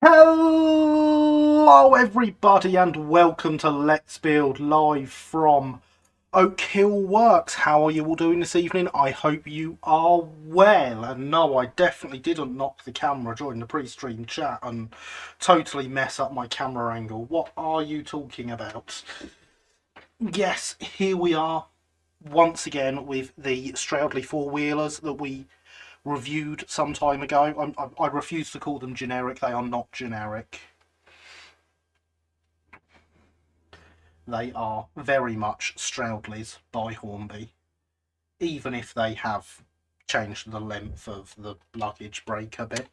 Hello everybody and welcome to Let's Build live from Oak Hill Works. How are you all doing this evening? I hope you are well. And no, I definitely didn't knock the camera during the pre-stream chat and totally mess up my camera angle. What are you talking about? Yes, here we are once again with the Stroudley four-wheelers that we reviewed some time ago. I refuse to call them generic. They are not generic. They are very much Stroudleys by Hornby, even if they have changed the length of the luggage brake a bit.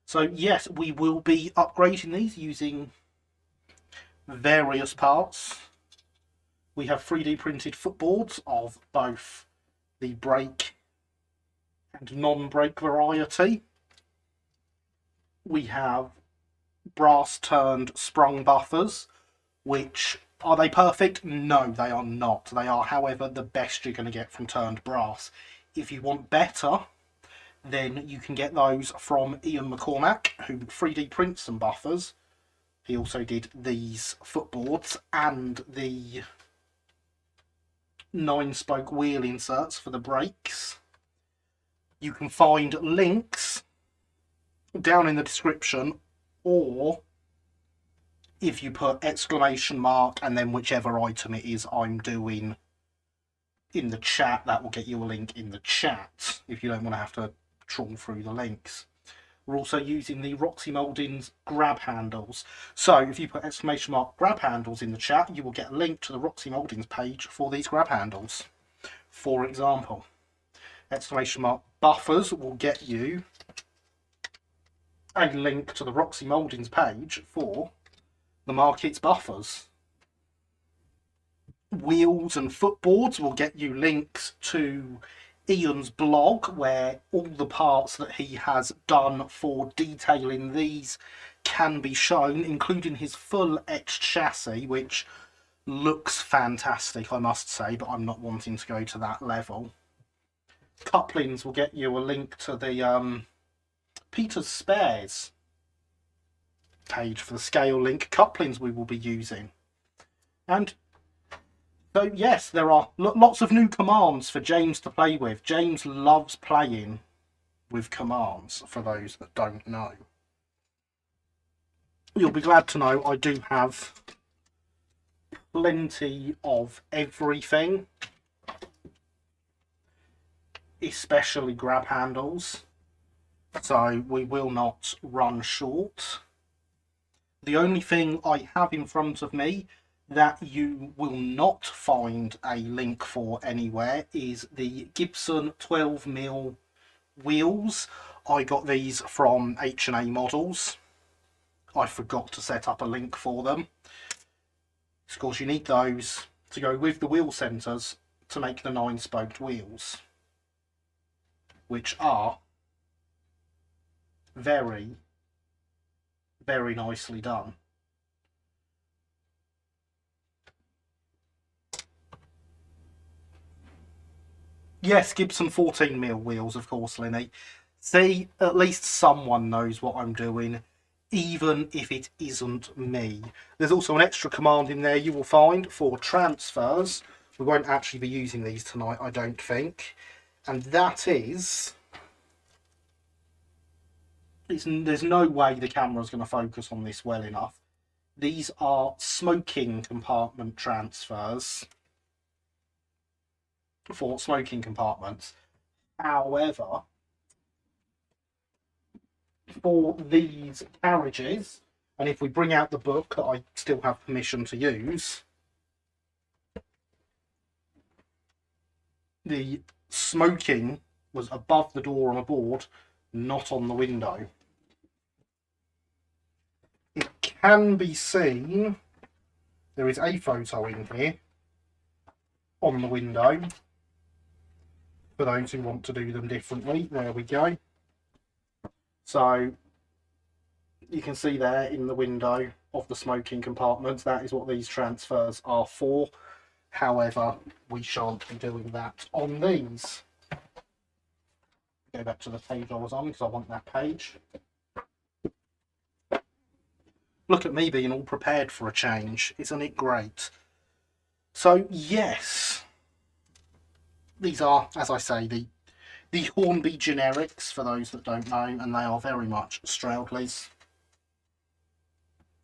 So yes, we will be upgrading these using various parts. We have 3D printed footboards of both the brake and non-brake variety. We have brass turned sprung buffers, which, are they perfect? No, they are not. They are, however, the best you're going to get from turned brass. If you want better, then you can get those from Ian McCormack, who 3D prints some buffers. He also did these footboards and the 9-spoke wheel inserts for the brakes. You can find links down in the description, or if you put exclamation mark and then whichever item it is I'm doing in the chat, that will get you a link in the chat if you don't want to have to trawl through the links. We're also using the Roxy Mouldings grab handles. So if you put exclamation mark grab handles in the chat, you will get a link to the Roxy Mouldings page for these grab handles. For example, exclamation mark buffers will get you a link to the Roxy Mouldings page for the market's buffers. Wheels and footboards will get you links to Ian's blog, where all the parts that he has done for detailing these can be shown, including his full etched chassis, which looks fantastic, I must say, but I'm not wanting to go to that level. Couplings will get you a link to the Peter's Spares page for the scale link couplings we will be using. And so yes, there are lots of new commands for James to play with. James loves playing with commands, for those that don't know. You'll be glad to know I do have plenty of everything, especially grab handles, so we will not run short. The only thing I have in front of me that you will not find a link for anywhere is the Gibson 12mm wheels. I got these from H&A Models. I forgot to set up a link for them. Of course, you need those to go with the wheel centres to make the 9-spoked wheels, which are very, very nicely done. Yes, Gibson 14mm wheels, of course, Linny. See, at least someone knows what I'm doing, even if it isn't me. There's also an extra command in there you will find for transfers. We won't actually be using these tonight, I don't think. And that is... there's no way the camera's going to focus on this well enough. These are smoking compartment transfers for smoking compartments. However, for these carriages, and if we bring out the book that I still have permission to use, the smoking was above the door on a board, not on the window. It can be seen, there is a photo in here on the window for those who want to do them differently. There we go. So you can see there in the window of the smoking compartment, that is what these transfers are for. However, we shan't be doing that on these. Go back to the page I was on because I want that page. Look at me being all prepared for a change. Isn't it great? So, yes, these are, as I say, the Hornby generics, for those that don't know, and they are very much Stroudleys.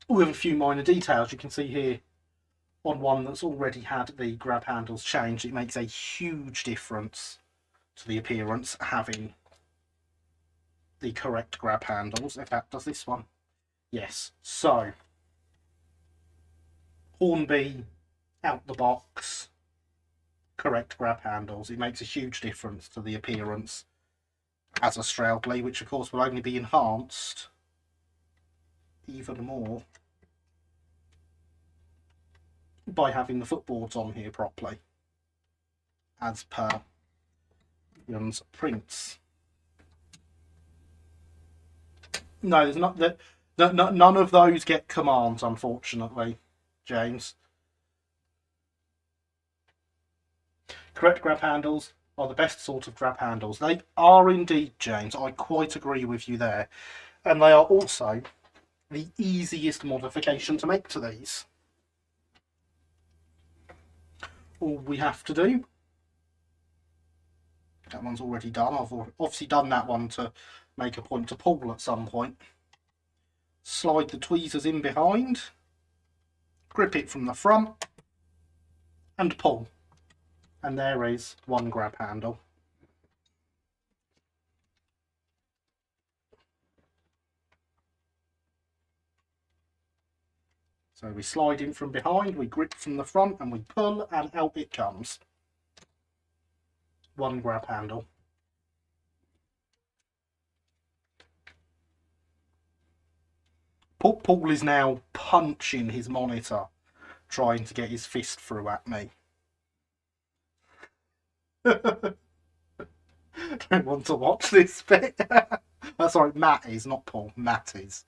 With a few minor details, you can see here on one that's already had the grab handles changed, it makes a huge difference to the appearance having the correct grab handles. In fact, does this one? Yes. So, Hornby out the box, correct grab handles. It makes a huge difference to the appearance as a Stroudley, which of course will only be enhanced even more by having the footboards on here properly, as per Ian's prints. No, there's not that. None of those get commands, unfortunately, James. Correct grab handles are the best sort of grab handles. They are indeed, James. I quite agree with you there. And they are also the easiest modification to make to these. All we have to do, that one's already done. I've obviously done that one to make a point to pull at some point. Slide the tweezers in behind, grip it from the front, and pull. And there is one grab handle. So we slide in from behind, we grip from the front, and we pull, and out it comes. One grab handle. Paul is now punching his monitor, trying to get his fist through at me. Don't want to watch this bit. Sorry, Matt is, not Paul. Matt is.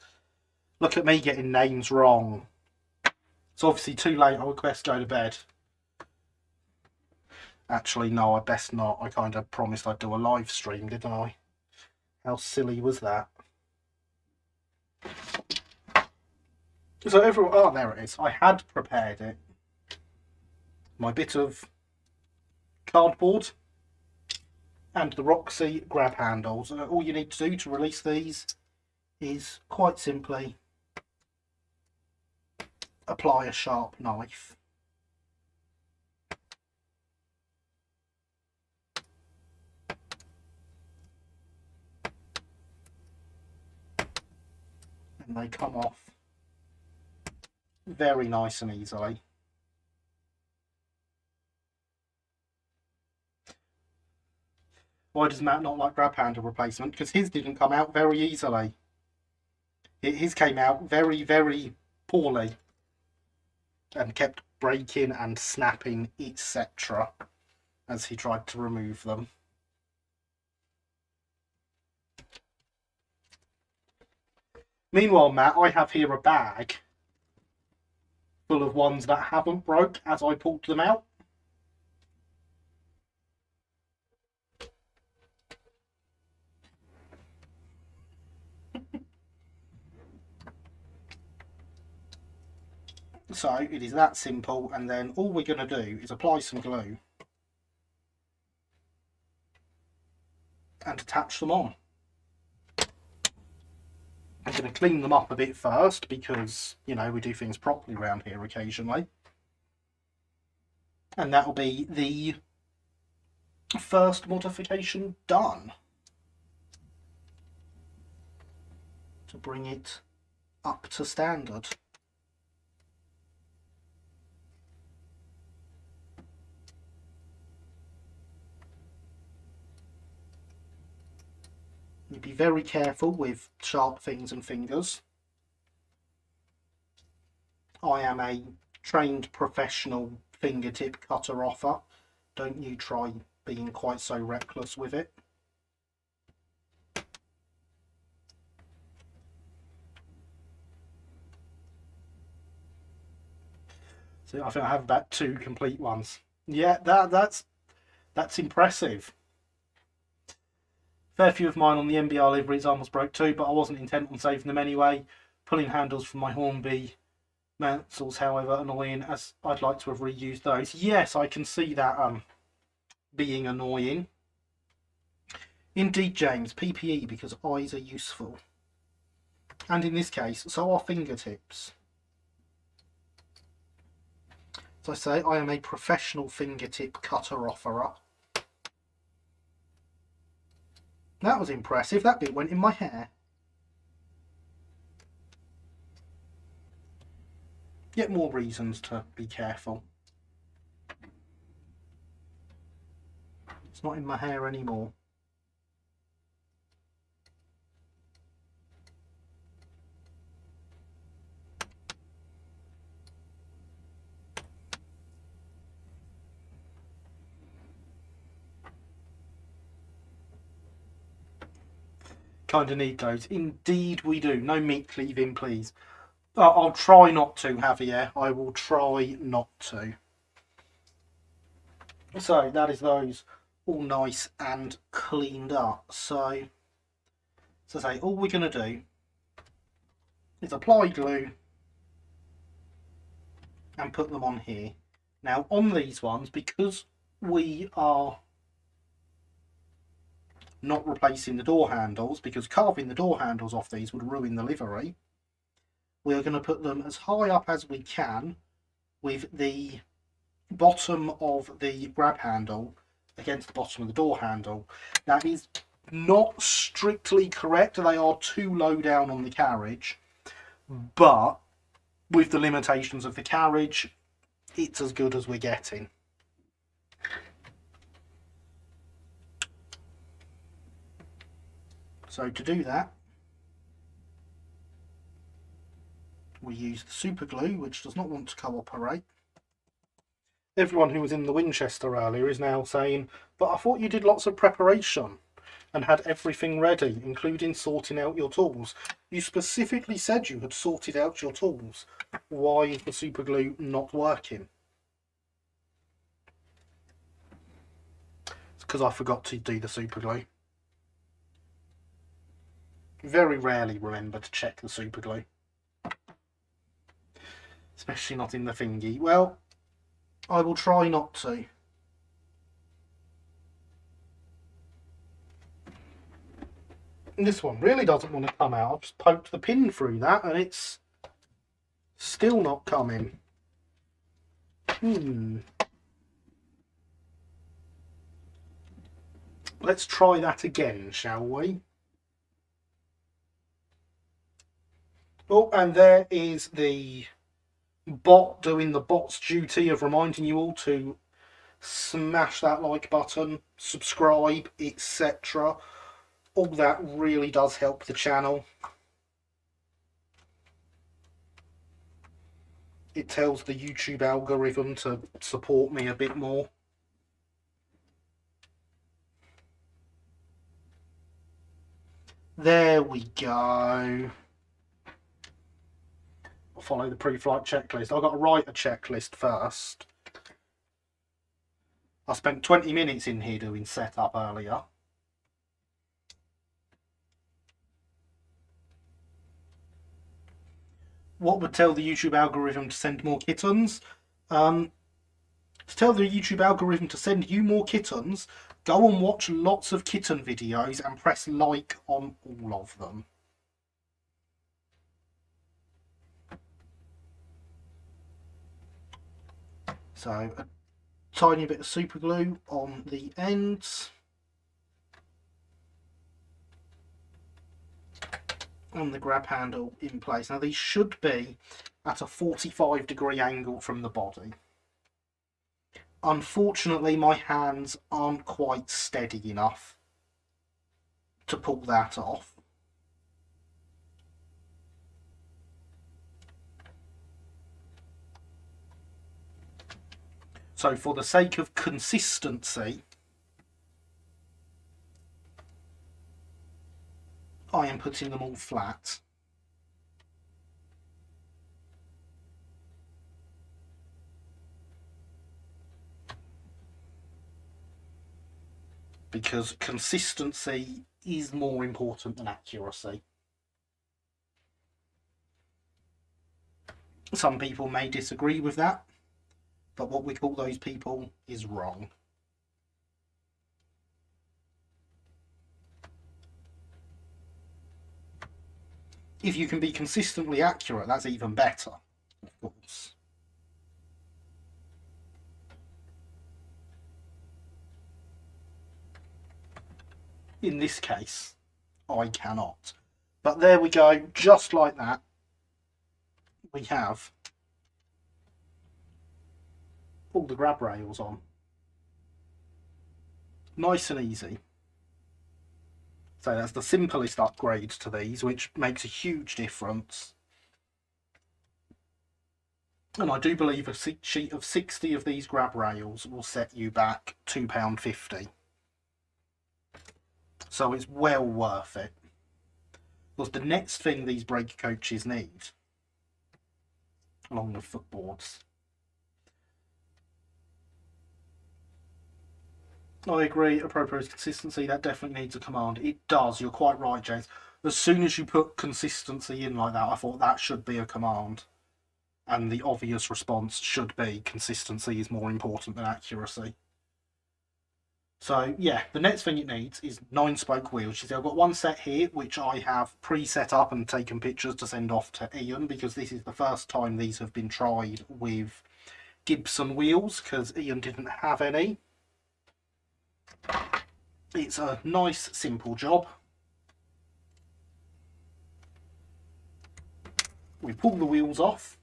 Look at me getting names wrong. It's obviously too late. I would best go to bed. Actually, no, I best not. I kind of promised I'd do a live stream, didn't I? How silly was that? So everyone, oh, there it is. I had prepared it. My bit of cardboard and the Roxy grab handles. All you need to do to release these is quite simply apply a sharp knife. And they come off very nice and easily. Why does Matt not like grab handle replacement? Because his didn't come out very easily. His came out very, very poorly and kept breaking and snapping, etc. as he tried to remove them. Meanwhile, Matt, I have here a bag full of ones that haven't broke as I pulled them out. So it is that simple, and then all we're going to do is apply some glue and attach them on. I'm going to clean them up a bit first because, you know, we do things properly around here occasionally. And that will be the first modification done to bring it up to standard. You be very careful with sharp things and fingers. I am a trained professional fingertip cutter offer. Don't you try being quite so reckless with it. So I think I have about 2 complete ones. Yeah, that's impressive. Fair few of mine on the MBR liveries almost broke too, but I wasn't intent on saving them anyway. Pulling handles from my Hornby mounts, however, annoying, as I'd like to have reused those. Yes, I can see that being annoying. Indeed, James, PPE, because eyes are useful. And in this case, so are fingertips. As I say, I am a professional fingertip cutter-offerer. That was impressive. That bit went in my hair. Yet more reasons to be careful. It's not in my hair anymore. Kind of need those. Indeed we do. No meat cleaving, please. I'll try not to, Javier. I will try not to. So that is those all nice and cleaned up. So as I say, all we're going to do is apply glue and put them on here. Now on these ones, because we are not replacing the door handles, because carving the door handles off these would ruin the livery, we are going to put them as high up as we can with the bottom of the grab handle against the bottom of the door handle. That is not strictly correct. They are too low down on the carriage, but with the limitations of the carriage, it's as good as we're getting. So to do that, we use the super glue, which does not want to cooperate. Everyone who was in the Winchester earlier is now saying, but I thought you did lots of preparation and had everything ready, including sorting out your tools. You specifically said you had sorted out your tools. Why is the super glue not working? It's because I forgot to do the super glue. Very rarely remember to check the super glue. Especially not in the thingy. Well, I will try not to. And this one really doesn't want to come out. I've just poked the pin through that and it's still not coming. Let's try that again, shall we? Oh, and there is the bot doing the bot's duty of reminding you all to smash that like button, subscribe, etc. All that really does help the channel. It tells the YouTube algorithm to support me a bit more. There we go. I'll follow the pre-flight checklist. I've got to write a checklist first. I spent 20 minutes in here doing setup earlier. What would tell the YouTube algorithm to send more kittens? To tell the YouTube algorithm to send you more kittens, go and watch lots of kitten videos and press like on all of them. So a tiny bit of super glue on the ends. And the grab handle in place. Now these should be at a 45-degree angle from the body. Unfortunately, my hands aren't quite steady enough to pull that off. So for the sake of consistency, I am putting them all flat. Because consistency is more important than accuracy. Some people may disagree with that, but what we call those people is wrong. If you can be consistently accurate, that's even better, of course. In this case, I cannot. But there we go, just like that, we have all the grab rails on. Nice and easy. So that's the simplest upgrade to these, which makes a huge difference. And I do believe a sheet of 60 of these grab rails will set you back £2.50. So it's well worth it. Because the next thing these breaker coaches need, along with footboards, I agree, appropriate consistency, that definitely needs a command. It does, you're quite right, James. As soon as you put consistency in like that, I thought that should be a command. And the obvious response should be consistency is more important than accuracy. So yeah, the next thing it needs is 9-spoke wheels. You see, I've got one set here, which I have pre-set up and taken pictures to send off to Ian, because this is the first time these have been tried with Gibson wheels, because Ian didn't have any. It's a nice, simple job. We pull the wheels off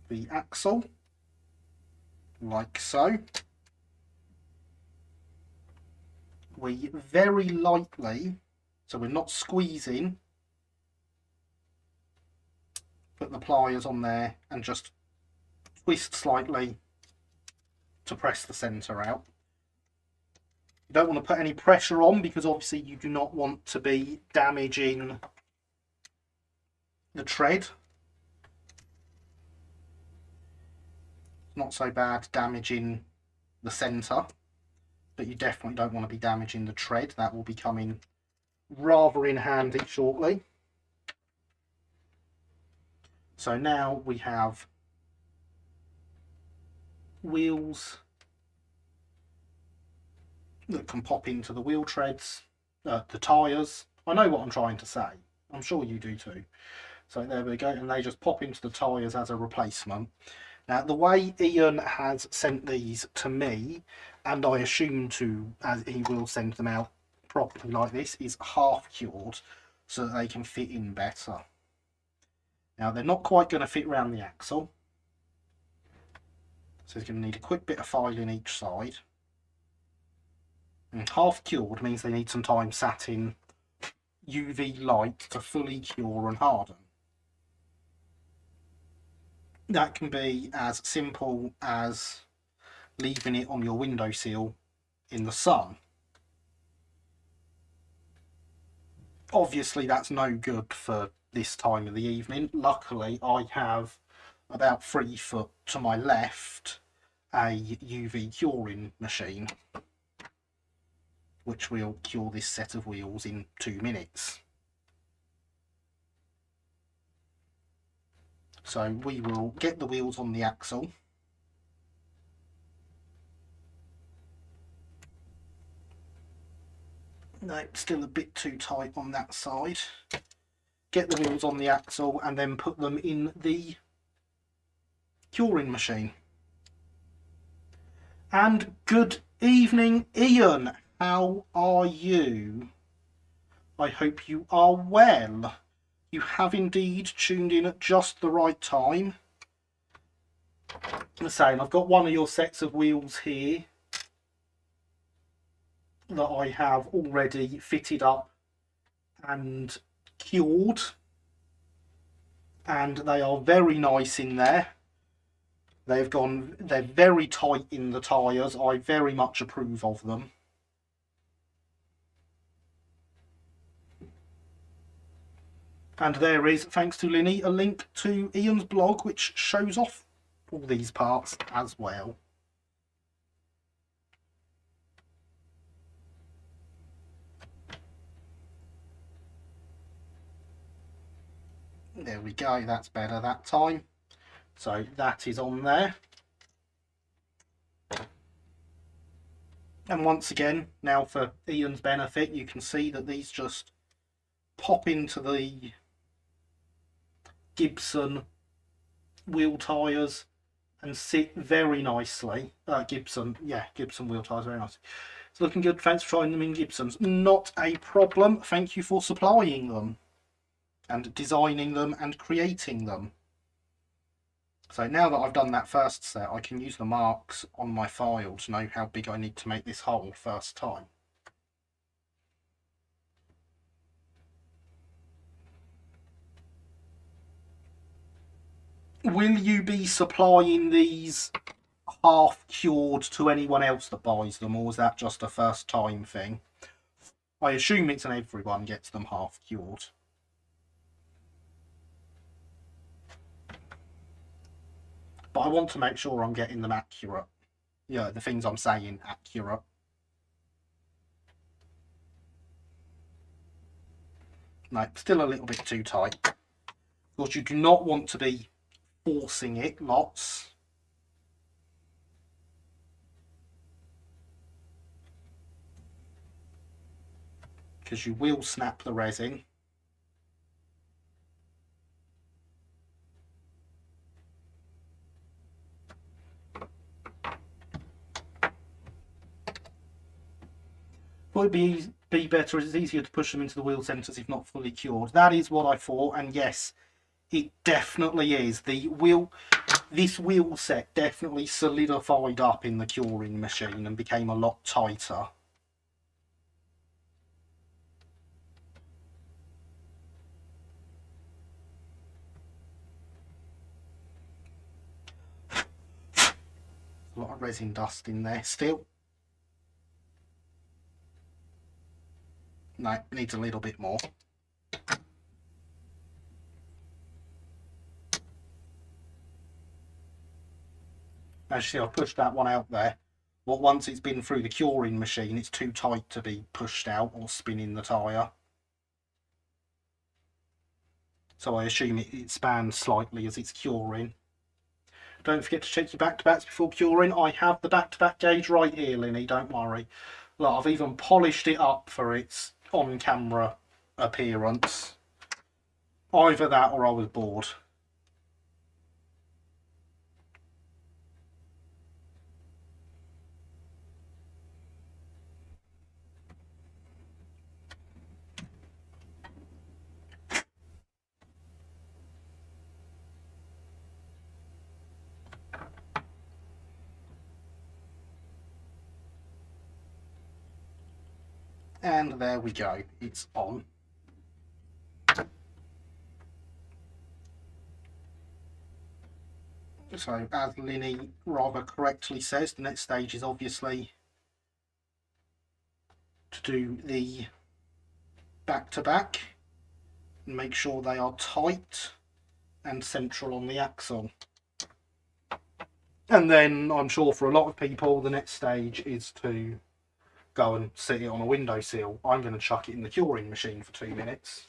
the axle, like so. We very lightly, so we're not squeezing, put the pliers on there and just twist slightly to press the centre out. You don't want to put any pressure on, because obviously you do not want to be damaging the tread. Not so bad damaging the centre, but you definitely don't want to be damaging the tread. That will be coming rather in handy shortly. So now we have wheels that can pop into the wheel treads, the tyres. I know what I'm trying to say. I'm sure you do too. So there we go, and they just pop into the tyres as a replacement. Now, the way Ian has sent these to me, and I assume to, as he will send them out properly like this, is half cured, so that they can fit in better. Now, they're not quite going to fit around the axle, so it's going to need a quick bit of filing each side. And half cured means they need some time sat in UV light to fully cure and harden. That can be as simple as leaving it on your windowsill in the sun. Obviously that's no good for this time of the evening. Luckily I have about 3 foot to my left a UV curing machine, which will cure this set of wheels in 2 minutes. So we will get the wheels on the axle. No, still a bit too tight on that side. Get the wheels on the axle and then put them in the curing machine. And good evening, Ian. How are you? I hope you are well. You have indeed tuned in at just the right time. The same, I've got one of your sets of wheels here that I have already fitted up and cured, and they are very nice in there. They're very tight in the tyres. I very much approve of them. And there is, thanks to Linny, a link to Ian's blog which shows off all these parts as well. There we go, that's better that time. So that is on there. And once again, now for Ian's benefit, you can see that these just pop into the Gibson wheel tyres and sit very nicely. Gibson wheel tyres, very nice. It's looking good. Thanks for trying them in Gibsons. Not a problem. Thank you for supplying them and designing them and creating them. So now that I've done that first set, I can use the marks on my file to know how big I need to make this hole first time. Will you be supplying these half cured to anyone else that buys them, or is that just a first time thing? I assume it's an everyone gets them half cured. But I want to make sure I'm getting them accurate. Yeah, the things I'm saying accurate. No, still a little bit too tight. Of course, you do not want to be forcing it lots. Because you will snap the resin. Would it be better? It's easier to push them into the wheel centres if not fully cured. That is what I thought, and yes, it definitely is. This wheel set definitely solidified up in the curing machine and became a lot tighter. A lot of resin dust in there still. No, needs a little bit more. As you see, I've pushed that one out there. But once it's been through the curing machine, it's too tight to be pushed out or spinning the tyre. So I assume it spans slightly as it's curing. Don't forget to check your back-to-backs before curing. I have the back-to-back gauge right here, Linny, don't worry. Look, I've even polished it up for its on-camera appearance. Either that or I was bored. And there we go, it's on. So as Linny rather correctly says, the next stage is obviously to do the back-to-back and make sure they are tight and central on the axle. And then I'm sure for a lot of people the next stage is to go and sit it on a windowsill. I'm going to chuck it in the curing machine for 2 minutes.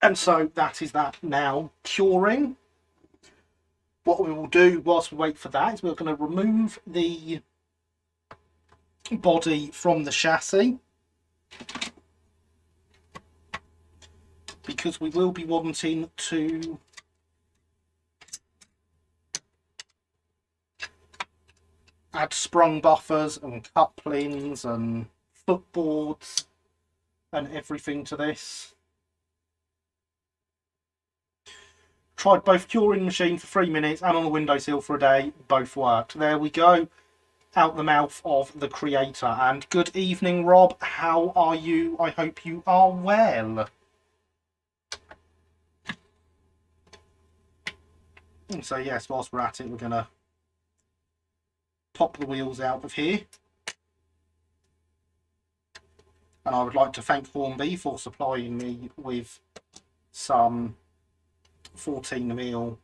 And so that is that now curing. What we will do whilst we wait for that is we're going to remove the body from the chassis, because we will be wanting to add sprung buffers and couplings and footboards and everything to this. Tried both curing machine for 3 minutes and on the windowsill for a day. Both worked. There we go. Out the mouth of the creator. And good evening, Rob. How are you? I hope you are well. And so yes, whilst we're at it, we're going to pop the wheels out of here. And I would like to thank Hornby for supplying me with some 14mm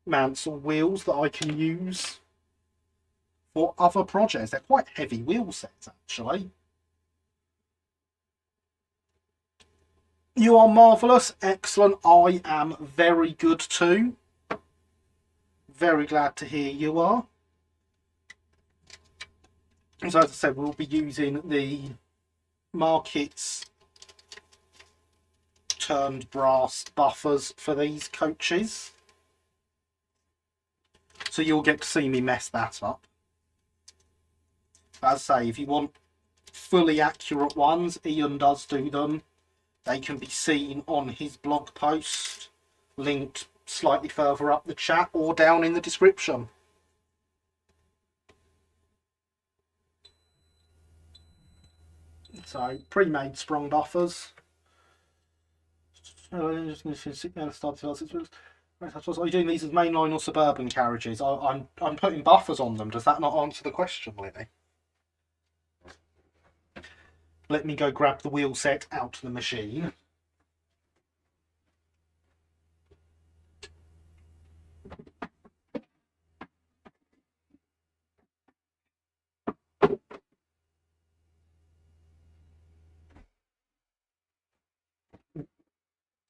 Mansell wheels that I can use for other projects. They're quite heavy wheel sets, actually. You are marvellous. Excellent. I am very good too. Very glad to hear you are. So as I said, we'll be using the markets turned brass buffers for these coaches. So you'll get to see me mess that up. As I say, if you want fully accurate ones, Ian does do them. They can be seen on his blog post, linked slightly further up the chat or down in the description. So, pre-made sprung buffers. I'm just going to sit down and start. Are you doing these as mainline or suburban carriages? I'm putting buffers on them. Does that not answer the question, Lily? Let me go grab the wheel set out of the machine.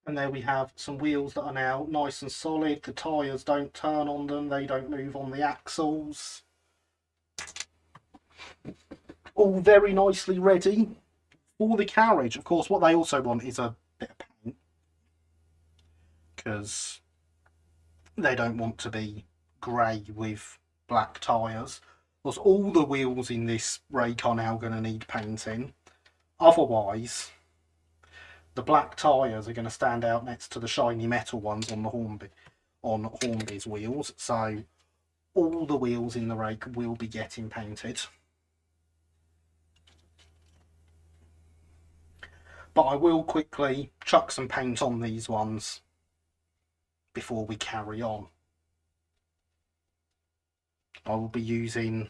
And there we have some wheels that are now nice and solid. The tyres don't turn on them. They don't move on the axles. All very nicely ready for the carriage. Of course, what they also want is a bit of paint, because they don't want to be grey with black tyres. Because all the wheels in this rake are now going to need painting. Otherwise, the black tyres are going to stand out next to the shiny metal ones on the Hornby's wheels. So all the wheels in the rake will be getting painted. But I will quickly chuck some paint on these ones before we carry on. I will be using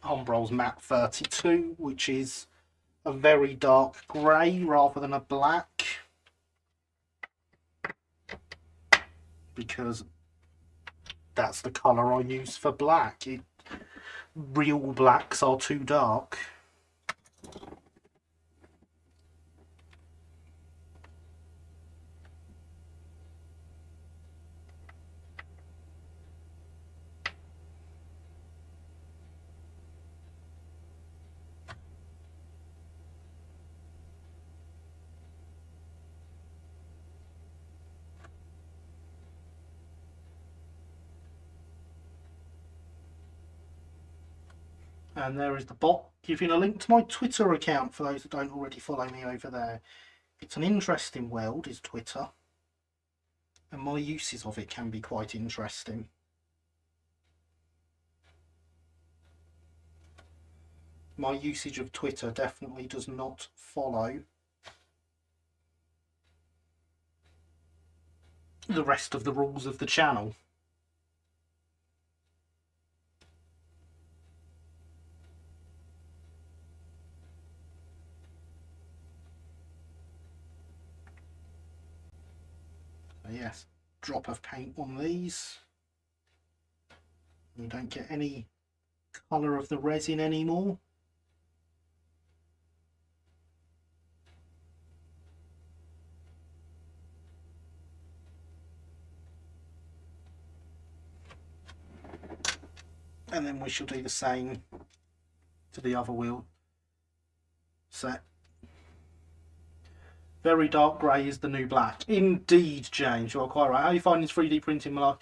Humbrol's Matte 32, which is a very dark grey rather than a black, because that's the colour I use for black. Real blacks are too dark. And there is the bot giving a link to my Twitter account for those that don't already follow me over there. It's an interesting world, is Twitter. And my uses of it can be quite interesting. My usage of Twitter definitely does not follow the rest of the rules of the channel. So yes, drop of paint on these. You don't get any colour of the resin anymore. And then we shall do the same to the other wheel set. Very dark grey is the new black. Indeed, James, you are quite right. How are you finding 3D printing, my life,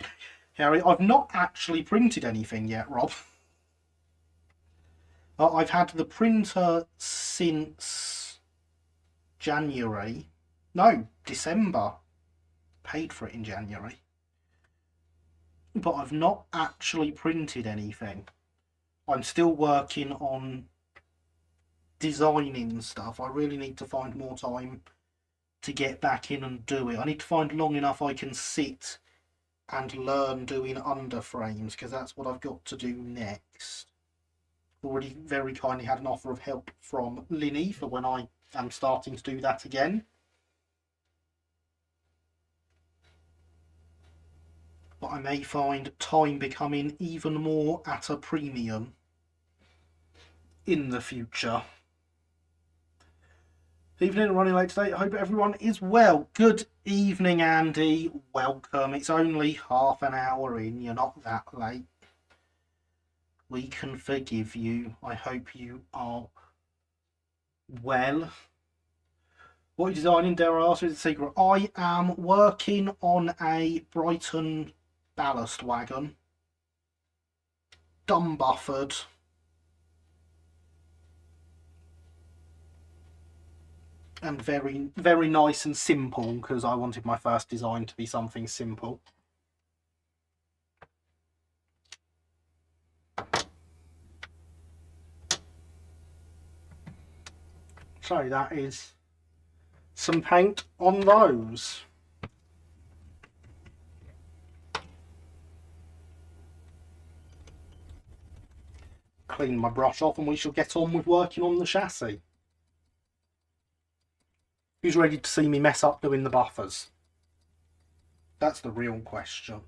Harry? I've not actually printed anything yet, Rob. I've had the printer since January. No, December. Paid for it in January. But I've not actually printed anything. I'm still working on designing stuff. I really need to find more time to get back in and do it. I need to find long enough I can sit and learn doing underframes, because that's what I've got to do next. Already very kindly had an offer of help from Linny for when I am starting to do that again. But I may find time becoming even more at a premium in the future. Evening, running late today. I hope everyone is well. Good evening, Andy. Welcome. It's only half an hour in. You're not that late. We can forgive you. I hope you are well. What are you designing, dare I ask? Is it a secret? I am working on a Brighton ballast wagon. Dumb buffered. And very, very nice and simple, because I wanted my first design to be something simple. So that is some paint on those. Clean my brush off and we shall get on with working on the chassis. Who's ready to see me mess up doing the buffers? That's the real question.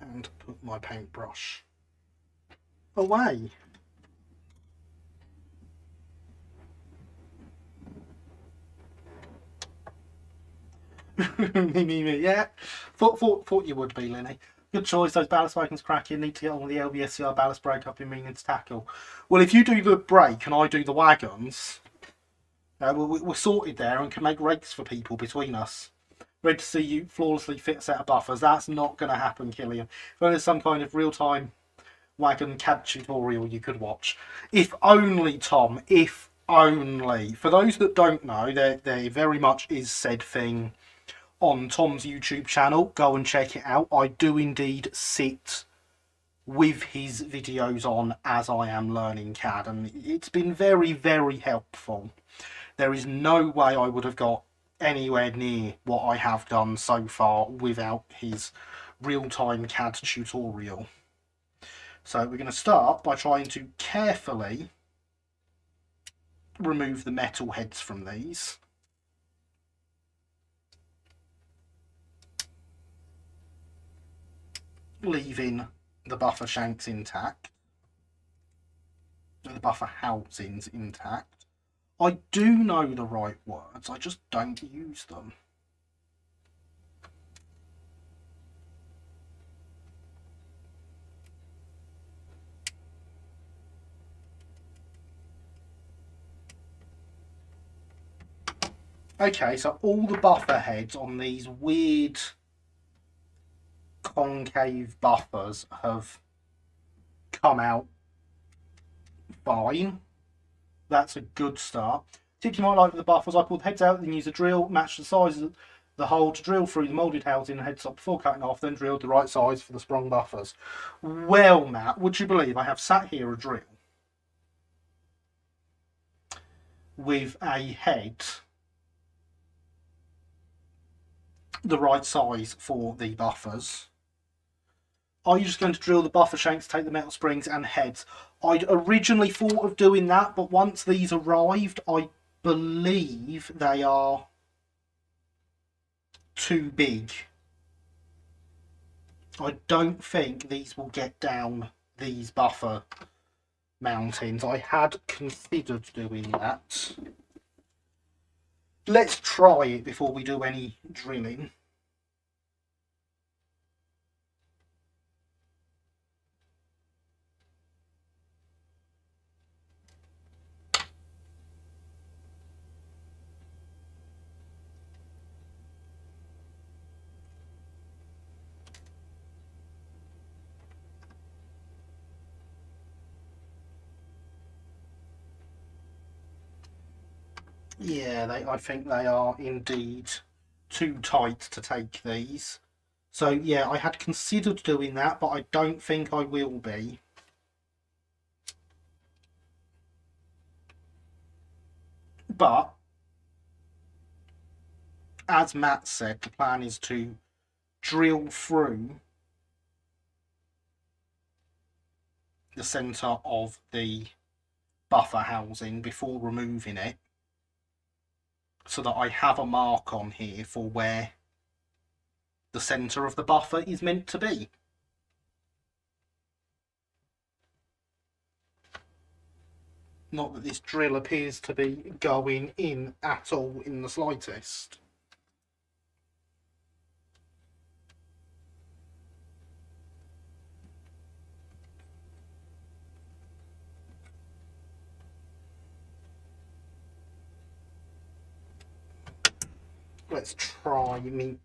And put my paintbrush away. Me, yeah. Thought you would be, Lenny. Good choice. Those ballast wagons cracking. Need to get on with the LBSC ballast brake up in meaning to tackle. Well, if you do the brake and I do the wagons, we're sorted there and can make rakes for people between us. Ready to see you flawlessly fit a set of buffers. That's not going to happen, Killian. If there's some kind of real-time wagon CAD tutorial you could watch. If only, Tom. If only. For those that don't know, there very much is said thing on Tom's YouTube channel. Go and check it out. I do indeed sit with his videos on as I am learning CAD, and it's been very, very helpful. There is no way I would have got anywhere near what I have done so far without his real-time CAD tutorial. So we're going to start by trying to carefully remove the metal heads from these. Leaving the buffer shanks intact, the buffer housings intact. I do know the right words, I just don't use them. Okay, so all the buffer heads on these weird concave buffers have come out fine. That's a good start. Tips you might like with the buffers: I pull the heads out, then use a drill, match the size of the hole to drill through the moulded housing and headstock before cutting off, then drilled the right size for the sprung buffers. Well, Matt, would you believe I have sat here a drill with a head the right size for the buffers. Are you just going to drill the buffer shanks, take the metal springs and heads? I'd originally thought of doing that, but once these arrived, I believe they are too big. I don't think these will get down these buffer mountings. I had considered doing that. Let's try it before we do any drilling. Yeah, I think they are indeed too tight to take these. So yeah, I had considered doing that, but I don't think I will be. But as Matt said, the plan is to drill through the centre of the buffer housing before removing it, so that I have a mark on here for where the centre of the buffer is meant to be. Not that this drill appears to be going in at all in the slightest. Let's try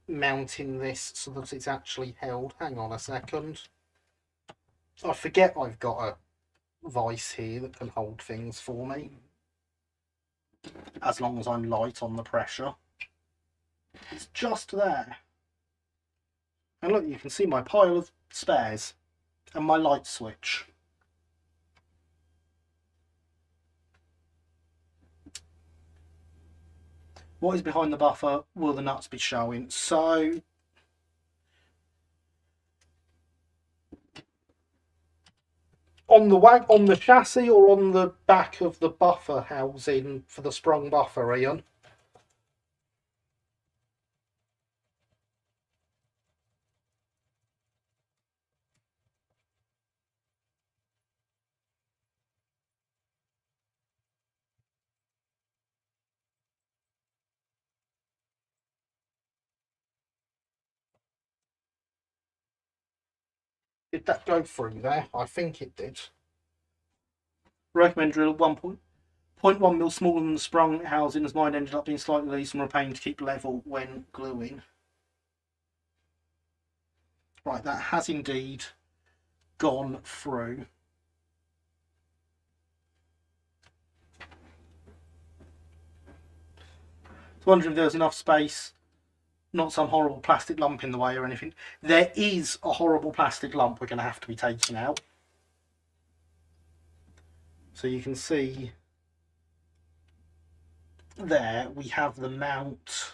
mounting this so that it's actually held. Hang on a second. I forget I've got a vice here that can hold things for me, as long as I'm light on the pressure. It's just there. And look, you can see my pile of spares and my light switch. What is behind the buffer will the nuts be showing? So on the chassis or on the back of the buffer housing for the sprung buffer, Ian? Did that go through there? I think it did. Recommend drill 1.1 mil smaller than the sprung housing, as mine ended up being slightly loose and repaying to keep level when gluing. Right, that has indeed gone through. I was wondering if there was enough space, not some horrible plastic lump in the way or anything. There is a horrible plastic lump we're going to have to be taking out. So you can see there we have the mount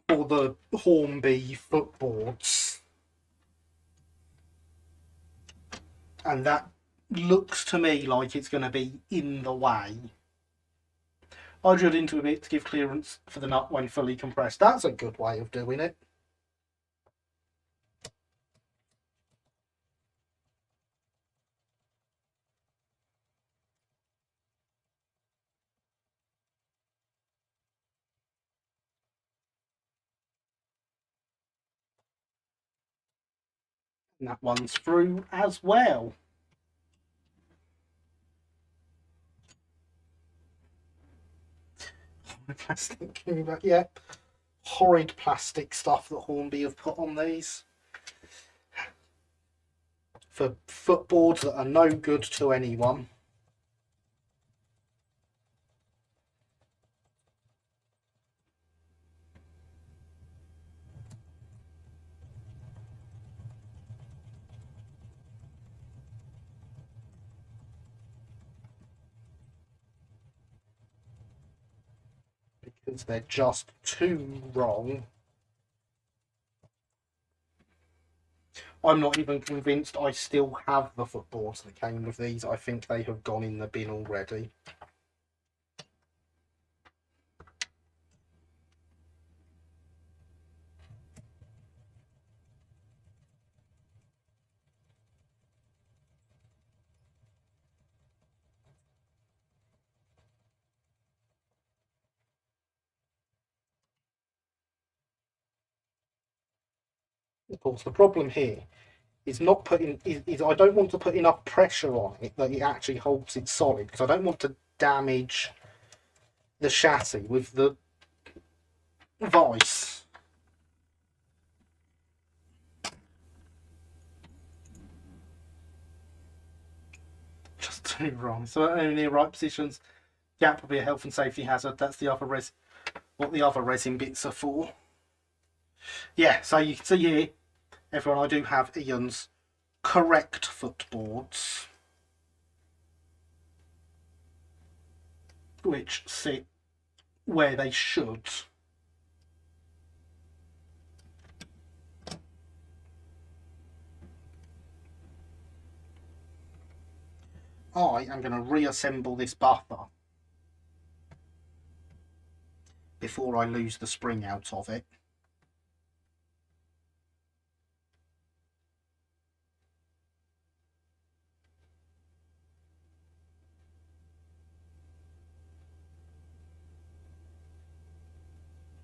for the Hornby footboards. And that looks to me like it's going to be in the way. I drilled into a bit to give clearance for the nut when fully compressed. That's a good way of doing it. And that one's through as well. Plastic, yeah, horrid plastic stuff that Hornby have put on these for footboards that are no good to anyone. Because they're just too wrong. I'm not even convinced I still have the footboards that came with these. I think they have gone in the bin already. Of course, the problem here is not putting is I don't want to put enough pressure on it that it actually holds it solid, because I don't want to damage the chassis with the vice. Just too wrong. So only in the right positions, gap will be a health and safety hazard. That's the other what the other resin bits are for. Yeah, so you can see here, everyone, I do have Ian's correct footboards, which sit where they should. I am going to reassemble this buffer before I lose the spring out of it.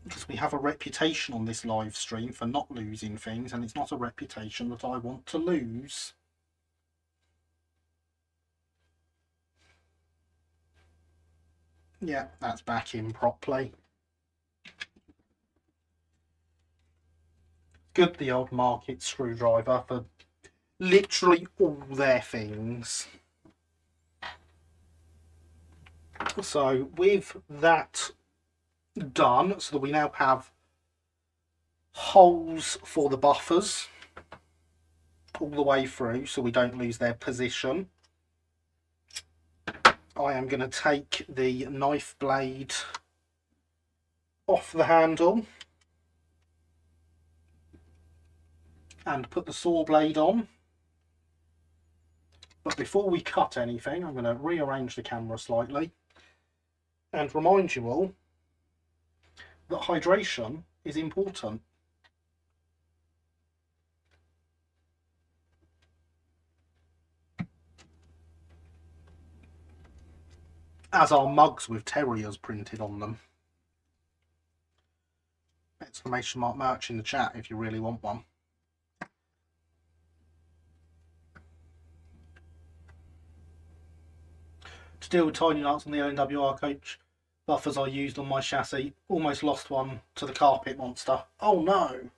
Because we have a reputation on this live stream for not losing things, and it's not a reputation that I want to lose. Yeah, that's back in properly. Good, the old market screwdriver for literally all their things. So with that done, so that we now have holes for the buffers all the way through so we don't lose their position, I am going to take the knife blade off the handle and put the saw blade on. But before we cut anything, I'm going to rearrange the camera slightly and remind you all that hydration is important. As are mugs with terriers printed on them. Exclamation mark merch in the chat if you really want one. To deal with tiny nuts on the LNWR coach buffers I used on my chassis, almost lost one to the carpet monster. Oh no!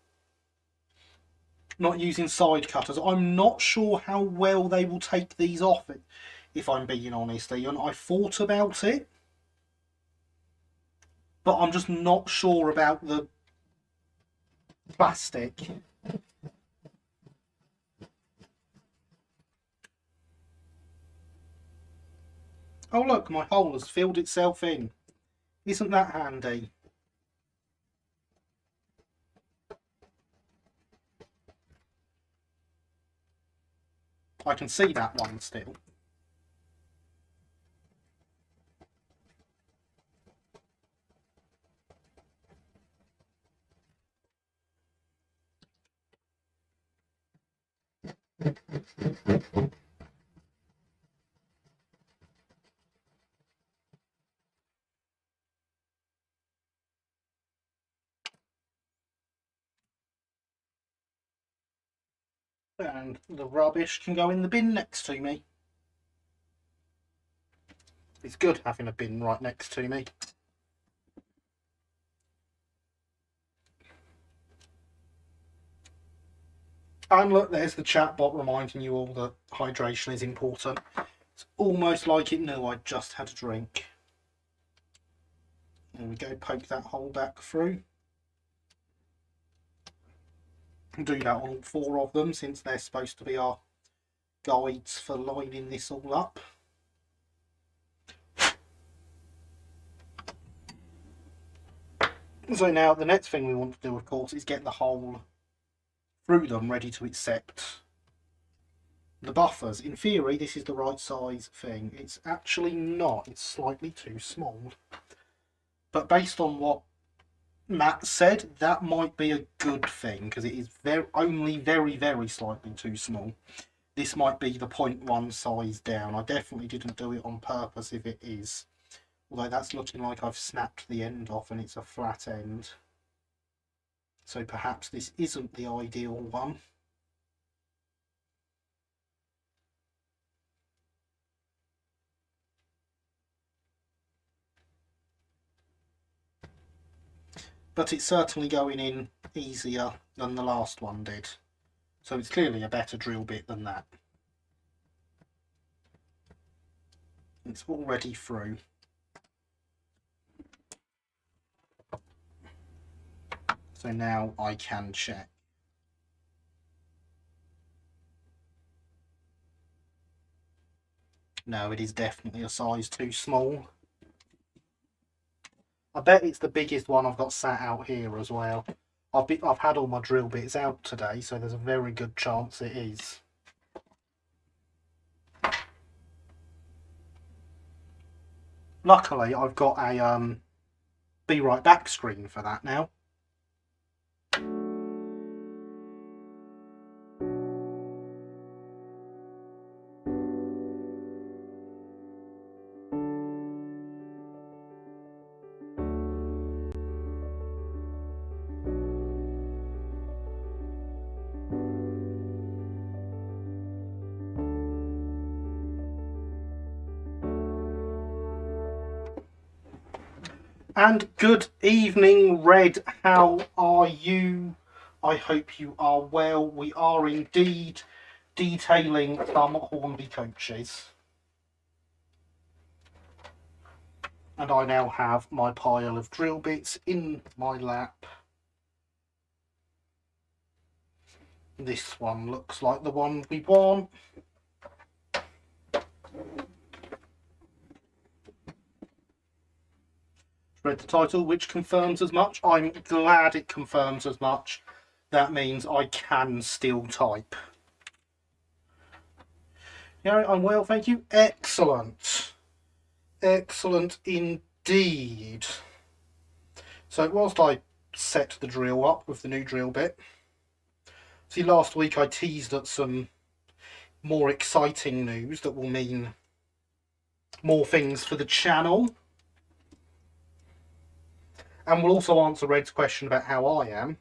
Not using side cutters. I'm not sure how well they will take these off, if I'm being honest, Ian. I thought about it, but I'm just not sure about the plastic. Oh look, my hole has filled itself in. Isn't that handy? I can see that one still. And the rubbish can go in the bin next to me. It's good having a bin right next to me. And look, there's the chat bot reminding you all that hydration is important. It's almost like it knew I just had a drink. There we go, poke that hole back through. Do that on all 4 of them, since they're supposed to be our guides for lining this all up. So now the next thing we want to do, of course, is get the hole through them ready to accept the buffers. In theory, this is the right size thing. It's actually not. It's slightly too small. But based on what Matt said, that might be a good thing, because it is only very, very slightly too small. This might be the 0.1 size down. I definitely didn't do it on purpose if it is. Although that's looking like I've snapped the end off and it's a flat end. So perhaps this isn't the ideal one. But it's certainly going in easier than the last one did. So it's clearly a better drill bit than that. It's already through. So now I can check. No, it is definitely a size too small. I bet it's the biggest one I've got sat out here as well. I've had all my drill bits out today, so there's a very good chance it is. Luckily, I've got a be right back screen for that now. And good evening, Red. How are you? I hope you are well. We are indeed detailing some Hornby coaches. And I now have my pile of drill bits in my lap. This one looks like the one we want. Read the title, which confirms as much. I'm glad it confirms as much. That means I can still type. Yeah, I'm well, thank you. Excellent. Excellent indeed. So whilst I set the drill up with the new drill bit, see, last week I teased at some more exciting news that will mean more things for the channel. And we'll also answer Red's question about how I am,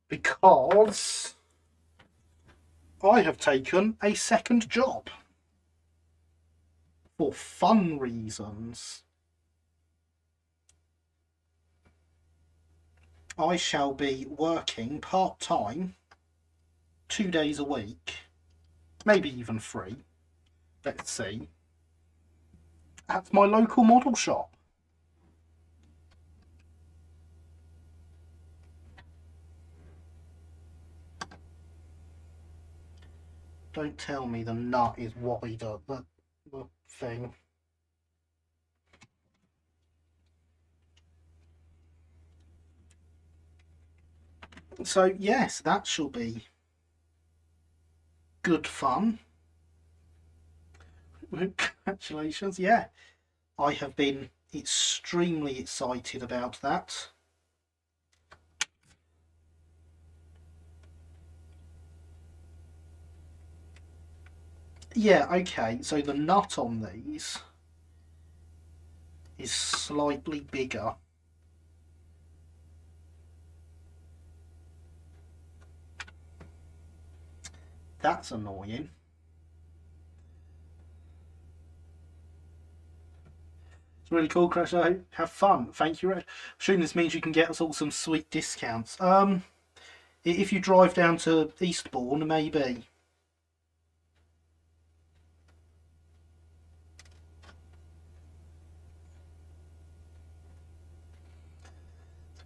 because I have taken a second job for fun reasons. I shall be working part-time 2 days a week, maybe even 3, let's see, at my local model shop. Don't tell me the nut is wider than the thing. So yes, that shall be good fun. Congratulations. Yeah, I have been extremely excited about that. Yeah, okay, so the nut on these is slightly bigger. That's annoying. It's really cool, Crash. Have fun. Thank you, Red. Assuming this means you can get us all some sweet discounts. If you drive down to Eastbourne, maybe.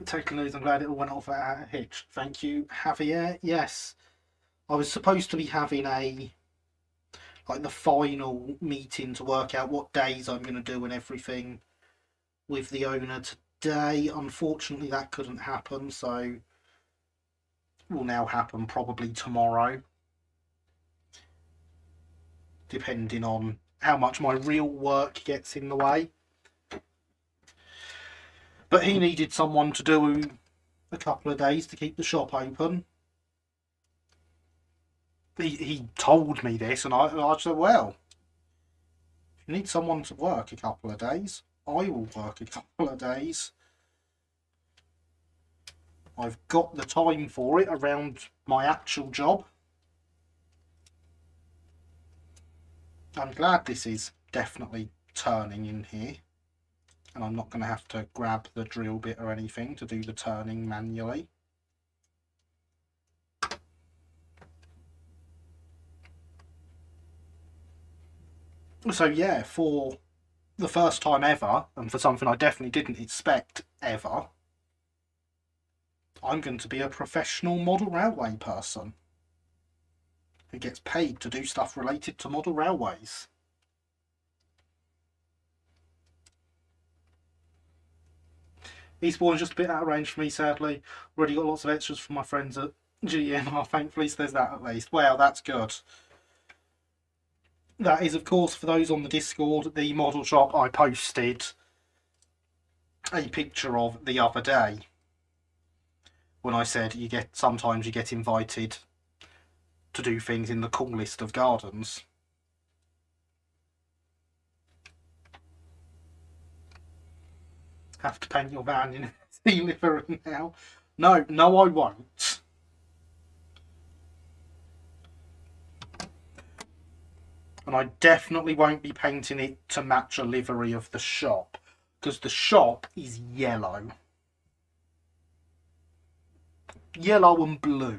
Spectacular news. I'm glad it all went off at a hitch. Thank you, Javier. Yes, I was supposed to be having the final meeting to work out what days I'm going to do and everything with the owner today. Unfortunately, that couldn't happen, so will now happen probably tomorrow, depending on how much my real work gets in the way. But he needed someone to do a couple of days to keep the shop open. He told me this, and I said, well, if you need someone to work a couple of days, I will work a couple of days. I've got the time for it around my actual job. I'm glad this is definitely turning in here, and I'm not going to have to grab the drill bit or anything to do the turning manually. So yeah, for the first time ever, and for something I definitely didn't expect ever, I'm going to be a professional model railway person who gets paid to do stuff related to model railways. Eastbourne's just a bit out of range for me, sadly. Already got lots of extras from my friends at GNR, thankfully, so there's that at least. Well, that's good. That is, of course, for those on the Discord, the model shop I posted a picture of the other day when I said sometimes you get invited to do things in the coolest of gardens. Have to paint your van in sea livery now. No, I won't. And I definitely won't be painting it to match a livery of the shop, because the shop is yellow. Yellow and blue.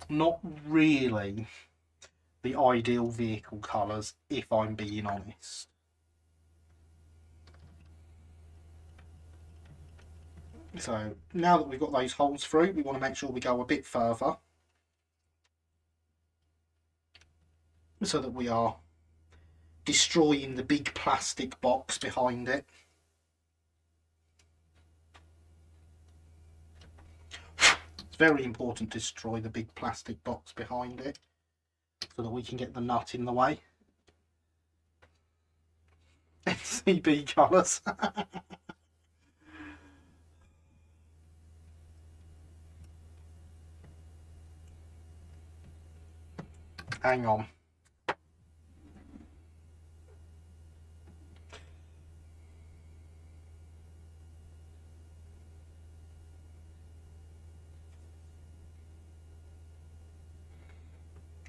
Not really the ideal vehicle colours, if I'm being honest. So now that we've got those holes through, we want to make sure we go a bit further so that we are destroying the big plastic box behind it. It's very important to destroy the big plastic box behind it so that we can get the nut in the way. NCB colours. Hang on.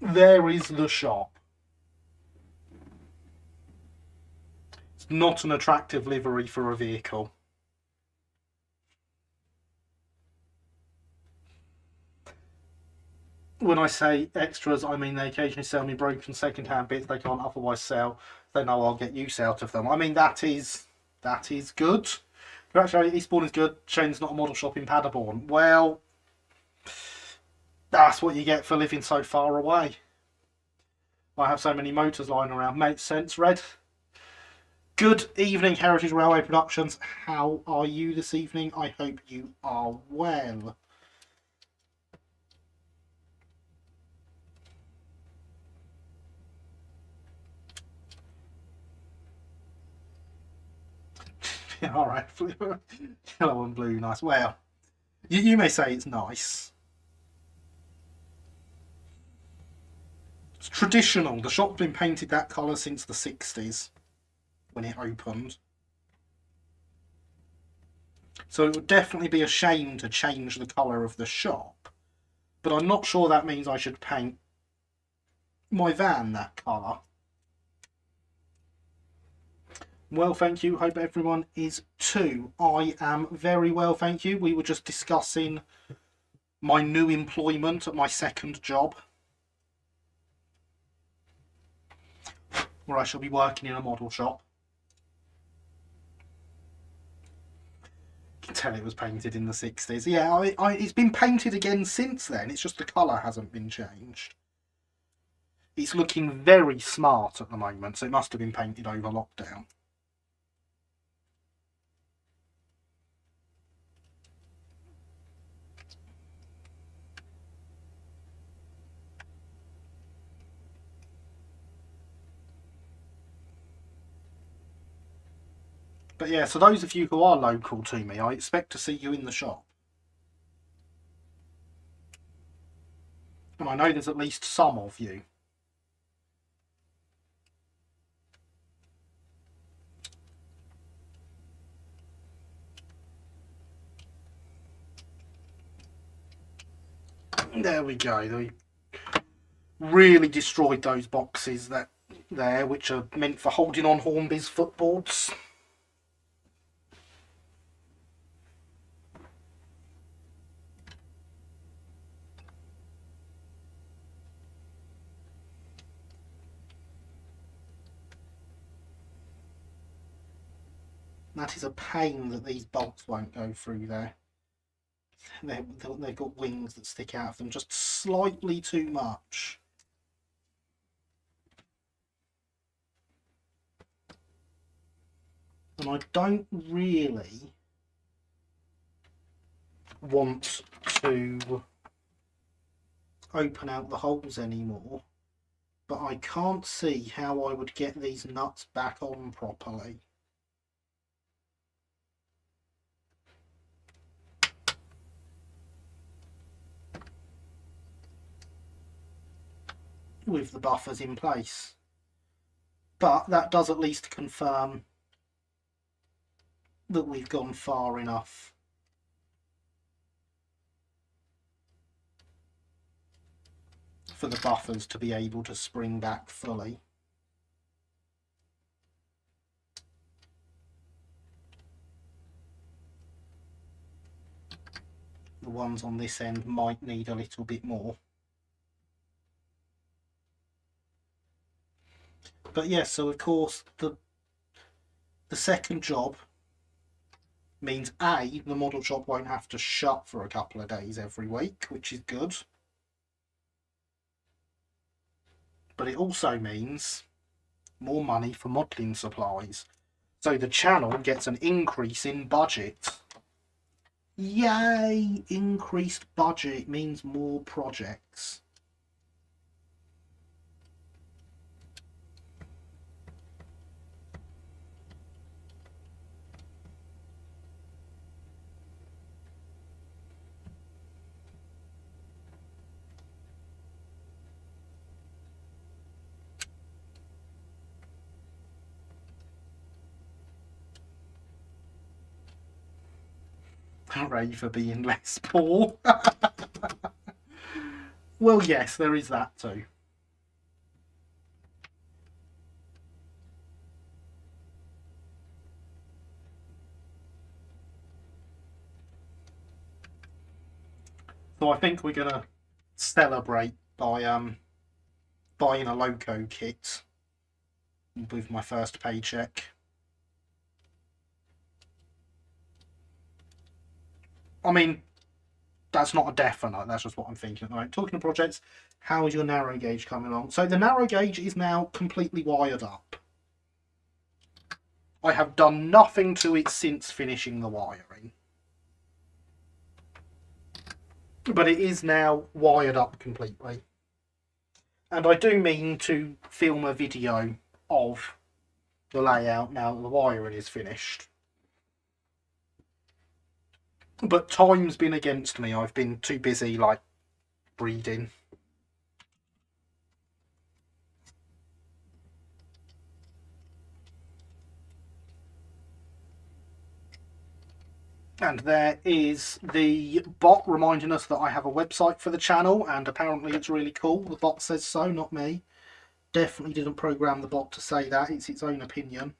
There is the shop. It's not an attractive livery for a vehicle. When I say extras, I mean they occasionally sell me broken second-hand bits they can't otherwise sell. They know I'll get use out of them. I mean, that is good. Actually, Eastbourne is good. Shane's not a model shop in Paderborn. Well, that's what you get for living so far away. I have so many motors lying around. Makes sense, Red. Good evening, Heritage Railway Productions. How are you this evening? I hope you are well. All right, yellow and blue, nice. Well, you may say it's nice. It's traditional. The shop's been painted that colour since the 60s when it opened. So it would definitely be a shame to change the colour of the shop. But I'm not sure that means I should paint my van that colour. Well, thank you. Hope everyone is too. I am very well, thank you. We were just discussing my new employment at my second job, where I shall be working in a model shop. You can tell it was painted in the 60s. Yeah, it's been painted again since then. It's just the colour hasn't been changed. It's looking very smart at the moment, so it must have been painted over lockdown. But yeah, so those of you who are local to me, I expect to see you in the shop. And I know there's at least some of you. There we go. They really destroyed those boxes there, which are meant for holding on Hornby's footboards. That is a pain that these bolts won't go through there. They've got wings that stick out of them just slightly too much. And I don't really want to open out the holes anymore, but I can't see how I would get these nuts back on properly. With the buffers in place. But that does at least confirm that we've gone far enough. For the buffers to be able to spring back fully. The ones on this end might need a little bit more. But yes, so of course the second job means A, the model shop won't have to shut for a couple of days every week, which is good. But it also means more money for modelling supplies. So the channel gets an increase in budget. Yay! Increased budget means more projects. Hooray for being less poor. Well, yes, there is that too. So I think we're gonna celebrate by buying a loco kit with my first paycheck. I mean, that's not a definite, that's just what I'm thinking. All right, talking of projects, how is your narrow gauge coming along? So the narrow gauge is now completely wired up. I have done nothing to it since finishing the wiring. But it is now wired up completely. And I do mean to film a video of the layout now that the wiring is finished. But time's been against me. I've been too busy, like, breeding. And there is the bot reminding us that I have a website for the channel, and apparently it's really cool. The bot says so, not me. Definitely didn't program the bot to say that. It's its own opinion.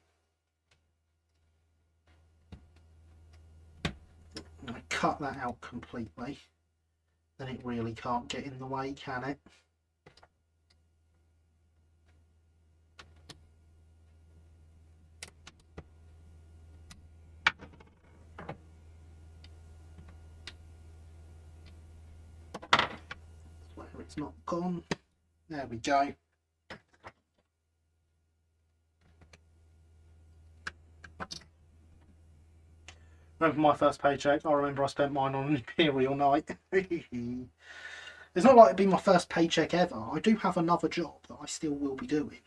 I'm going to cut that out completely. Then it really can't get in the way, can it? Where it's not gone. There we go. Remember my first paycheck? I remember I spent mine on an Imperial night. It's not like it'd be my first paycheck ever. I do have another job that I still will be doing.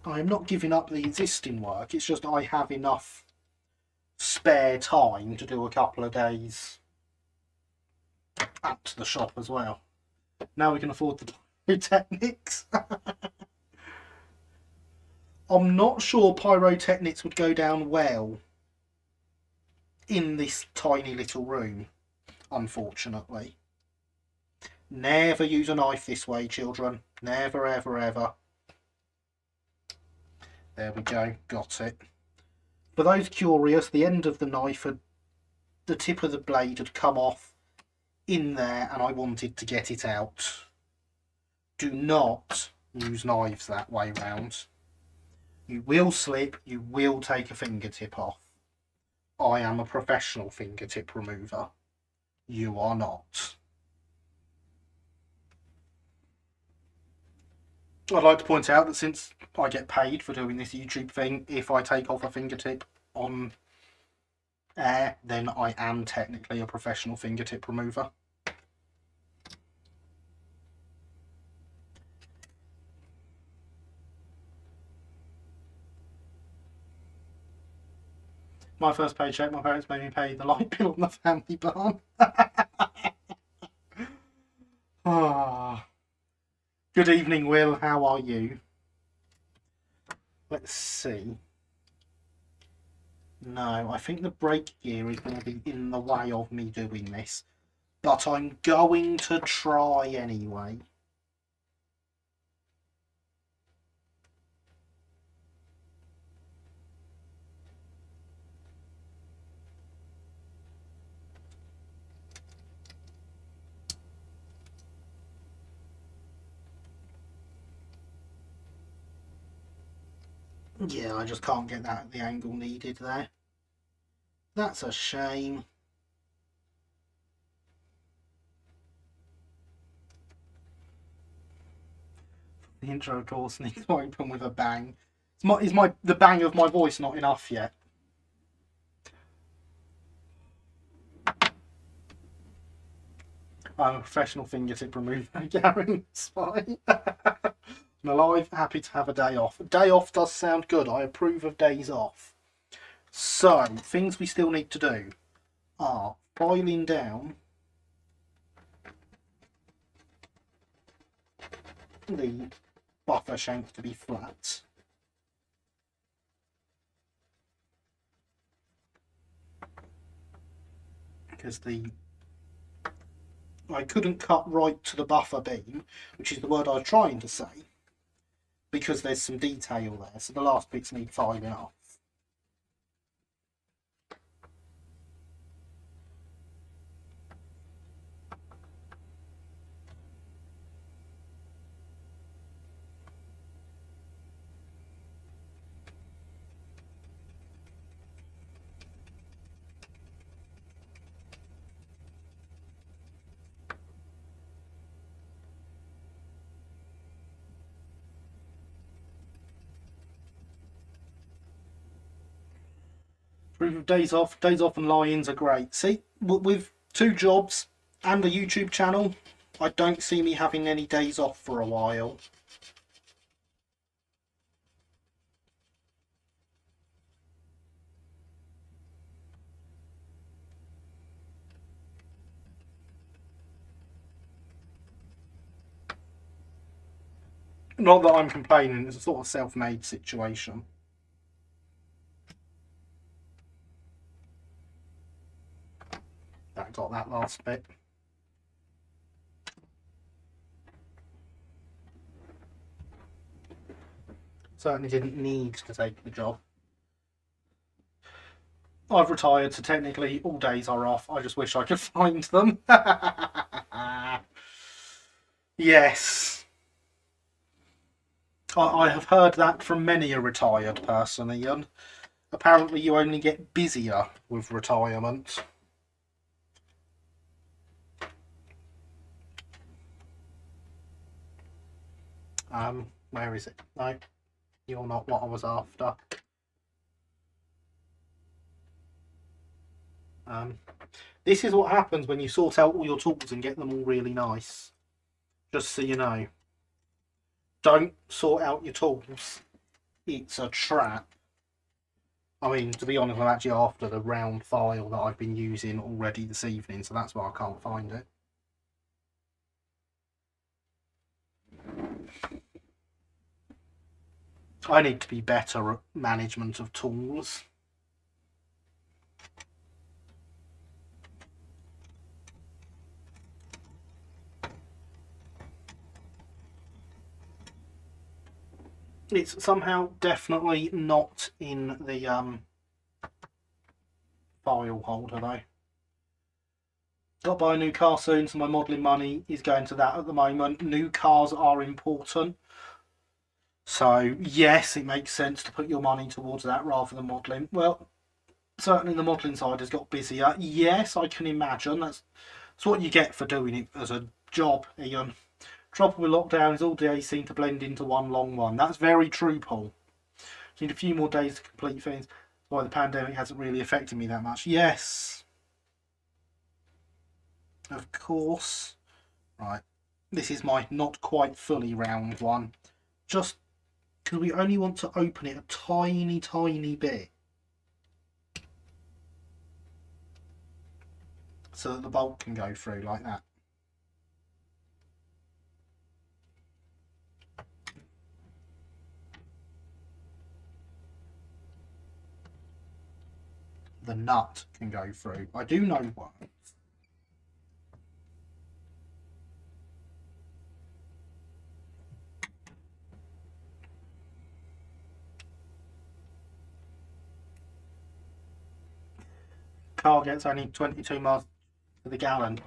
I am not giving up the existing work. It's just I have enough spare time to do a couple of days at the shop as well. Now we can afford the pyrotechnics. I'm not sure pyrotechnics would go down well in this tiny little room, unfortunately. Never use a knife this way, children. Never, ever, ever. There we go, got it. For those curious, the end of the knife, the tip of the blade had come off in there and I wanted to get it out. Do not use knives that way round. You will slip, you will take a fingertip off. I am a professional fingertip remover. You are not. I'd like to point out that since I get paid for doing this YouTube thing, if I take off a fingertip on then I am technically a professional fingertip remover. My first paycheck, my parents made me pay the light bill on the family barn. Ah. Good evening, Will. How are you? Let's see. No, I think the brake gear is going to be in the way of me doing this. But I'm going to try anyway. Yeah, I just can't get that at the angle needed there. That's a shame. The intro course needs to open with a bang. Is the bang of my voice not enough yet? I'm a professional fingertip remover, Garen. It's fine. I'm alive, happy to have a day off. A day off does sound good. I approve of days off. So, things we still need to do are filing down the buffer shank to be flat. Because I couldn't cut right to the buffer beam, which is the word I was trying to say, because there's some detail there, so the last bits need filing off. Proof of days off and lie-ins are great. See, with 2 jobs and a YouTube channel, I don't see me having any days off for a while. Not that I'm complaining, it's a sort of self-made situation. That got that last bit. Certainly didn't need to take the job. I've retired, so technically all days are off. I just wish I could find them. Yes. I have heard that from many a retired person, Ian. Apparently you only get busier with retirement. Where is it? No, you're not what I was after. This is what happens when you sort out all your tools and get them all really nice. Just so you know. Don't sort out your tools. It's a trap. I mean, to be honest, I'm actually after the round file that I've been using already this evening, so that's why I can't find it. I need to be better at management of tools. It's somehow definitely not in the file holder though. Got to buy a new car soon, so my modelling money is going to that at the moment. New cars are important. So, yes, it makes sense to put your money towards that rather than modelling. Well, certainly the modelling side has got busier. Yes, I can imagine. That's what you get for doing it as a job, Ian. Trouble with lockdown is all days seem to blend into one long one. That's very true, Paul. Need a few more days to complete things. why the pandemic hasn't really affected me that much. Yes, of course. Right, this is my not quite fully round one. Just because we only want to open it a tiny bit, so that the bolt can go through like that. The nut can go through. I do know one. Car gets only 22 miles to the gallon.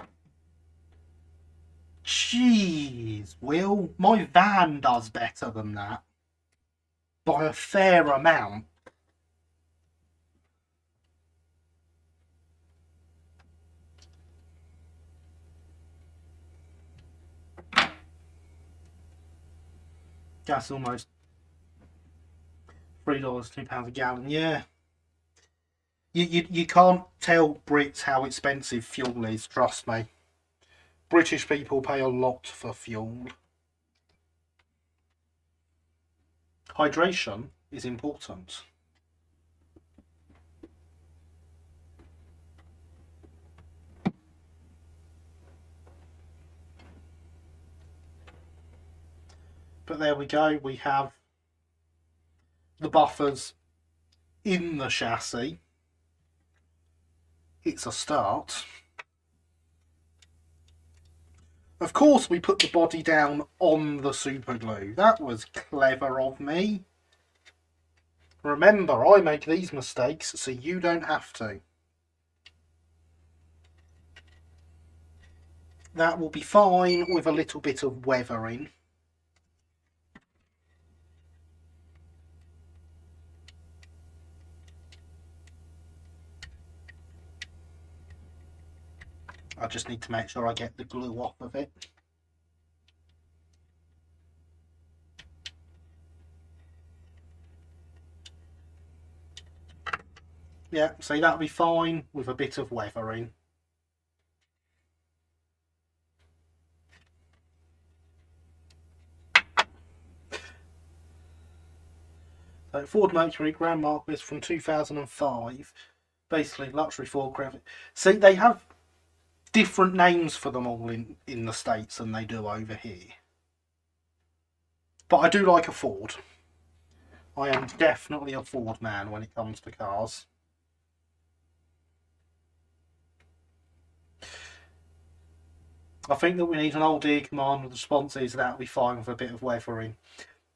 Jeez, Will, my van does better than that. By a fair amount. Gas almost $3, £2 a gallon. Yeah. You can't tell Brits how expensive fuel is, trust me. British people pay a lot for fuel. Hydration is important. But there we go, we have the buffers in the chassis. It's a start. Of course we put the body down on the super glue. That was clever of me. Remember, I make these mistakes so you don't have to. That will be fine with a little bit of weathering. I just need to make sure I get the glue off of it. Yeah, so that'll be fine with a bit of weathering. So Ford Mercury Grand Marquis from 2005. Basically luxury Ford graphic. See, they have different names for them all in the States than they do over here. But I do like a Ford. I am definitely a Ford man when it comes to cars. I think that we need an old ear command with responses. That'll be fine with a bit of weathering.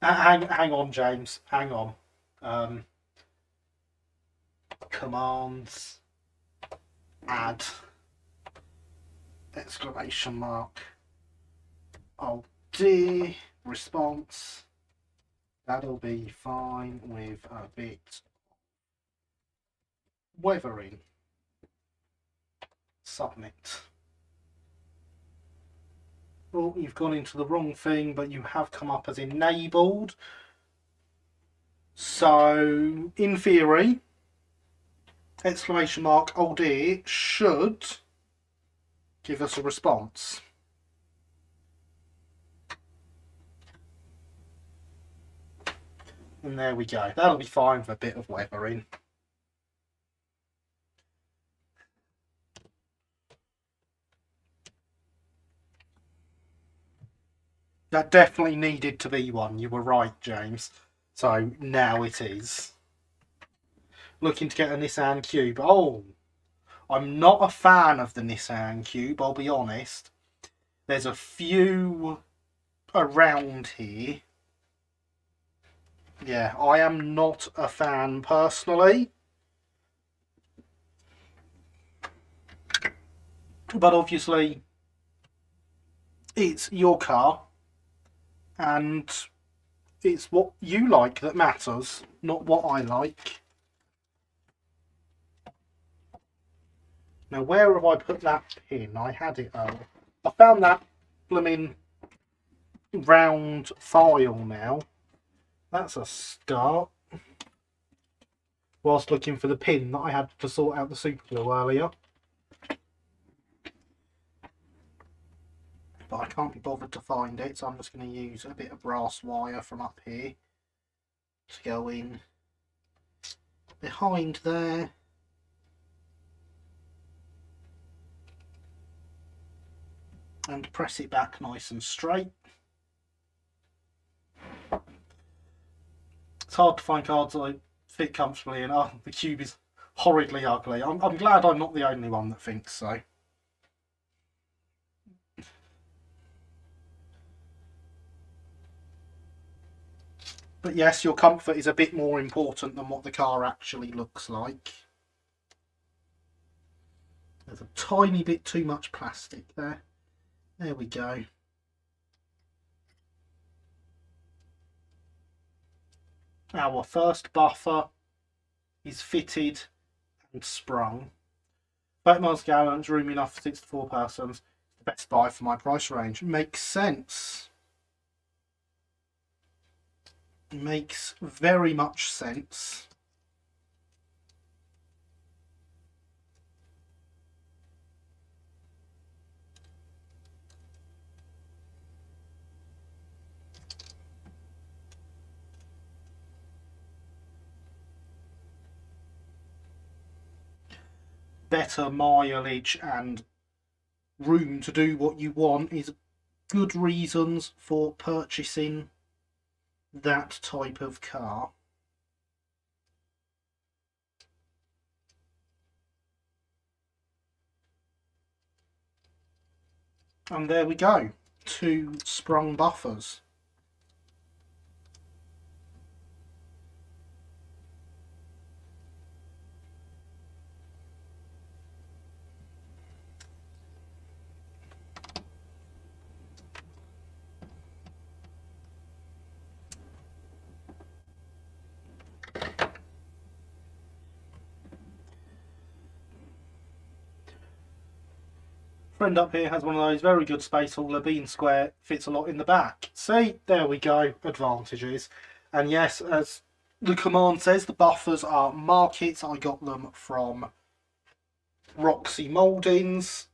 Hang on, James. Hang on. Commands. Add. Exclamation mark. Oh dear. Response. That'll be fine with a bit weathering. Submit. Oh, you've gone into the wrong thing, but you have come up as enabled. So, in theory, exclamation mark, oh dear, should give us a response. And there we go. That'll be fine for a bit of weathering. That definitely needed to be one. You were right, James. So now it is. Looking to get a Nissan Cube. Oh, I'm not a fan of the Nissan Cube, I'll be honest. There's a few around here. Yeah, I am not a fan personally. But obviously, it's your car. And it's what you like that matters, not what I like. Now, where have I put that pin? I had it earlier. I found that blooming round file now. That's a start. whilst looking for the pin that I had to sort out the super glue earlier. But I can't be bothered to find it, so I'm just going to use a bit of brass wire from up here to go in behind there. And press it back nice and straight. It's hard to find cards that I fit comfortably in. Oh, the cube is horridly ugly. I'm glad I'm not the only one that thinks so. But yes, your comfort is a bit more important than what the car actually looks like. There's a tiny bit too much plastic there. There we go. Our first buffer is fitted and sprung. 30 miles per gallon, room enough for 6 to 4 persons. The best buy for my price range. Makes sense. Makes very much sense. Better mileage and room to do what you want is good reasons for purchasing that type of car. And there we go, 2 sprung buffers. Friend up here has one of those very good space hauler, being square, fits a lot in the back. See, there we go, advantages. And yes, as the command says, the buffers are markets. I got them from Roxy Mouldings.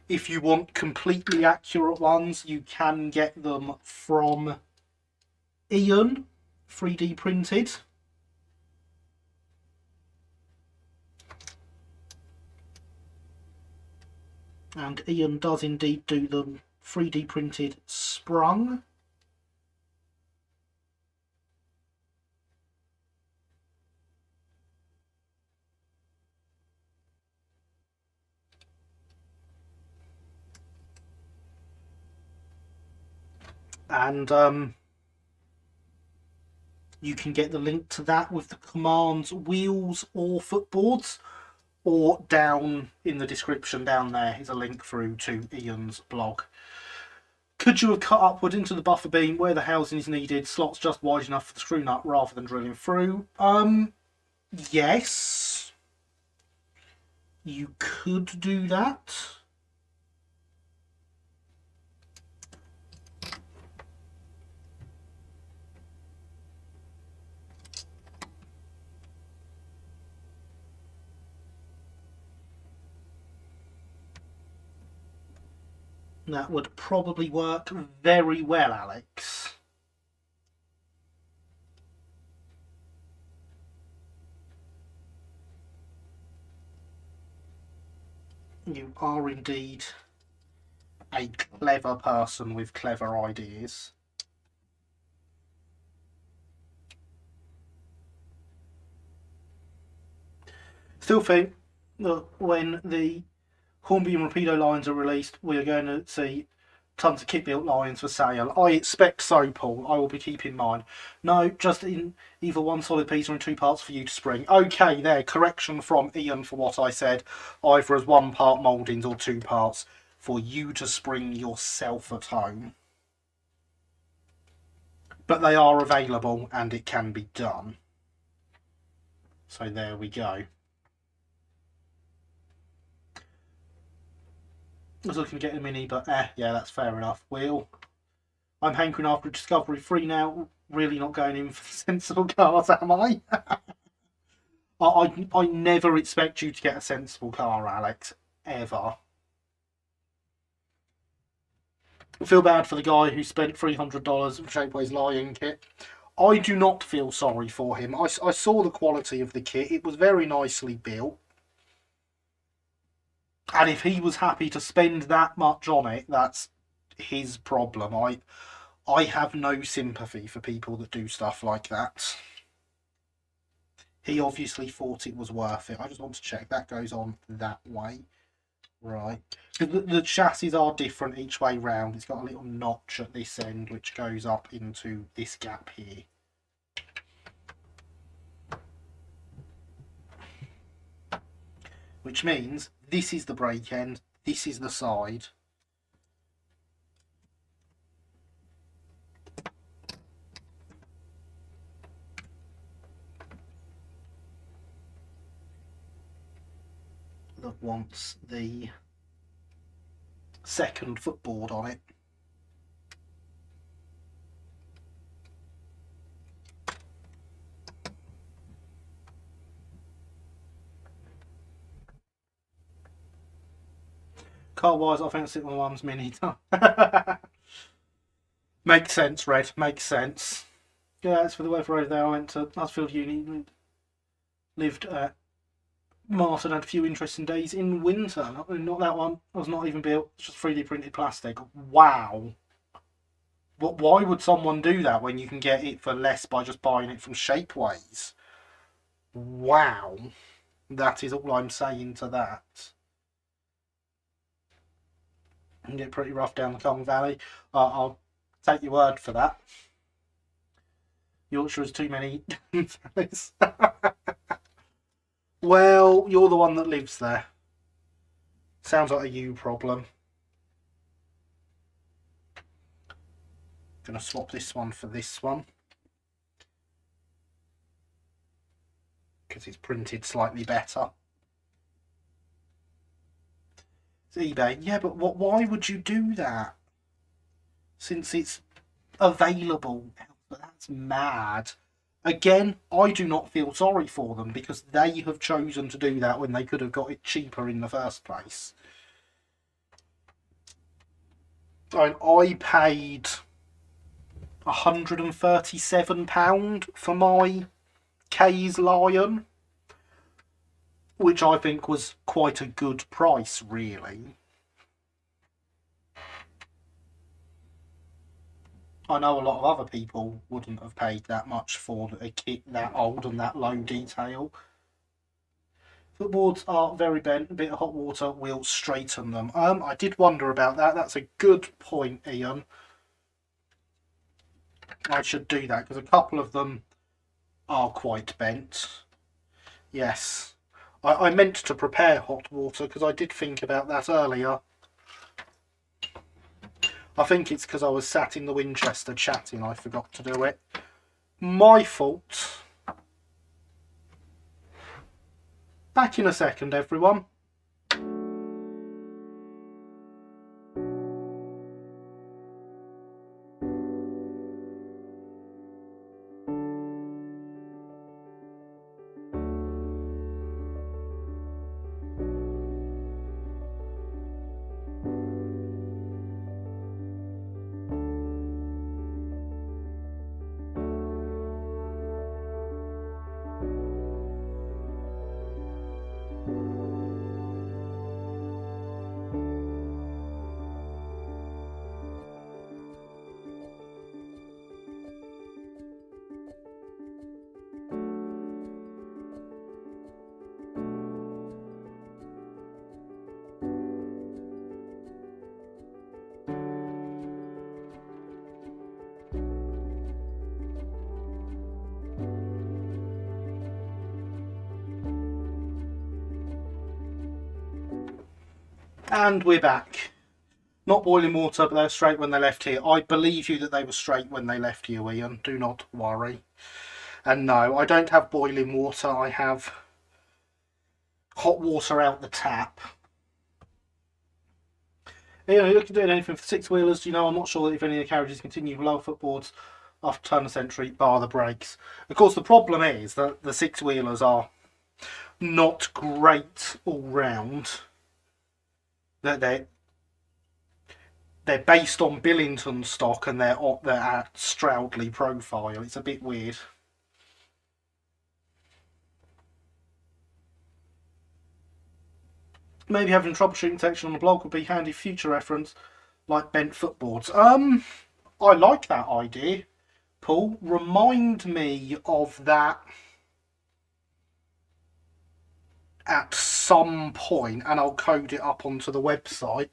If you want completely accurate ones, you can get them from Ian, 3D printed. And Ian does indeed do them 3D printed sprung. And you can get the link to that with the commands wheels or footboards, or down in the description down there is a link through to Ian's blog. Could you have cut upward into the buffer beam where the housing is needed, slots just wide enough for the screw nut rather than drilling through? Yes. You could do that. That would probably work very well, Alex. You are indeed a clever person with clever ideas. Still think that when the Hornby and Rapido lines are released, we are going to see tons of kit-built lines for sale. I expect so, Paul. I will be keeping mine. No, just in either one solid piece or in 2 parts for you to spring. Okay, there. Correction from Ian for what I said. Either as 1 part mouldings or 2 parts for you to spring yourself at home. But they are available and it can be done. So there we go. I was looking to get a mini, but yeah, that's fair enough. Wheel. I'm hankering after a Discovery 3 now. really not going in for the sensible cars, am I? I never expect you to get a sensible car, Alex, ever. I feel bad for the guy who spent $300 on Shapeway's Lion kit. I do not feel sorry for him. I saw the quality of the kit. It was very nicely built. And if he was happy to spend that much on it, that's his problem. I have no sympathy for people that do stuff like that. He obviously thought it was worth it. I just want to check. That goes on that way. Right. The chassis are different each way round. It's got a little notch at this end which goes up into this gap here. Which means this is the brake end, this is the side. That wants the second footboard on it. Car wise, I think I'll sit with my mum's Mini. Makes sense, Red. Makes sense. Yeah, it's for the weather over there. I went to Huddersfield Uni, lived at Martin, had a few interesting days in winter. Not that one. It was not even built. It's just 3D printed plastic. Wow. Why would someone do that when you can get it for less by just buying it from Shapeways? Wow. That is all I'm saying to that. And get pretty rough down the Colne Valley. I'll take your word for that. Yorkshire has too many valleys. Well, you're the one that lives there. Sounds like a you problem. Gonna swap this one for this one. Because it's printed slightly better. It's eBay. Yeah, but why would you do that? Since it's available. But that's mad. Again, I do not feel sorry for them because they have chosen to do that when they could have got it cheaper in the first place. I paid £137 for my K's Lion, which I think was quite a good price, really. I know a lot of other people wouldn't have paid that much for a kit that old and that low detail. Footboards are very bent. A bit of hot water will straighten them. I did wonder about that. That's a good point, Ian. I should do that because a couple of them are quite bent. Yes. I meant to prepare hot water because I did think about that earlier. I think it's because I was sat in the Winchester chatting, I forgot to do it. My fault. Back in a second, everyone. And we're back. Not boiling water, but they're straight when they left here. I believe you that they were straight when they left you, Ian. Do not worry. And no, I don't have boiling water. I have hot water out the tap. Ian, are you looking at doing anything for six-wheelers? Do you know, I'm not sure if any of the carriages continue with lower footboards after turn of century, bar the brakes. Of course, the problem is that the six-wheelers are not great all round. That they're based on Billington stock and they're at Stroudley profile. It's a bit weird. Maybe having troubleshooting section on the blog would be handy future reference, like bent footboards. I like that idea, Paul. Remind me of that at some point, and I'll code it up onto the website.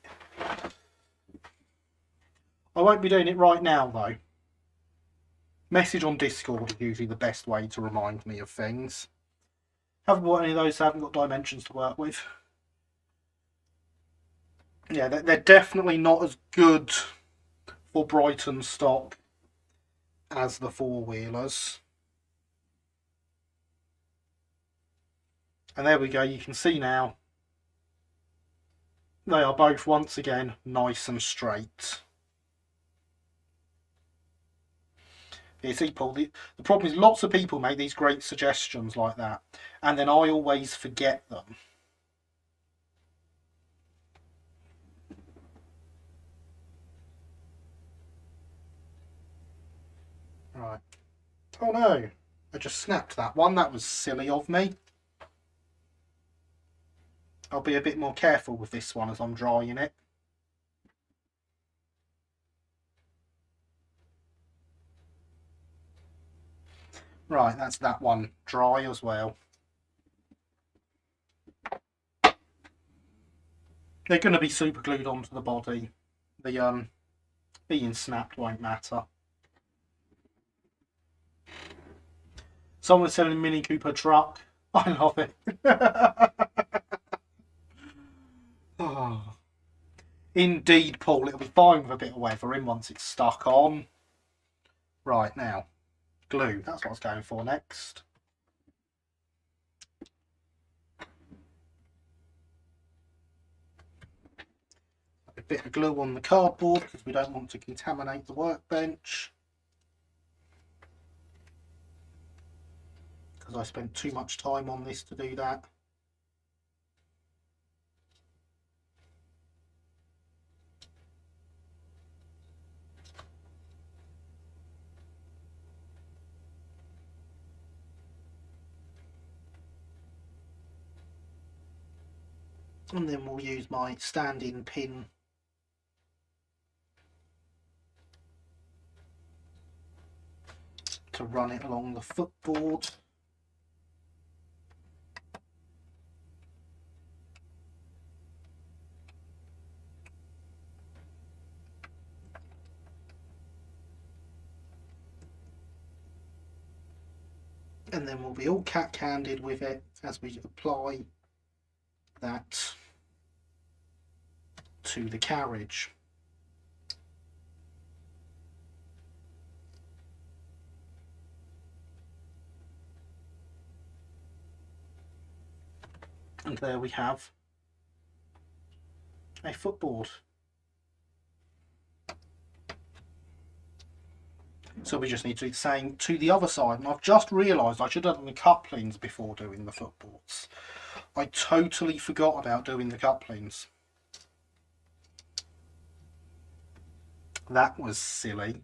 I won't be doing it right now, though. Message on Discord is usually the best way to remind me of things. Haven't bought any of those, so I haven't got dimensions to work with. Yeah, they're definitely not as good for Brighton stock as the four-wheelers. And there we go, you can see now they are both once again nice and straight. You see, Paul, the problem is lots of people make these great suggestions like that, and then I always forget them. Right. Oh no, I just snapped that one. That was silly of me. I'll be a bit more careful with this one as I'm drying it. Right, that's that one dry as well. They're going to be super glued onto the body. The being snapped won't matter. Someone's selling a Mini Cooper truck. I love it. Oh. Indeed, Paul. It'll be fine with a bit of weather in once it's stuck on. Right, now. Glue. That's what I was going for next. A bit of glue on the cardboard because we don't want to contaminate the workbench. Because I spent too much time on this to do that. And then we'll use my stand-in pin to run it along the footboard. And then we'll be all cat-handed with it as we apply that to the carriage. And there we have a footboard. So we just need to do the same to the other side. And I've just realised I should have done the couplings before doing the footboards. I totally forgot about doing the couplings. That was silly.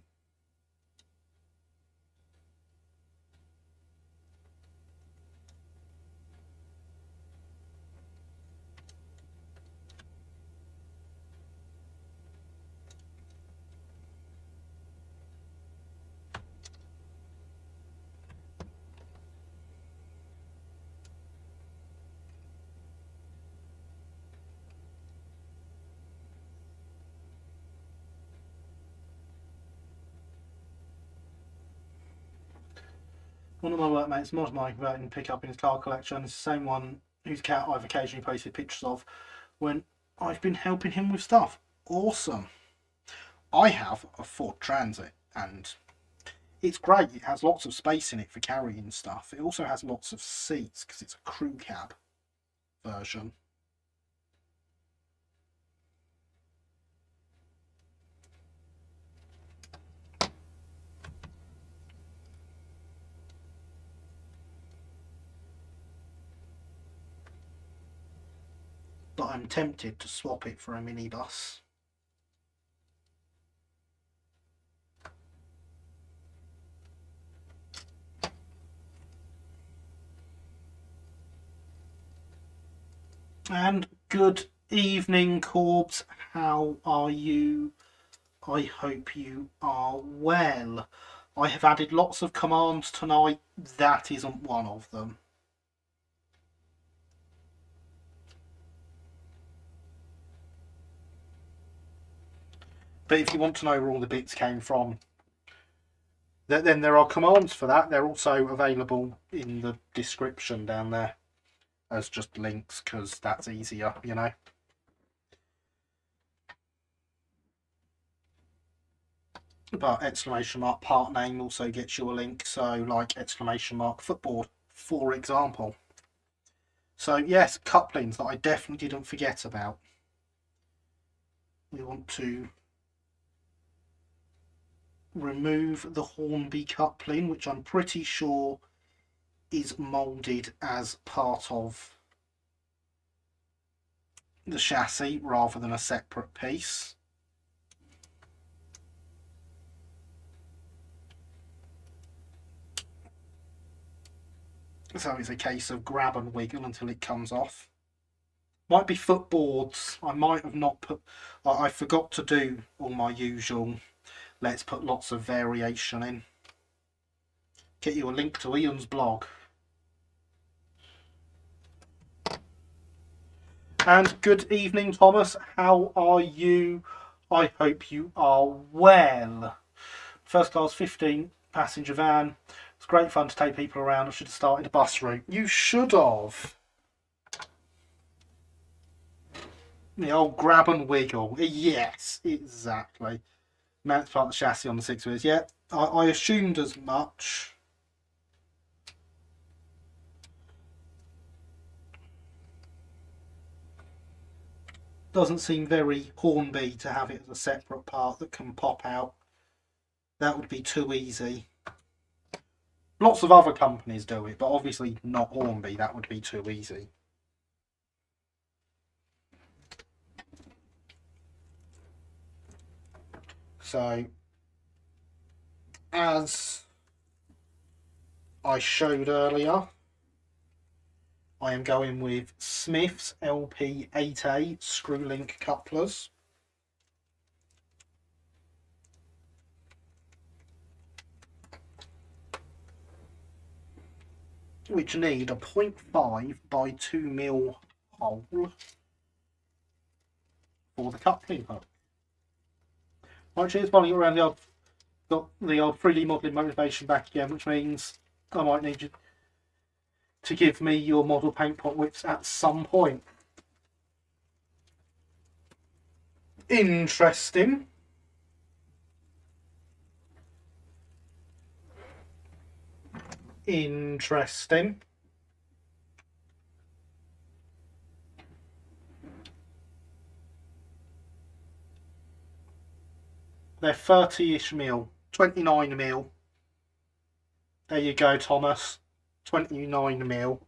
One of my workmates modded my converting pickup in his car collection. It's the same one whose cat I've occasionally posted pictures of when I've been helping him with stuff. Awesome. I have a Ford Transit and it's great. It has lots of space in it for carrying stuff. It also has lots of seats because it's a crew cab version. but I'm tempted to swap it for a minibus. And good evening, Corbs. How are you? I hope you are well. I have added lots of commands tonight. That isn't one of them. But if you want to know where all the bits came from, then there are commands for that. They're also available in the description down there as just links, because that's easier, you know. But exclamation mark part name also gets you a link, so like exclamation mark footboard, for example. So yes, couplings that I definitely didn't forget about. We want to remove the Hornby coupling, which I'm pretty sure is moulded as part of the chassis rather than a separate piece. So it's a case of grab and wiggle until it comes off. Might be footboards. I might have not put... I forgot to do all my usual let's put lots of variation in. Get you a link to Ian's blog. And good evening, Thomas. How are you? I hope you are well. First class 15 passenger van. It's great fun to take people around. I should have started a bus route. You should have. The old grab and wiggle. Yes, exactly. Mounts part of the chassis on the 6 wheels. Yeah, I assumed as much. Doesn't seem very Hornby to have it as a separate part that can pop out. That would be too easy. Lots of other companies do it, but obviously not Hornby. That would be too easy. So, as I showed earlier, I am going with Smith's LP8A screw link couplers. Which need a 0.5 by 2mm hole for the coupling hook. Right, cheers, following around the old, got the old 3D modelling motivation back again, which means I might need you to give me your model paint pot whips at some point. Interesting. Interesting. They're 30-ish mil, 29 mil. There you go, Thomas. 29 mil.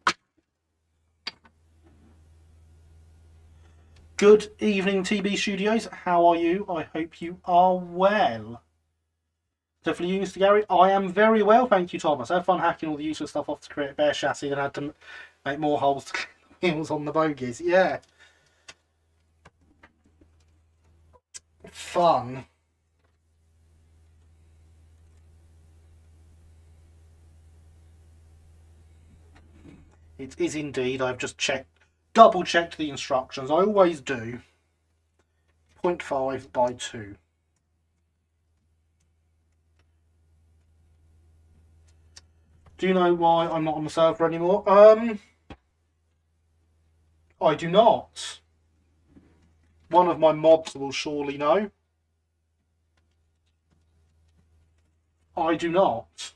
Good evening, TB Studios. How are you? I hope you are well. Definitely used to Gary. I am very well, thank you, Thomas. I had fun hacking all the useless stuff off to create a bare chassis, and had to make more holes to clean the wheels on the bogies. Yeah. Fun. It is indeed. I've just double checked the instructions. I always do. 0.5 by 2. Do you know why I'm not on the server anymore? I do not. One of my mods will surely know. I do not.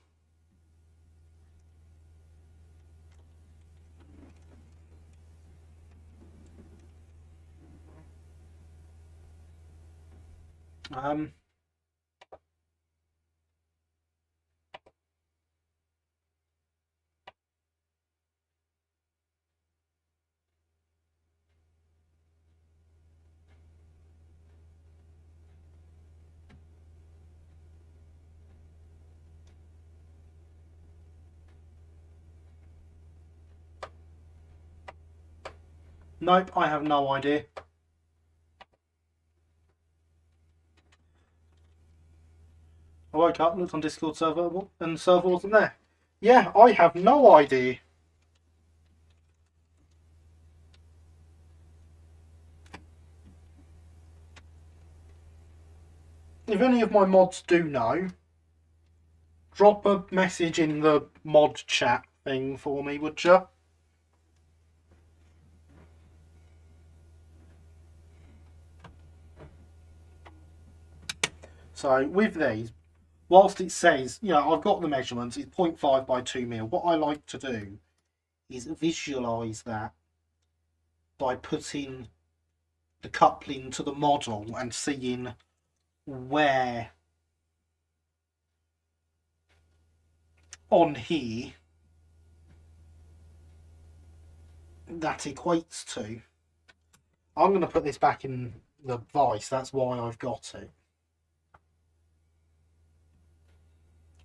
Nope, I have no idea. I woke up, looked on Discord server, and the server wasn't there. Yeah, I have no idea. If any of my mods do know, drop a message in the mod chat thing for me, would you? So with these, whilst it says, you know, I've got the measurements, it's 0.5 by 2 mil. What I like to do is visualise that by putting the coupling to the model and seeing where on here that equates to. I'm going to put this back in the vise, that's why I've got it.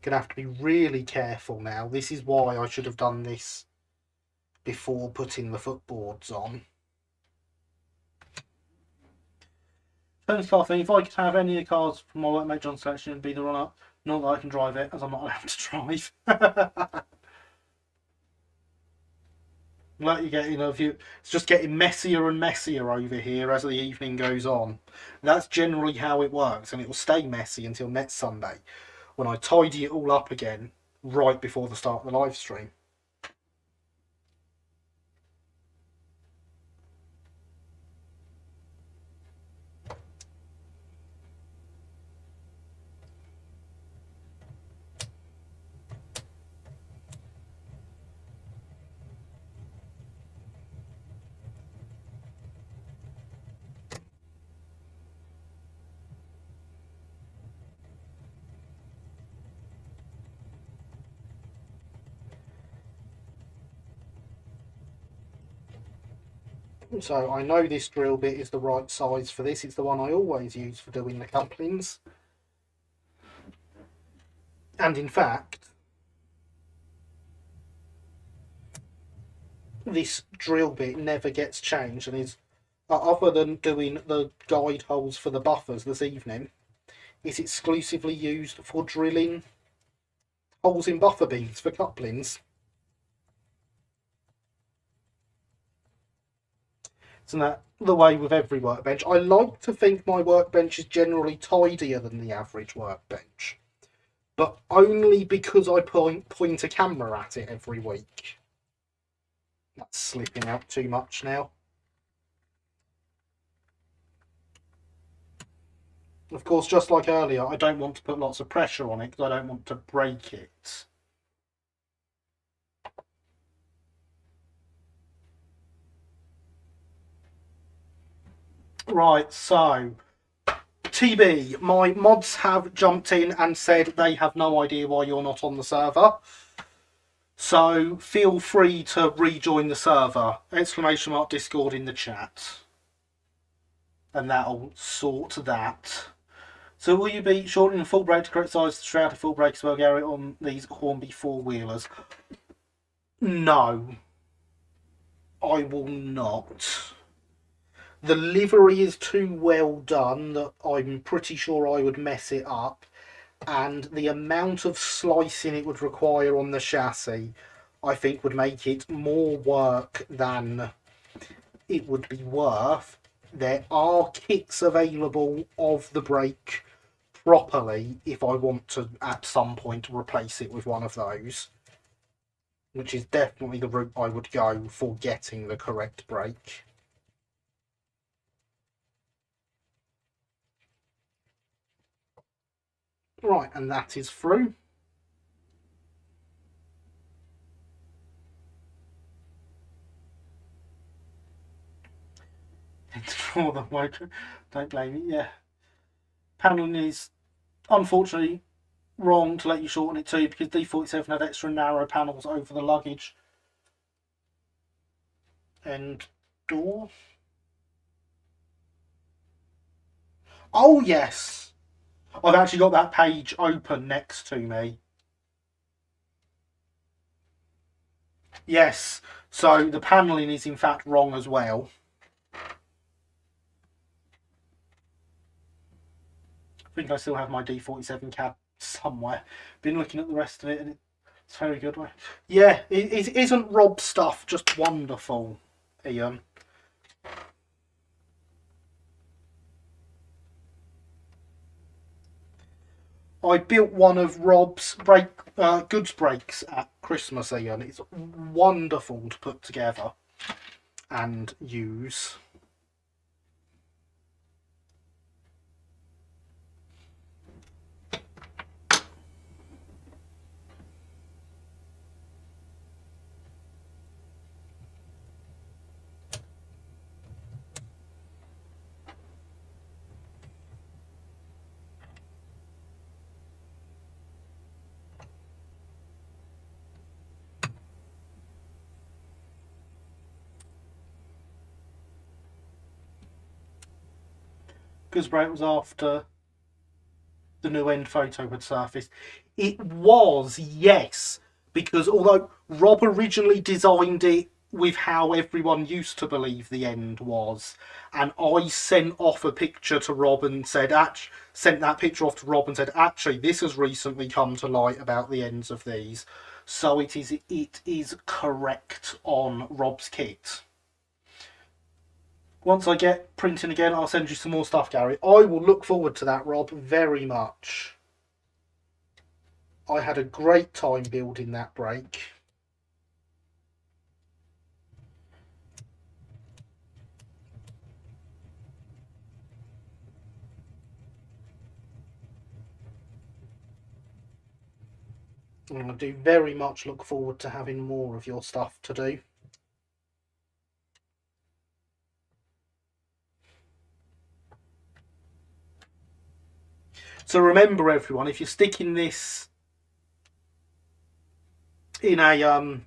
Gonna have to be really careful now. This is why I should have done this before putting the footboards on. Thanks, Coffee. If I could have any of the cars from my workmate John's selection, it'd be the run-up. Not that I can drive it, as I'm not allowed to drive. Like you get, you know, it's just getting messier and messier over here as the evening goes on. That's generally how it works, and it will stay messy until next Sunday, when I tidy it all up again right before the start of the live stream. So I know this drill bit is the right size for this. It's the one I always use for doing the couplings. And in fact, this drill bit never gets changed and is, other than doing the guide holes for the buffers this evening, is exclusively used for drilling holes in buffer beams for couplings. Isn't that the way with every workbench? I like to think my workbench is generally tidier than the average workbench, but only because I point a camera at it every week. That's slipping out too much now. Of course, just like earlier, I don't want to put lots of pressure on it because I don't want to break it. Right, so TB, my mods have jumped in and said they have no idea why you're not on the server. So feel free to rejoin the server. Exclamation mark Discord in the chat. And that'll sort that. So will you be shortening a full brake to correct size the Stroudley full brake as well, Gary, on these Hornby four-wheelers? No. I will not. The livery is too well done that I'm pretty sure I would mess it up, and the amount of slicing it would require on the chassis I think would make it more work than it would be worth. There are kits available of the brake properly if I want to at some point replace it with one of those, which is definitely the route I would go for getting the correct brake. Right, and that is through. For the motor, don't blame me. Yeah, paneling is unfortunately wrong to let you shorten it too, because D47 had extra narrow panels over the luggage and door. Oh yes, I've actually got that page open next to me. Yes, so the paneling is in fact wrong as well. think I still have my D47 cab somewhere. Been looking at the rest of it, and it's very good. Yeah, isn't Rob's stuff just wonderful, Ian? I built one of Rob's goods breaks at Christmas, Ian. It's wonderful to put together and use. Goods break was after the new end photo had surfaced. It was, yes, because although Rob originally designed it with how everyone used to believe the end was, and I sent off a picture to Rob and sent that picture off to Rob and said, actually, this has recently come to light about the ends of these, so it is correct on Rob's kit. Once I get printing again, I'll send you some more stuff, Gary. I will look forward to that, Rob, very much. I had a great time building that break. And I do very much look forward to having more of your stuff to do. So remember, everyone, if you're sticking this in a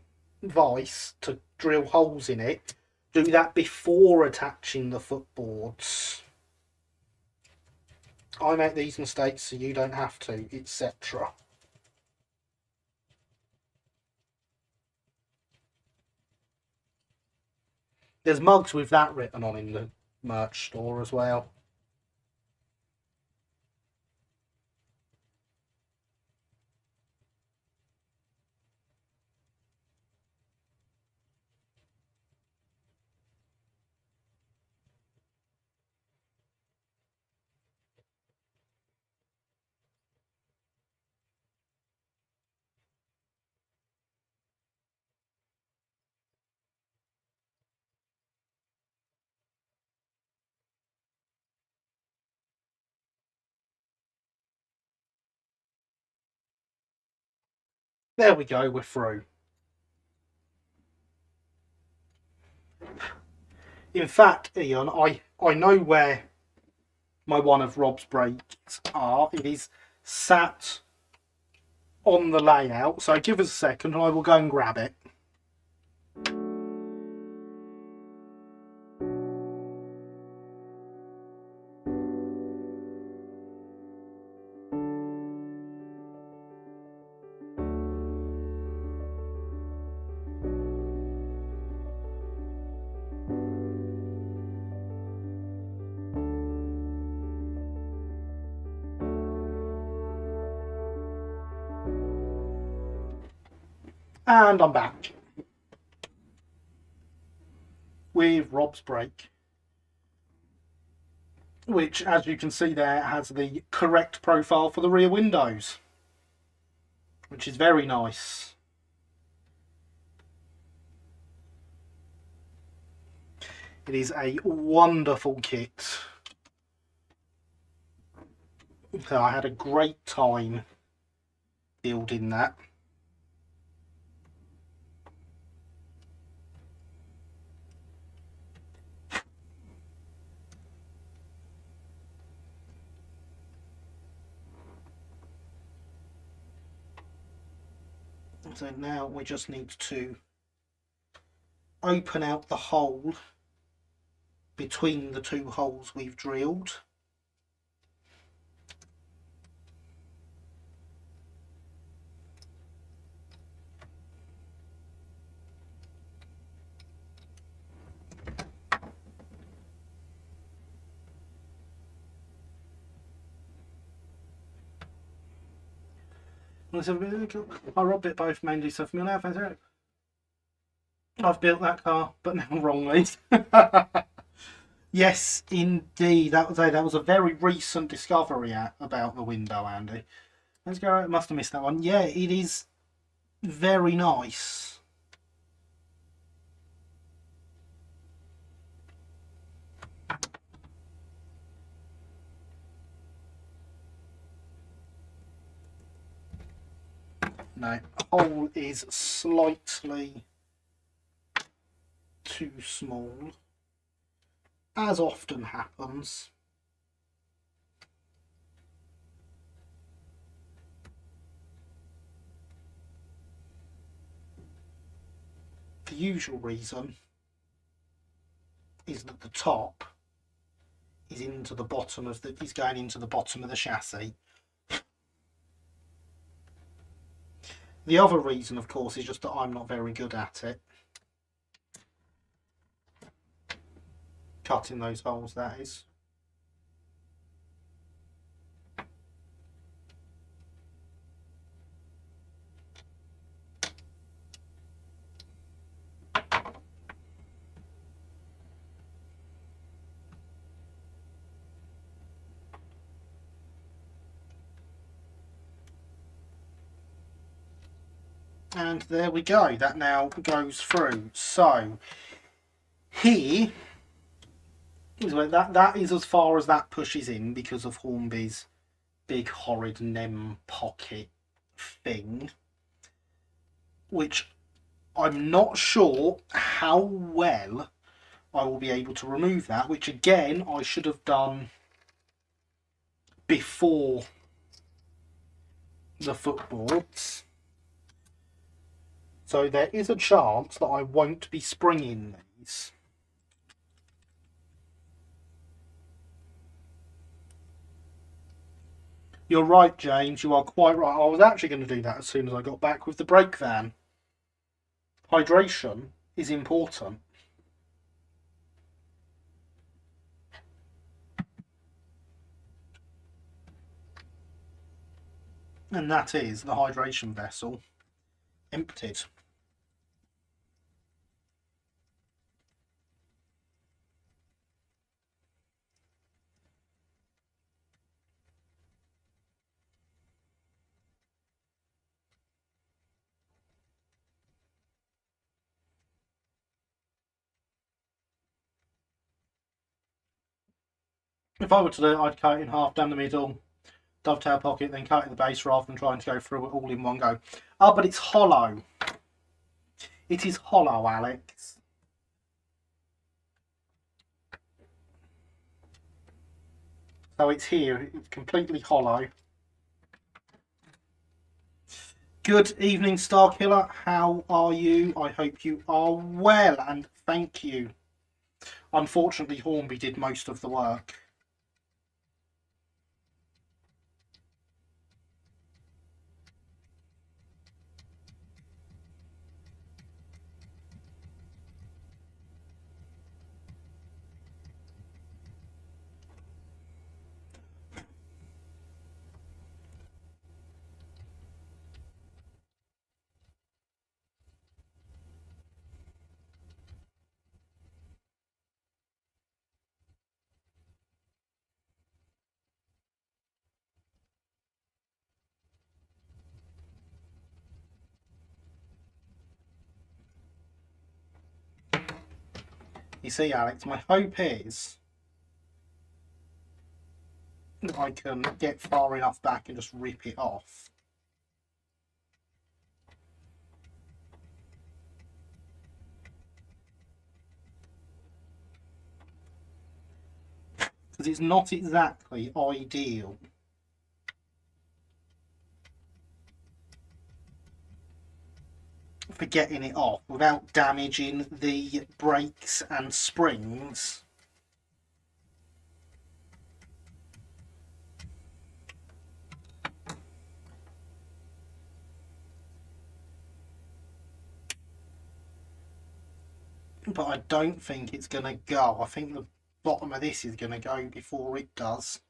vise to drill holes in it, do that before attaching the footboards. I make these mistakes so you don't have to, etc. There's mugs with that written on in the merch store as well. There we go, we're through. In fact, Ian, I know where my one of Rob's breaks are. It is sat on the layout, so give us a second and I will go and grab it. And I'm back with Rob's break, which, as you can see there, has the correct profile for the rear windows, which is very nice. It is a wonderful kit. So I had a great time building that. So now we just need to open out the hole between the two holes we've drilled. I robbed it both mainly so for me now. I've built that car, but now wrongly. Yes, indeed. That was a very recent discovery about the window, Andy. Let's go. I must have missed that one. Yeah, it is very nice. No, hole is slightly too small, as often happens. The usual reason is that the top is into the bottom of the is going into the bottom of the chassis. The other reason, of course, is just that I'm not very good at it. Cutting those holes, that is. And there we go, that now goes through. So here is where that is as far as that pushes in because of Hornby's big horrid NEM pocket thing, which I'm not sure how well I will be able to remove that, which again I should have done before the footboards. So there is a chance that I won't be springing these. You're right, James, you are quite right. I was actually going to do that as soon as I got back with the brake van. Hydration is important. And that is the hydration vessel emptied. If I were to do it, I'd cut it in half down the middle, dovetail pocket, then cut at the base rather than trying to go through it all in one go. Oh, but it's hollow. It is hollow, Alex. So it's here, it's completely hollow. Good evening, Starkiller. How are you? I hope you are well, and thank you. Unfortunately, Hornby did most of the work. You see, Alex, my hope is that I can get far enough back and just rip it off. Because it's not exactly ideal. For getting it off without damaging the brakes and springs. But I don't think it's going to go. I think the bottom of this is going to go before it does.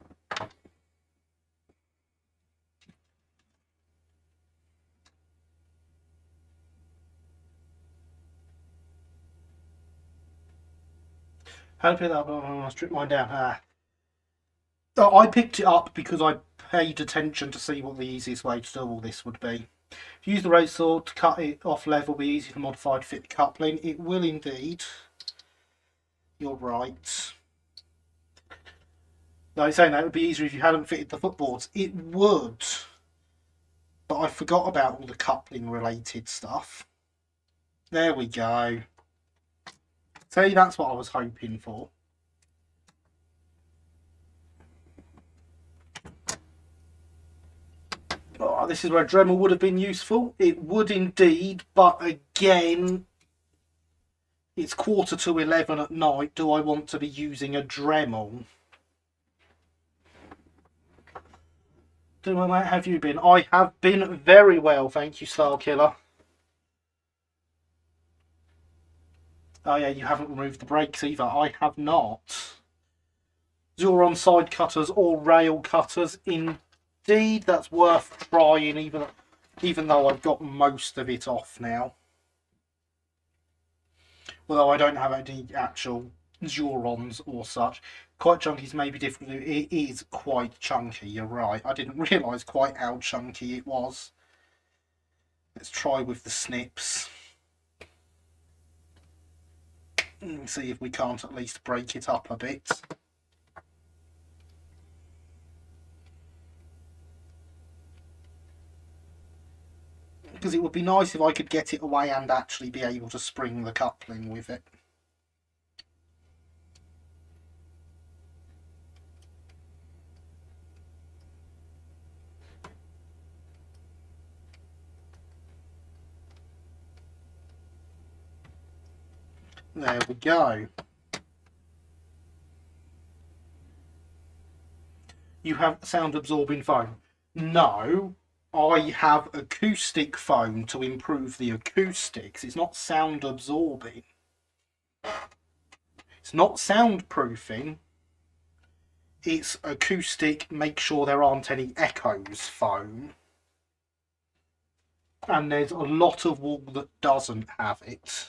How to pick that up? I'll strip mine down. Oh, I picked it up because I paid attention to see what the easiest way to do all this would be. If you use the razor saw to cut it off level, it'll be easy to modify to fit the coupling. It will indeed. You're right. No, saying that it would be easier if you hadn't fitted the footboards. It would. But I forgot about all the coupling related stuff. There we go. See, that's what I was hoping for. Oh, this is where a Dremel would have been useful. It would indeed, but again, it's 11:15 at night. Do I want to be using a Dremel? How have you been? I have been very well, thank you, Star Killer. Oh yeah, you haven't removed the brakes either. I have not. Zuron side cutters or rail cutters, indeed, that's worth trying, even though I've got most of it off now. Although I don't have any actual Zurons or such. Quite chunky is maybe difficult. It is quite chunky, you're right. I didn't realise quite how chunky it was. Let's try with the snips. And see if we can't at least break it up a bit. Because it would be nice if I could get it away and actually be able to spring the coupling with it. There we go. You have sound absorbing foam. No, I have acoustic foam to improve the acoustics. It's not sound absorbing. It's not soundproofing. It's acoustic, make sure there aren't any echoes foam. And there's a lot of wool that doesn't have it.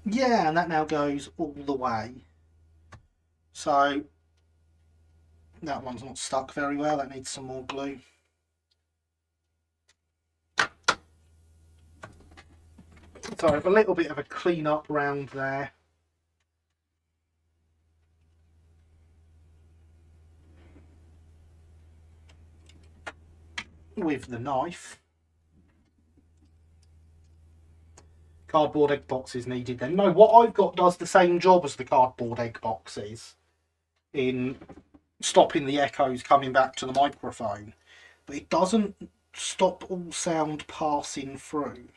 Yeah, and that now goes all the way. So that one's not stuck very well. That needs some more glue. So I have a little bit of a clean up round there. With the knife. Cardboard egg boxes needed then. No, what I've got does the same job as the cardboard egg boxes in stopping the echoes coming back to the microphone, but it doesn't stop all sound passing through.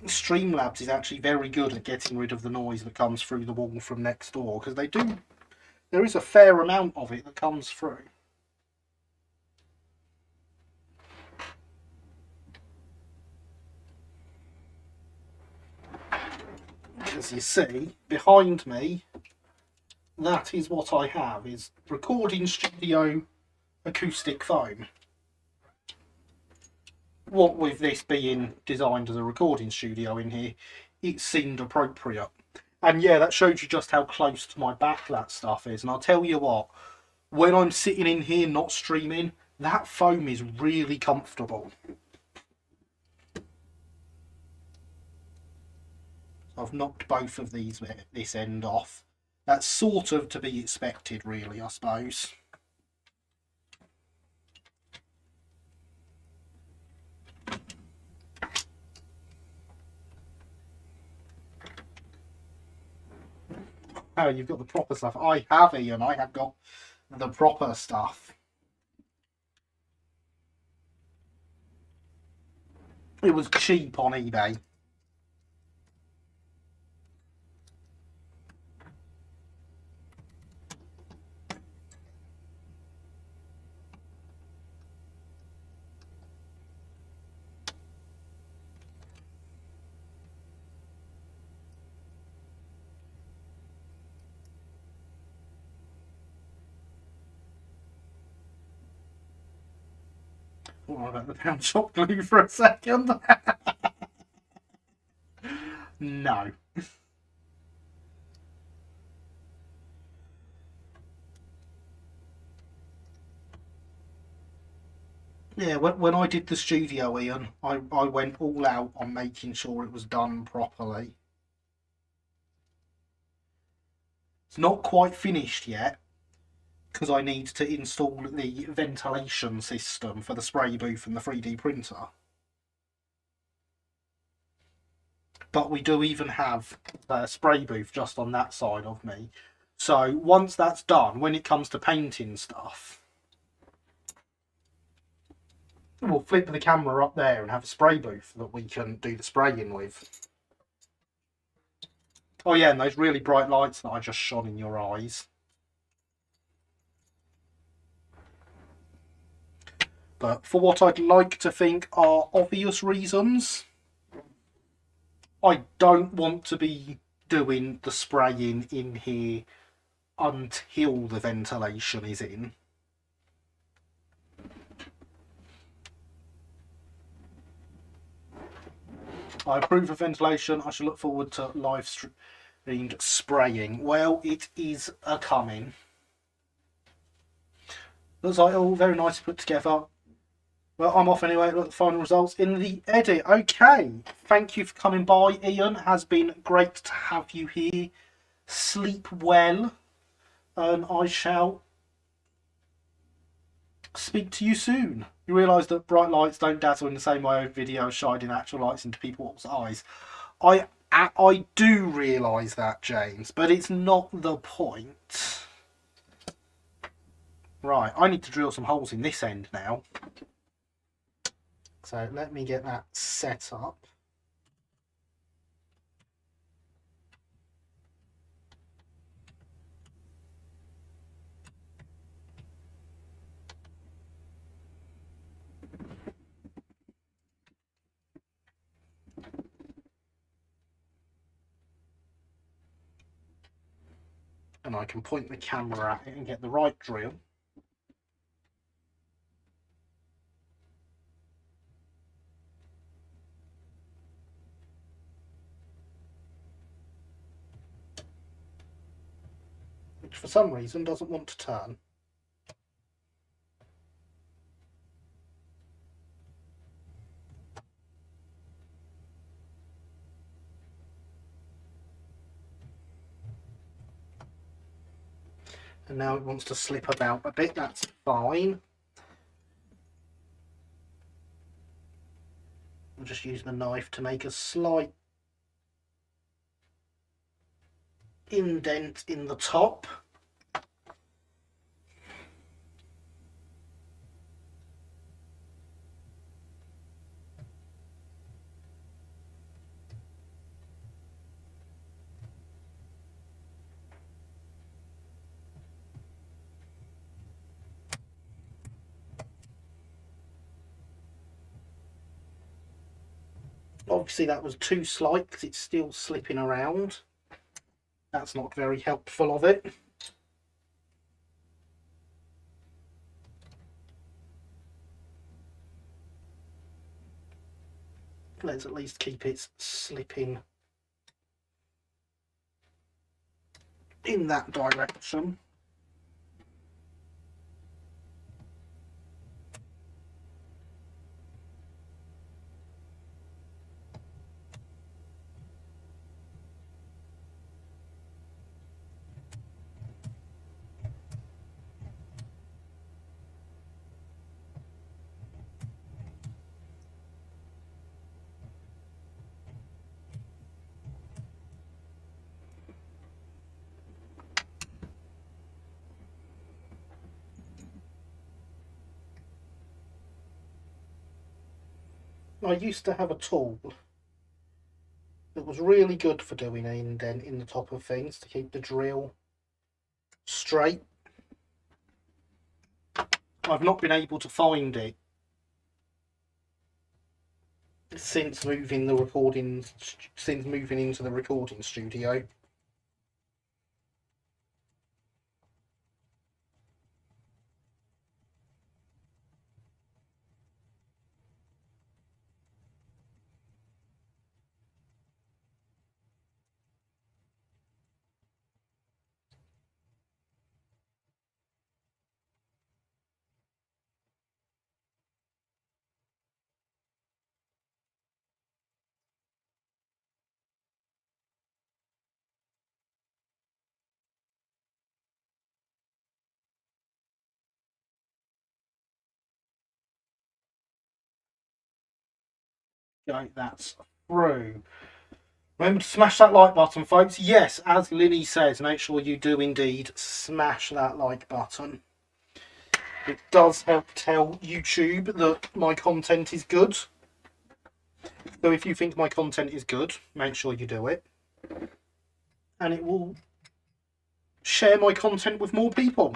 Streamlabs is actually very good at getting rid of the noise that comes through the wall from next door, because there is a fair amount of it that comes through. As you see, behind me, that is what I have, is recording studio acoustic foam. What with this being designed as a recording studio in here, it seemed appropriate. And yeah, that shows you just how close to my back that stuff is. And I'll tell you what, when I'm sitting in here not streaming, that foam is really comfortable. I've knocked both of these this end off. That's sort of to be expected, really, I suppose. Oh, you've got the proper stuff. I have, Ian. I have got the proper stuff. It was cheap on eBay. What about the pound shop glue for a second? No. Yeah, when I did the studio, Ian, I went all out on making sure it was done properly. It's not quite finished yet because I need to install the ventilation system for the spray booth and the 3D printer. But we do even have a spray booth just on that side of me. So once that's done, when it comes to painting stuff, we'll flip the camera up there and have a spray booth that we can do the spraying with. Oh yeah, and those really bright lights that I just shone in your eyes. But for what I'd like to think are obvious reasons, I don't want to be doing the spraying in here until the ventilation is in. I approve of ventilation. I shall look forward to live streamed spraying. Well, it is a coming. Looks like all very nicely put together. Well, I'm off anyway. Look at the final results in the edit. Okay. Thank you for coming by, Ian. Has been great to have you here. Sleep well. And I shall speak to you soon. You realise that bright lights don't dazzle in the same way videos shining actual lights into people's eyes. I do realise that, James, but it's not the point. Right, I need to drill some holes in this end now. So let me get that set up. And I can point the camera at it and get the right drill. Which for some reason doesn't want to turn. And now it wants to slip about a bit. That's fine. I'll just use the knife to make a slight indent in the top. Obviously that was too slight because it's still slipping around. That's not very helpful of it. Let's at least keep it slipping in that direction. I used to have a tool that was really good for doing an indent in the top of things to keep the drill straight. I've not been able to find it since moving into the recording studio. go. That's through. Remember to smash that like button, folks. Yes, as Lily says, make sure you do indeed smash that like button. It does help tell YouTube that my content is good. So if you think my content is good, make sure you do it. And it will share my content with more people.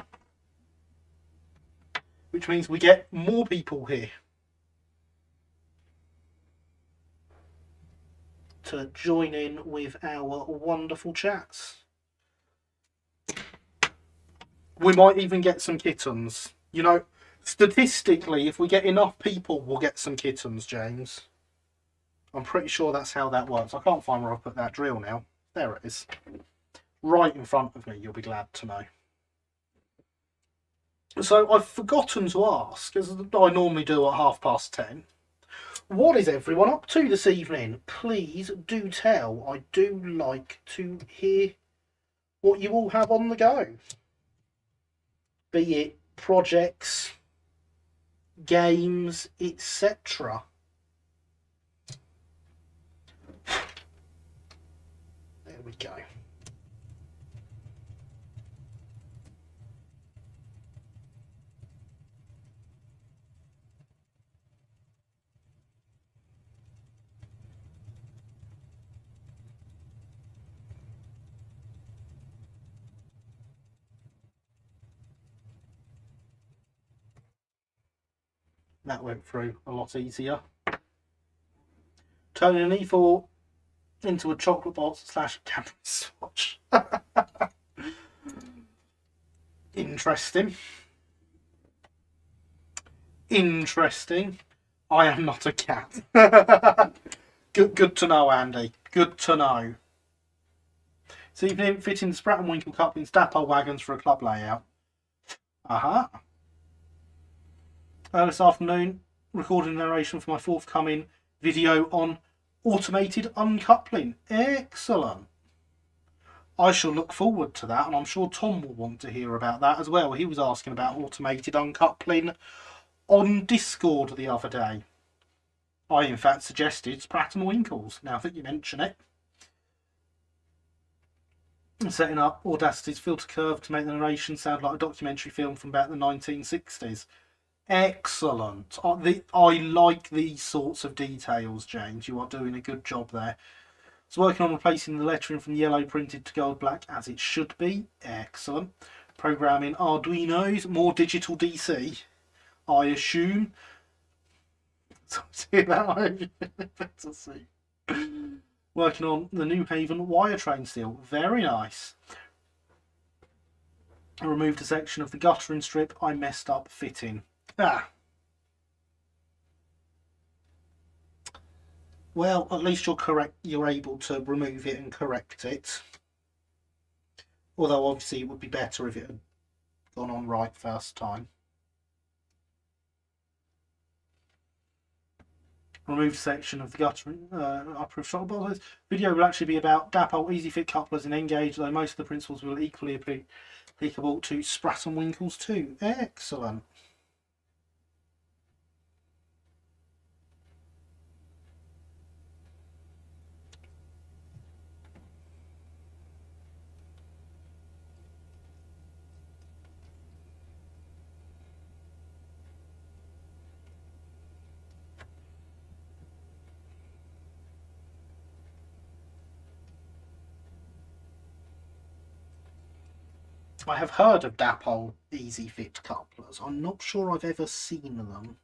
Which means we get more people here to join in with our wonderful chats. We might even get some kittens. You know, statistically, if we get enough people, we'll get some kittens, James. I'm pretty sure that's how that works. I can't find where I put that drill now. There it is. Right in front of me, you'll be glad to know. So I've forgotten to ask, as I normally do at 10:30, what is everyone up to this evening? Please do tell. I do like to hear what you all have on the go. Be it projects, games, etc. There we go. That went through a lot easier. Turning an E4 into a chocolate box / camera swatch. Interesting. Interesting. I am not a cat. Good to know, Andy. Good to know. So you can fit in Sprat and Winkle couplings, Dapper wagons for a club layout. This afternoon, recording narration for my forthcoming video on automated uncoupling. Excellent. I shall look forward to that, and I'm sure Tom will want to hear about that as well. He was asking about automated uncoupling on Discord the other day. I, in fact, suggested Sprat and Winkles, now that you mention it. Setting up Audacity's filter curve to make the narration sound like a documentary film from about the 1960s. Excellent. I like these sorts of details, James. You are doing a good job there. So working on replacing the lettering from yellow printed to gold black as it should be. Excellent. Programming Arduinos, more digital DC, I assume. See that? Better see. Working on the New Haven wire train steel. Very nice. I removed a section of the guttering strip I messed up fitting. Well, at least you're able to remove it and correct it. Although obviously it would be better if it had gone on right first time. Remove section of the guttering. Upper throttle boxes. Video will actually be about Dapple easy fit couplers and Engage, though most of the principles will equally be applicable to Sprat and Winkles too. Excellent. I have heard of Dapple easy fit couplers. I'm not sure I've ever seen them.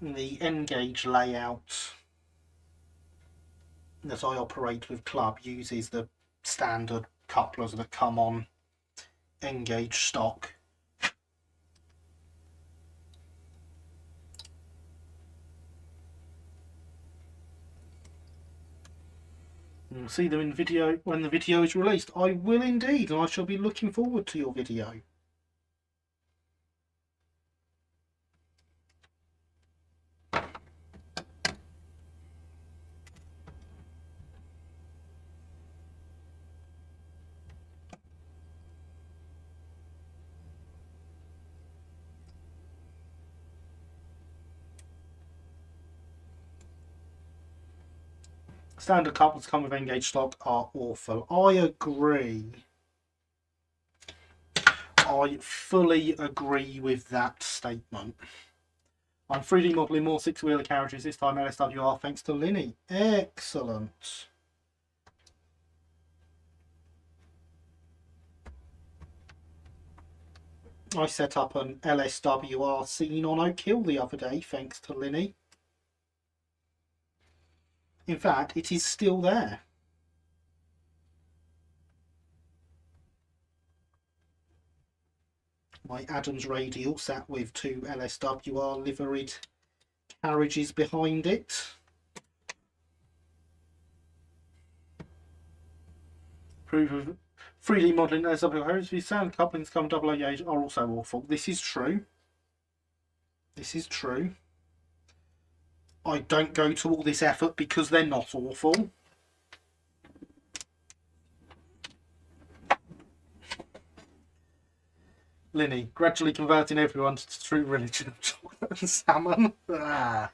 The Engage layout that I operate with Club uses the standard couplers that come on Engage stock. You'll see them in video when the video is released. I will indeed, and I shall be looking forward to your video. Standard couplets come with engaged stock are awful. I agree. I fully agree with that statement. I'm 3D modelling more six-wheeler carriages, this time LSWR, thanks to Linny. Excellent. I set up an LSWR scene on Oak Hill the other day, thanks to Linny. In fact, it is still there. My Adams radial sat with two LSWR liveried carriages behind it. Proof of 3D modelling LSWR sound couplings come double A gauge are also awful. This is true. This is true. I don't go to all this effort because they're not awful. Linny, gradually converting everyone to the true religion of chocolate and salmon. Ugh,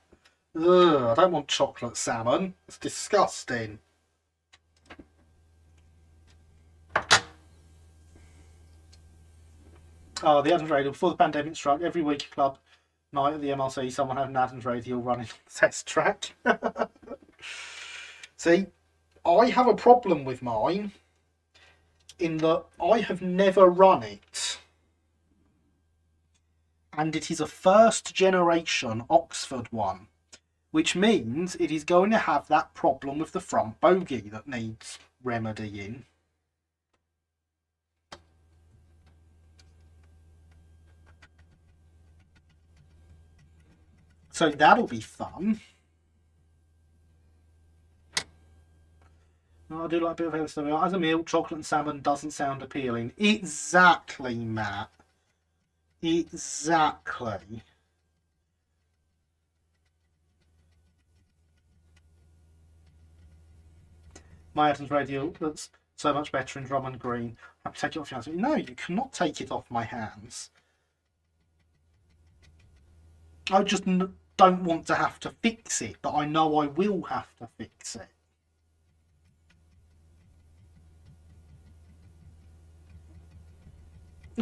I don't want chocolate salmon. It's disgusting. Oh, the Adams Radio. Before the pandemic struck, every week club night at the MRC, someone had an Adams Radio running on the test track. See, I have a problem with mine in that I have never run it. And it is a first generation Oxford one, which means it is going to have that problem with the front bogie that needs remedying. So that'll be fun. I do like a bit of LSW. As a meal, chocolate and salmon doesn't sound appealing. Exactly, Matt. Exactly. My Adams radio looks so much better in drum and green. I have to take it off your hands. No, you cannot take it off my hands. I just don't want to have to fix it, but I know I will have to fix it.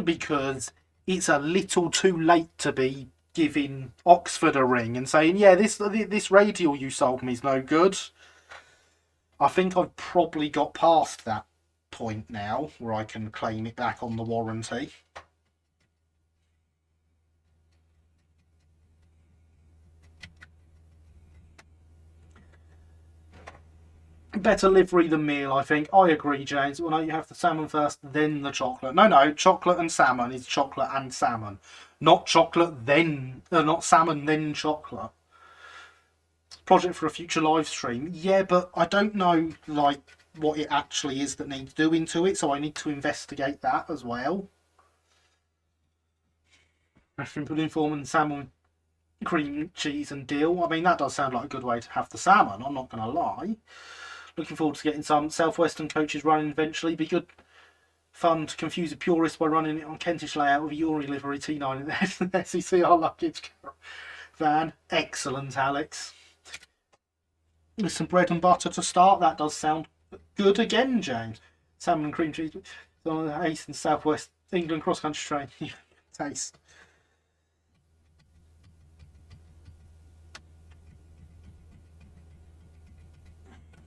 Because it's a little too late to be giving Oxford a ring and saying, yeah, this radial you sold me is no good. I think I've probably got past that point now where I can claim it back on the warranty. Better livery than meal, I think. I agree, James. Well, no, you have the salmon first, then the chocolate. No, chocolate and salmon is chocolate and salmon. Not chocolate, then... not salmon, then chocolate. Project for a future live stream. Yeah, but I don't know, like, what it actually is that needs doing to it, so I need to investigate that as well. Mushroom pudding form and salmon, cream, cheese and dill. I mean, that does sound like a good way to have the salmon, I'm not going to lie. Looking forward to getting some Southwestern coaches running eventually. Be good fun to confuse a purist by running it on Kentish layout with a Uri livery T9 in the SECR luggage van. Excellent, Alex. With some bread and butter to start. That does sound good again, James. Salmon and cream cheese on the Ace and Southwest England cross country train. Taste.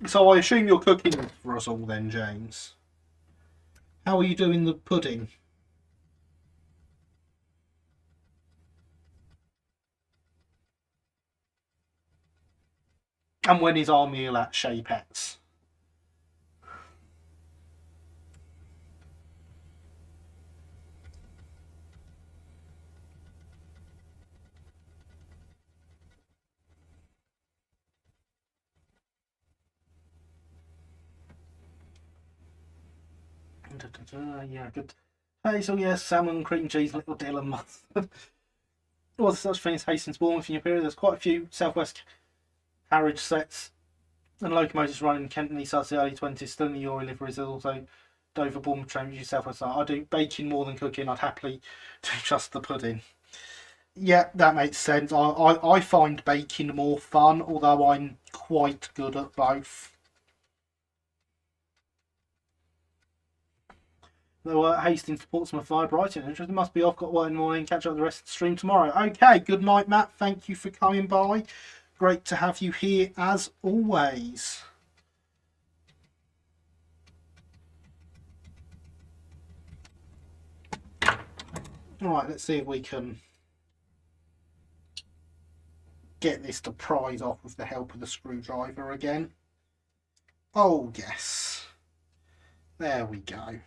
So I assume you're cooking for us all then, James. How are you doing the pudding? And when is our meal at Shea Pets? Yeah, good. Hazel, yes, salmon, cream cheese, little dill and mustard. Was such thing as Hastings Bournemouth in your period? There's quite a few Southwest carriage sets and locomotives running in Kent and East the early 20s, still in the Uri liveries. There's also Dover Bournemouth train, Southwest. I do baking more than cooking. I'd happily do just the pudding. Yeah, that makes sense. I find baking more fun, although I'm quite good at both. Though Hastings supports my fire Brighton. Interesting. Must be off. Got work in the morning. Catch up the rest of the stream tomorrow. Okay. Good night, Matt. Thank you for coming by. Great to have you here as always. All right. Let's see if we can get this to prise off with the help of the screwdriver again. Oh yes. There we go.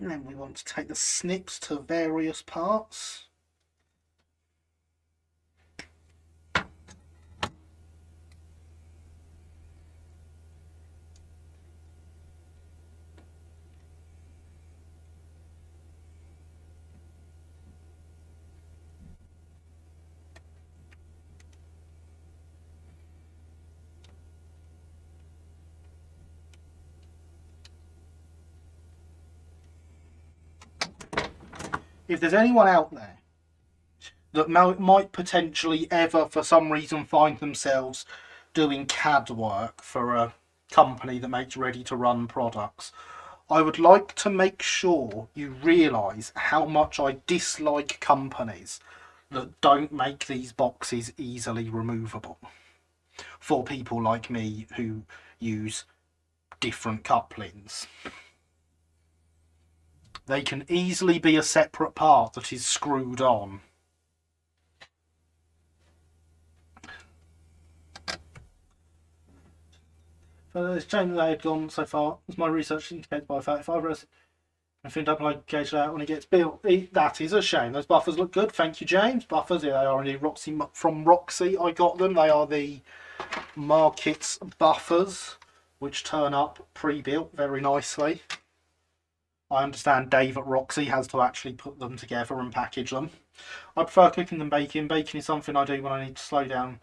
And then we want to take the snips to various parts. If there's anyone out there that might potentially ever, for some reason, find themselves doing CAD work for a company that makes ready-to-run products, I would like to make sure you realise how much I dislike companies that don't make these boxes easily removable for people like me who use different couplings. They can easily be a separate part that is screwed on. So this chain that I had gone so far, as my research indicates by fact, if I was I think I can gauge out when it gets built. That is a shame. Those buffers look good. Thank you, James. Buffers, yeah, they are indeed Roxy, from Roxy. I got them. They are the Markets buffers, which turn up pre-built very nicely. I understand Dave at Roxy has to actually put them together and package them. I prefer cooking than baking. Baking is something I do when I need to slow down,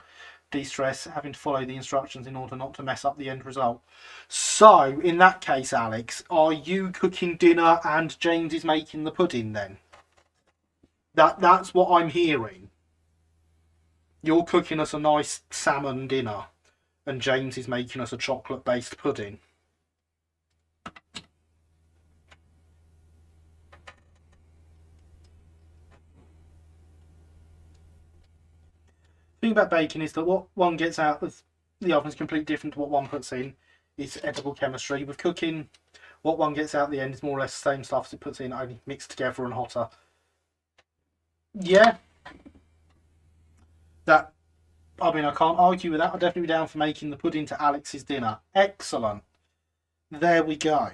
de-stress, having to follow the instructions in order not to mess up the end result. So, in that case, Alex, are you cooking dinner and James is making the pudding then? That's what I'm hearing. You're cooking us a nice salmon dinner and James is making us a chocolate-based pudding. The thing about baking is that what one gets out of the oven is completely different to what one puts in. It's edible chemistry. With cooking, what one gets out the end is more or less the same stuff as it puts in, only mixed together and hotter. Yeah. That, I mean, I can't argue with that. I'll definitely be down for making the pudding to Alex's dinner. Excellent. There we go.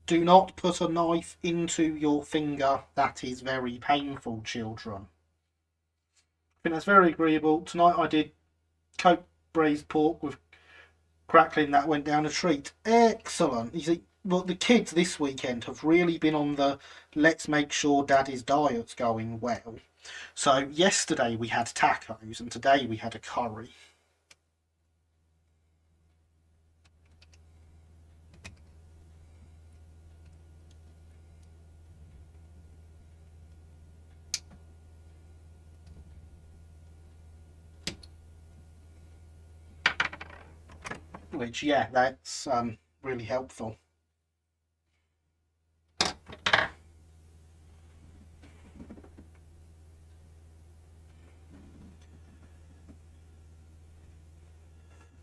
Do not put a knife into your finger. That is very painful, children. I think that's very agreeable. Tonight I did coke braised pork with crackling. That went down a treat. Excellent. You see, well, the kids this weekend have really been on the let's make sure Daddy's diet's going well. So yesterday we had tacos and today we had a curry. Which, yeah, that's really helpful.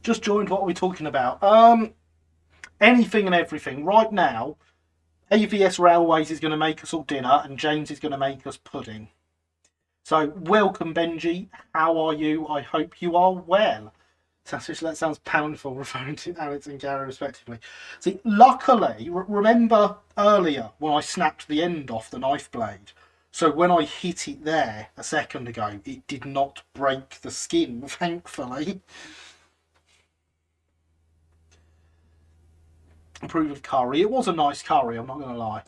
Just joined. What are we talking about? Anything and everything. Right now, AVS Railways is going to make us all dinner and James is going to make us pudding. So, welcome, Benji. How are you? I hope you are well. That sounds painful, referring to Alex and Gary respectively. See, luckily, remember earlier when I snapped the end off the knife blade? So when I hit it there a second ago, it did not break the skin, thankfully. approve of curry. It was a nice curry, I'm not going to lie.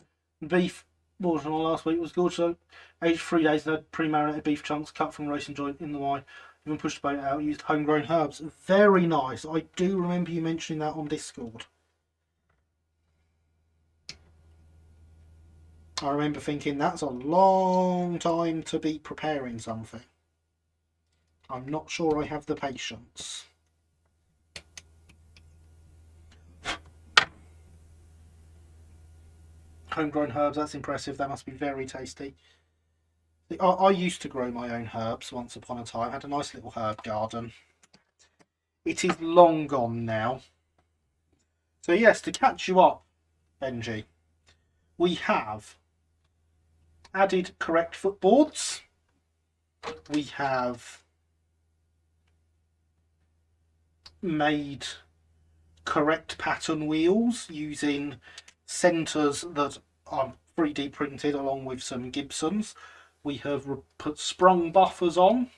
Beef was on last week was good. So aged 3 days, they had pre-marinated beef chunks cut from a roasting joint in the wine. Even pushed the bone out, used homegrown herbs. Very nice. I do remember you mentioning that on Discord. I remember thinking that's a long time to be preparing something. I'm not sure I have the patience. Homegrown herbs, that's impressive. That must be very tasty. I used to grow my own herbs once upon a time. I had a nice little herb garden. It is long gone now. So yes, to catch you up, Benji, we have added correct footboards. We have made correct pattern wheels using centres that are 3D printed along with some Gibsons. We have put sprung buffers on.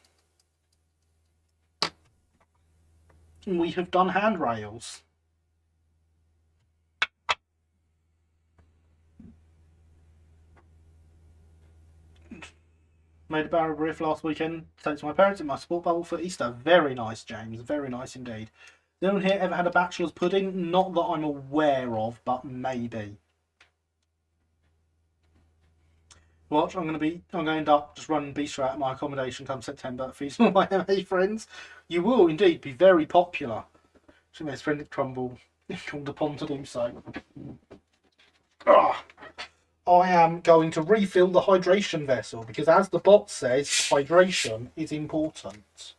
And we have done handrails. Made a barrel riff last weekend. Sent it to my parents in my sport bubble for Easter. Very nice, James. Very nice indeed. Has anyone here ever had a bachelor's pudding? Not that I'm aware of, but maybe. Watch, I'm going to end up just running bistro out of my accommodation come September. Feast all my MA friends. You will indeed be very popular. Should make friendly crumble called upon to do so. I am going to refill the hydration vessel because, as the bot says, hydration is important.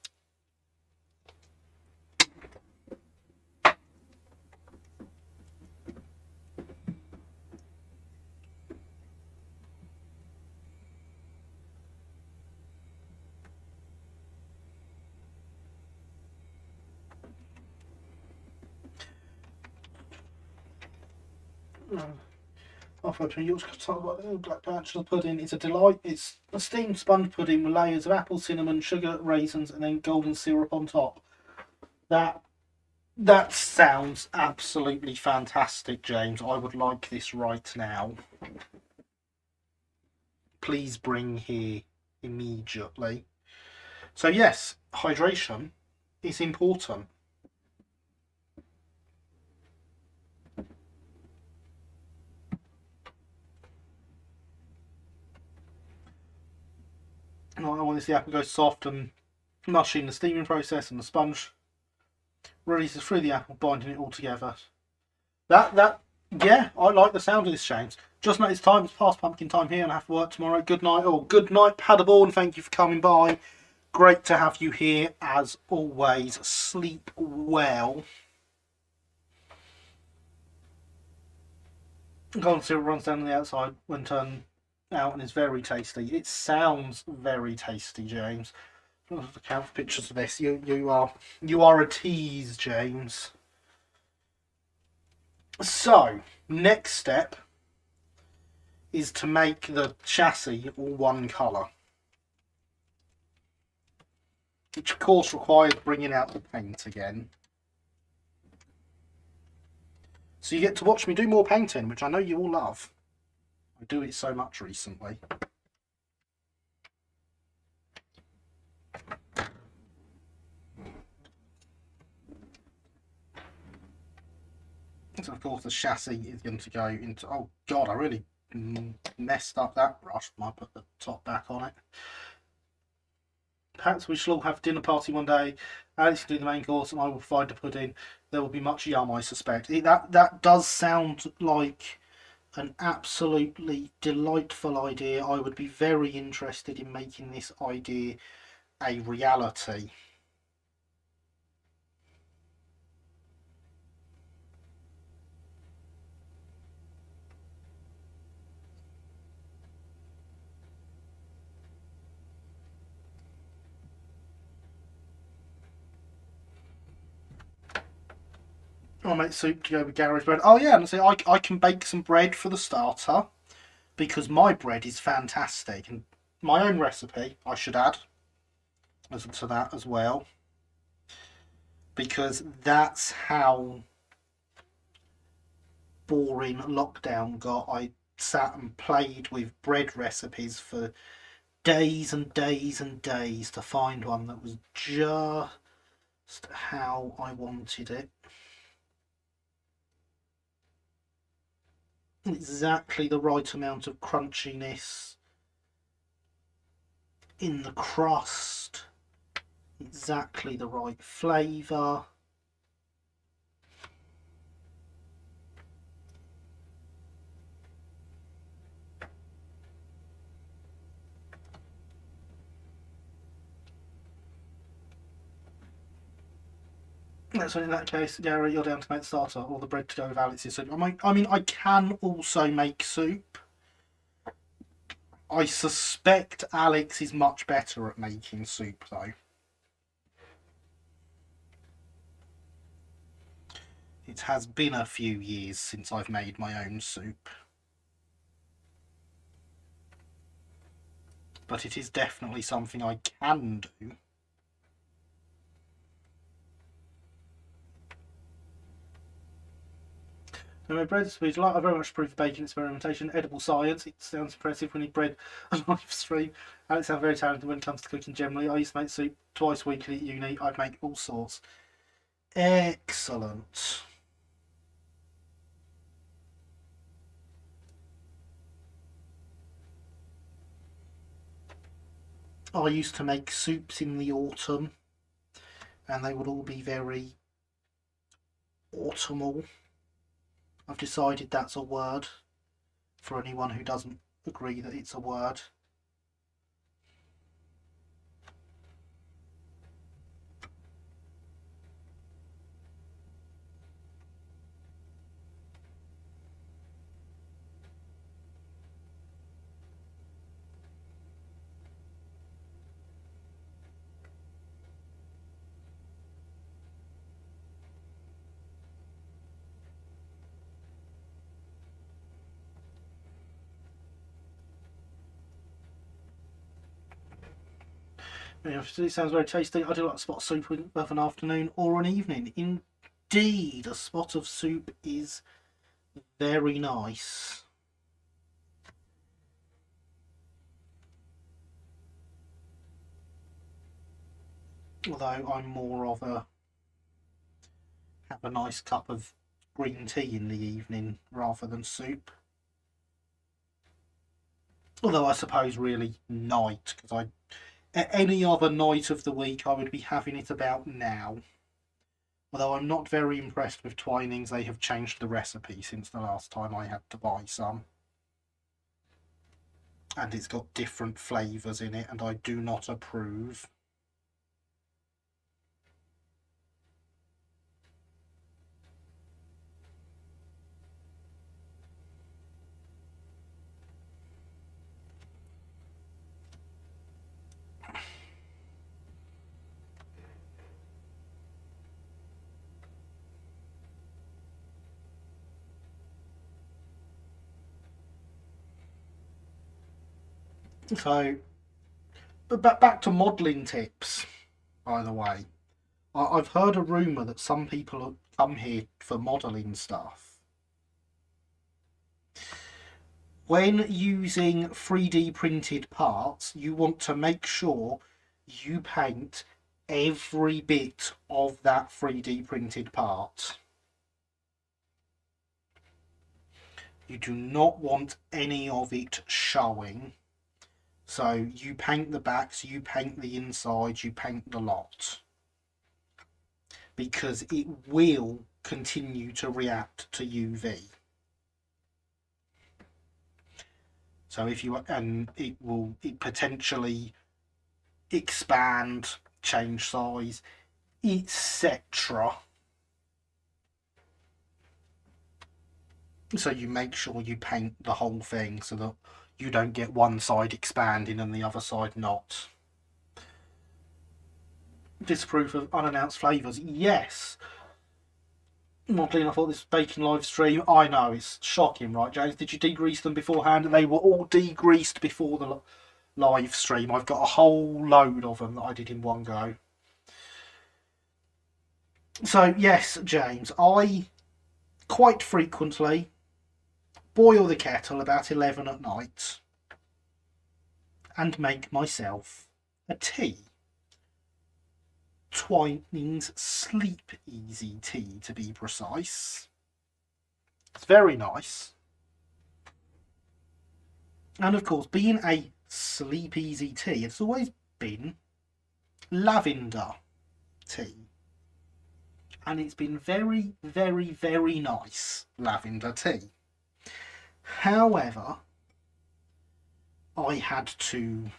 After Yorkshire black bachelor pudding is a delight. It's a steamed sponge pudding with layers of apple, cinnamon, sugar, raisins, and then golden syrup on top. That sounds absolutely fantastic, James. I would like this right now. Please bring here immediately. So yes, hydration is important. I want to see the apple go soft and mushy in the steaming process, and the sponge releases through the apple, binding it all together. Yeah, I like the sound of this, James. Just noticed time, it's past pumpkin time here and I have to work tomorrow. Good night, all. Good night, Paderborn. Thank you for coming by. Great to have you here as always. Sleep well. Golden syrup runs down on the outside when turned out and is very tasty. It sounds very tasty, James. I don't have to count pictures of this. You are a tease, James. So, next step is to make the chassis all one colour. Which of course requires bringing out the paint again. So you get to watch me do more painting, which I know you all love. I do it so much recently. So of course the chassis is going to go into... Oh god, I really messed up that brush when I put the top back on it. Perhaps we shall all have a dinner party one day. Alex can do the main course and I will provide the pudding. There will be much yum, I suspect. That does sound like an absolutely delightful idea. I would be very interested in making this idea a reality. I'll make soup to go with garage bread. Oh yeah, and I can bake some bread for the starter because my bread is fantastic, and my own recipe I should add to that as well, because that's how boring lockdown got, I sat and played with bread recipes for days and days and days to find one that was just how I wanted it. Exactly the right amount of crunchiness in the crust, exactly the right flavour. So in that case, Gary, you're down to make the starter or the bread to go with Alex's soup. I mean, I can also make soup. I suspect Alex is much better at making soup, though. It has been a few years since I've made my own soup. But it is definitely something I can do. My bread recipes, like I very much approve of baking experimentation, edible science. It sounds impressive when you bread a live stream. Alex sounds very talented when it comes to cooking generally. I used to make soup twice weekly at uni. I'd make all sorts. Excellent. I used to make soups in the autumn, and they would all be very autumnal. I've decided that's a word for anyone who doesn't agree that it's a word. It sounds very tasty. I do like a spot of soup of an afternoon or an evening. Indeed, a spot of soup is very nice. Although I'm more of a have a nice cup of green tea in the evening rather than soup. Although I suppose really night, because at any other night of the week I would be having it about now. Although I'm not very impressed with Twinings, they have changed the recipe since the last time I had to buy some. And it's got different flavours in it, and I do not approve. So, but back to modelling tips, by the way. I've heard a rumour that some people have come here for modelling stuff. When using 3D printed parts, you want to make sure you paint every bit of that 3D printed part. You do not want any of it showing. So you paint the backs, you paint the insides, you paint the lot. Because it will continue to react to UV. So if you, and it will potentially expand, change size, etc. So you make sure you paint the whole thing so that you don't get one side expanding and the other side not. Disapprove of unannounced flavours. Yes. Modelling, I thought this was baking live stream. I know, it's shocking, right, James? Did you degrease them beforehand? They were all degreased before the live stream. I've got a whole load of them that I did in one go. So, yes, James, I quite frequently boil the kettle about 11 at night, and make myself a tea. Twinings Sleep Easy tea, to be precise. It's very nice. And of course, being a Sleep Easy tea, it's always been lavender tea. And it's been very, very, very nice lavender tea. However, I had to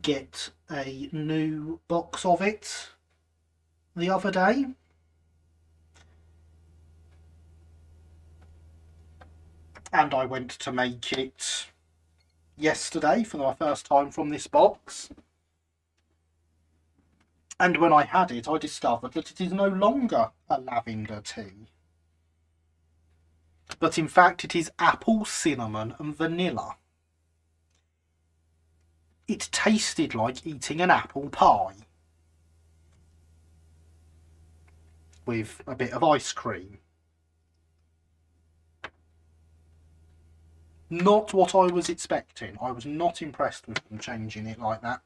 get a new box of it the other day. And I went to make it yesterday for my first time from this box. And when I had it, I discovered that it is no longer a lavender tea. But in fact, it is apple, cinnamon and vanilla. It tasted like eating an apple pie with a bit of ice cream. Not what I was expecting. I was not impressed with them changing it like that.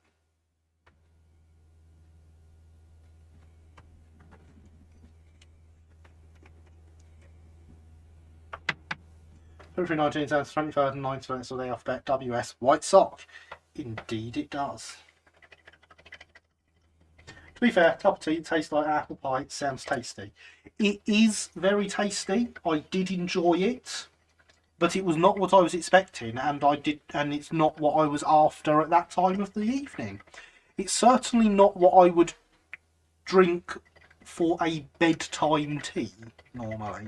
February 19th, 23rd and 9th, so they alphabet WS White Sock. Indeed it does. To be fair, cup of tea tastes like apple pie. It sounds tasty. It is very tasty. I did enjoy it, but it was not what I was expecting, and it's not what I was after at that time of the evening. It's certainly not what I would drink for a bedtime tea normally.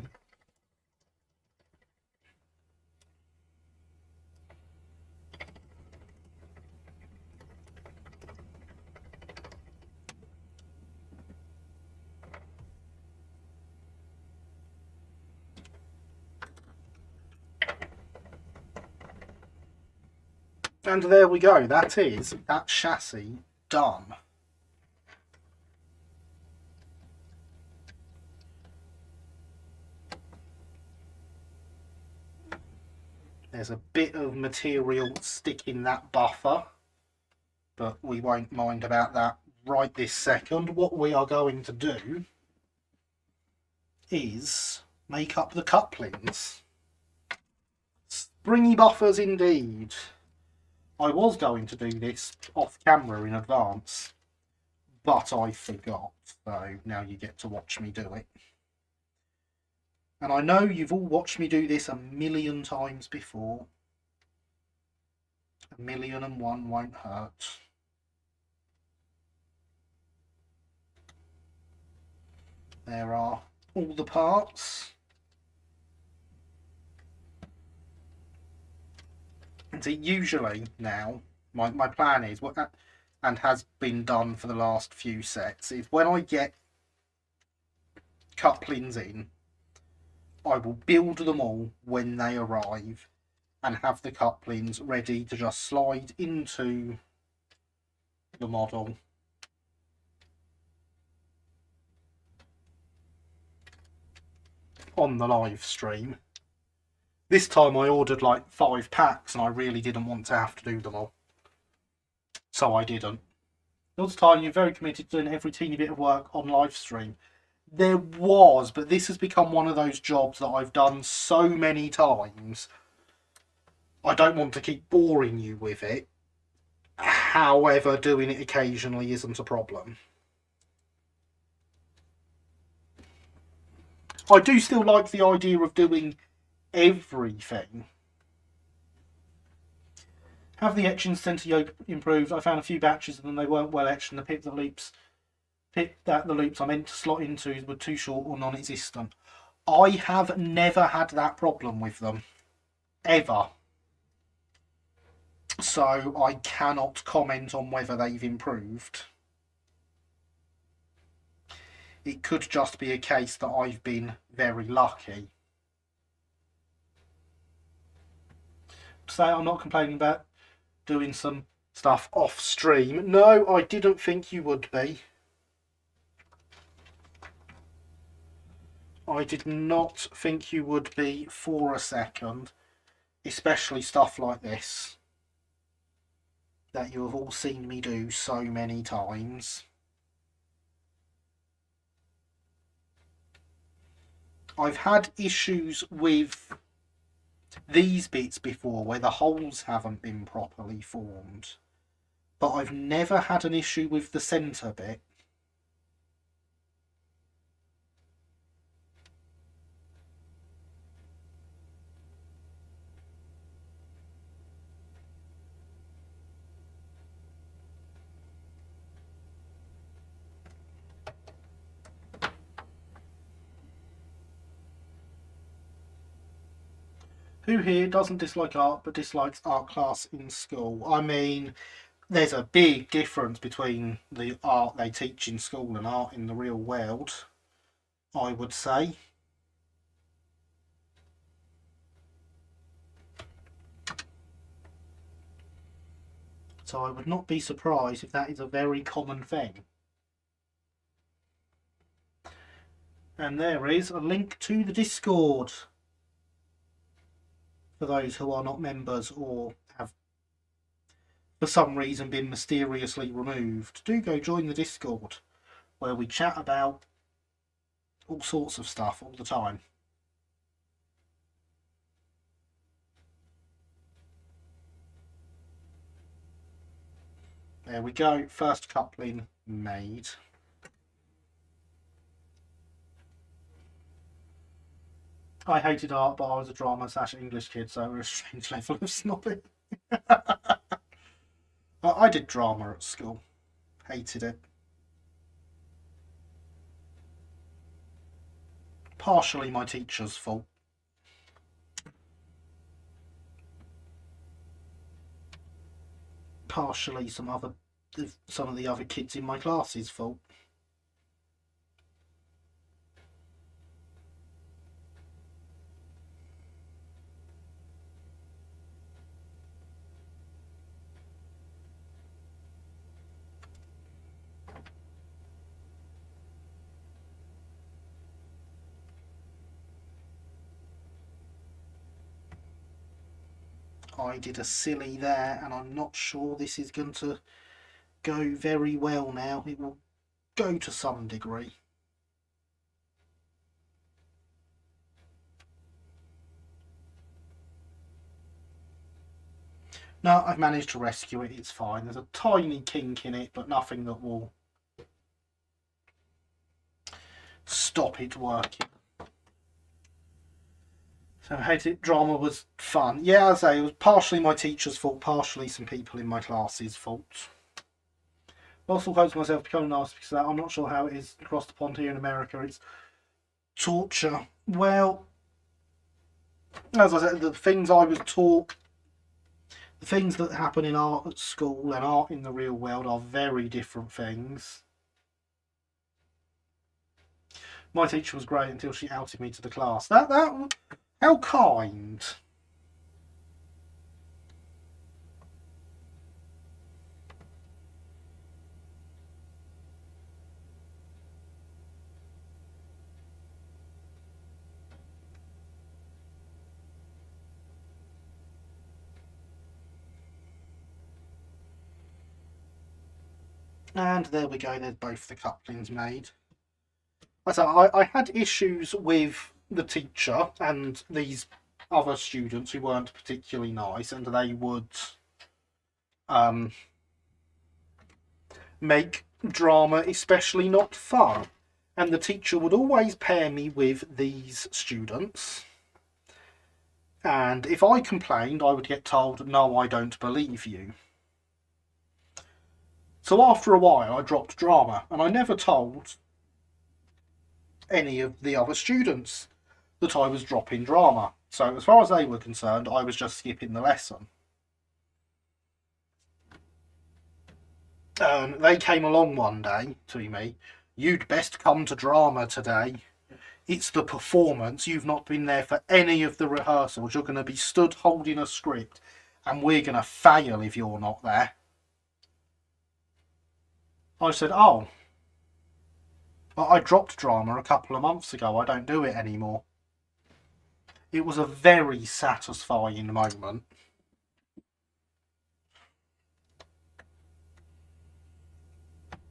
And there we go, that is that chassis done. There's a bit of material sticking that buffer, but we won't mind about that right this second. What we are going to do is make up the couplings. Springy buffers indeed. I was going to do this off camera in advance, but I forgot, so now you get to watch me do it. And I know you've all watched me do this a million times before. 1,000,001 won't hurt. There are all the parts. And so usually now, my plan is, and has been done for the last few sets, is when I get couplings in, I will build them all when they arrive and have the couplings ready to just slide into the model on the live stream. This time I ordered like 5 packs and I really didn't want to have to do them all, so I didn't. The other time you're very committed to doing every teeny bit of work on live stream. There was, but this has become one of those jobs that I've done so many times. I don't want to keep boring you with it. However, doing it occasionally isn't a problem. I do still like the idea of doing everything. Have the etching centre yoke improved? I found a few batches and then they weren't well etched, and the pip that the loops I meant to slot into were too short or non-existent. I have never had that problem with them, ever. So I cannot comment on whether they've improved. It could just be a case that I've been very lucky. So I'm not complaining about doing some stuff off stream. No, I didn't think you would be. I did not think you would be for a second, especially stuff like this that you have all seen me do so many times. I've had issues with these bits before where the holes haven't been properly formed, but I've never had an issue with the centre bit. Who here doesn't dislike art but dislikes art class in school? I mean, there's a big difference between the art they teach in school and art in the real world, I would say. So I would not be surprised if that is a very common thing. And there is a link to the Discord for those who are not members or have for some reason been mysteriously removed. Do go join the Discord where we chat about all sorts of stuff all the time. There we go, first coupling made. I hated art, but I was a drama/English kid, so it was a strange level of snobbing. I did drama at school. Hated it. Partially my teacher's fault. Partially some of the other kids in my class's fault. I did a silly there, and I'm not sure this is going to go very well now. It will go to some degree. No, I've managed to rescue it, it's fine. There's a tiny kink in it, but nothing that will stop it working. So hated drama was fun. Yeah, as I say, it was partially my teacher's fault, partially some people in my class's fault. I also close myself becoming an artist because I'm not sure how it is across the pond here in America. It's torture. Well, as I said, the things I was taught, the things that happen in art at school and art in the real world are very different things. My teacher was great until she outed me to the class. That how kind. And there we go, there's both the couplings made. I had issues with the teacher and these other students who weren't particularly nice, and they would make drama especially not fun. And the teacher would always pair me with these students. And if I complained, I would get told, "No, I don't believe you." So after a while, I dropped drama, and I never told any of the other students that I was dropping drama. So as far as they were concerned, I was just skipping the lesson. They came along one day to me, "You'd best come to drama today. It's the performance. You've not been there for any of the rehearsals. You're going to be stood holding a script, and we're going to fail if you're not there." I said, "Oh, I dropped drama a couple of months ago. I don't do it anymore. It was a very satisfying moment.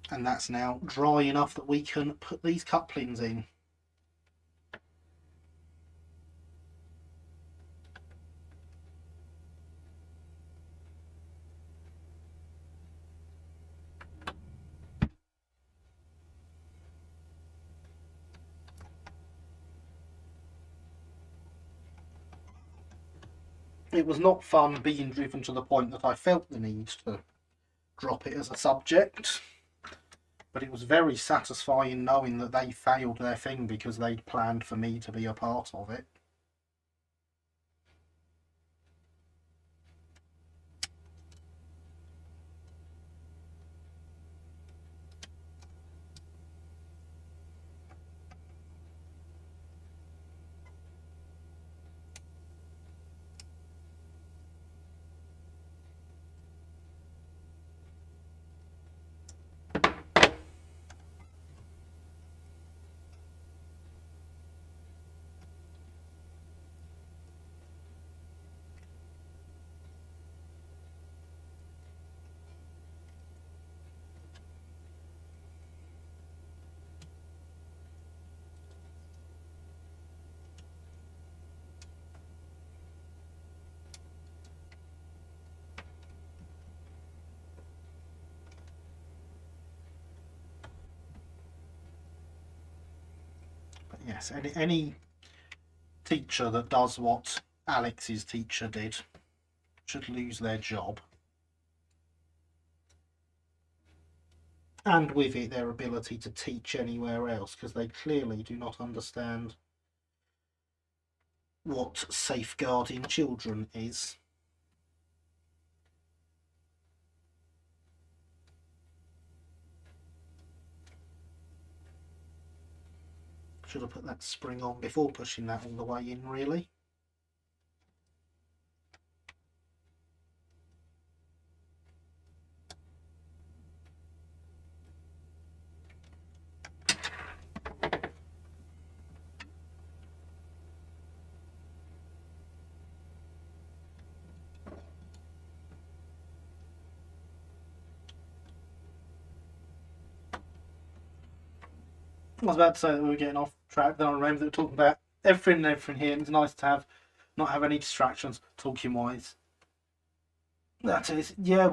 And that's now dry enough that we can put these couplings in. It was not fun being driven to the point that I felt the need to drop it as a subject, but it was very satisfying knowing that they failed their thing because they'd planned for me to be a part of it. But yes, any teacher that does what Alex's teacher did should lose their job. And with it, their ability to teach anywhere else, because they clearly do not understand what safeguarding children is. Should have put that spring on before pushing that all the way in, really. I was about to say that we were getting off track, then I remember that we were talking about everything here, and it's nice to not have any distractions talking wise. That is, yeah,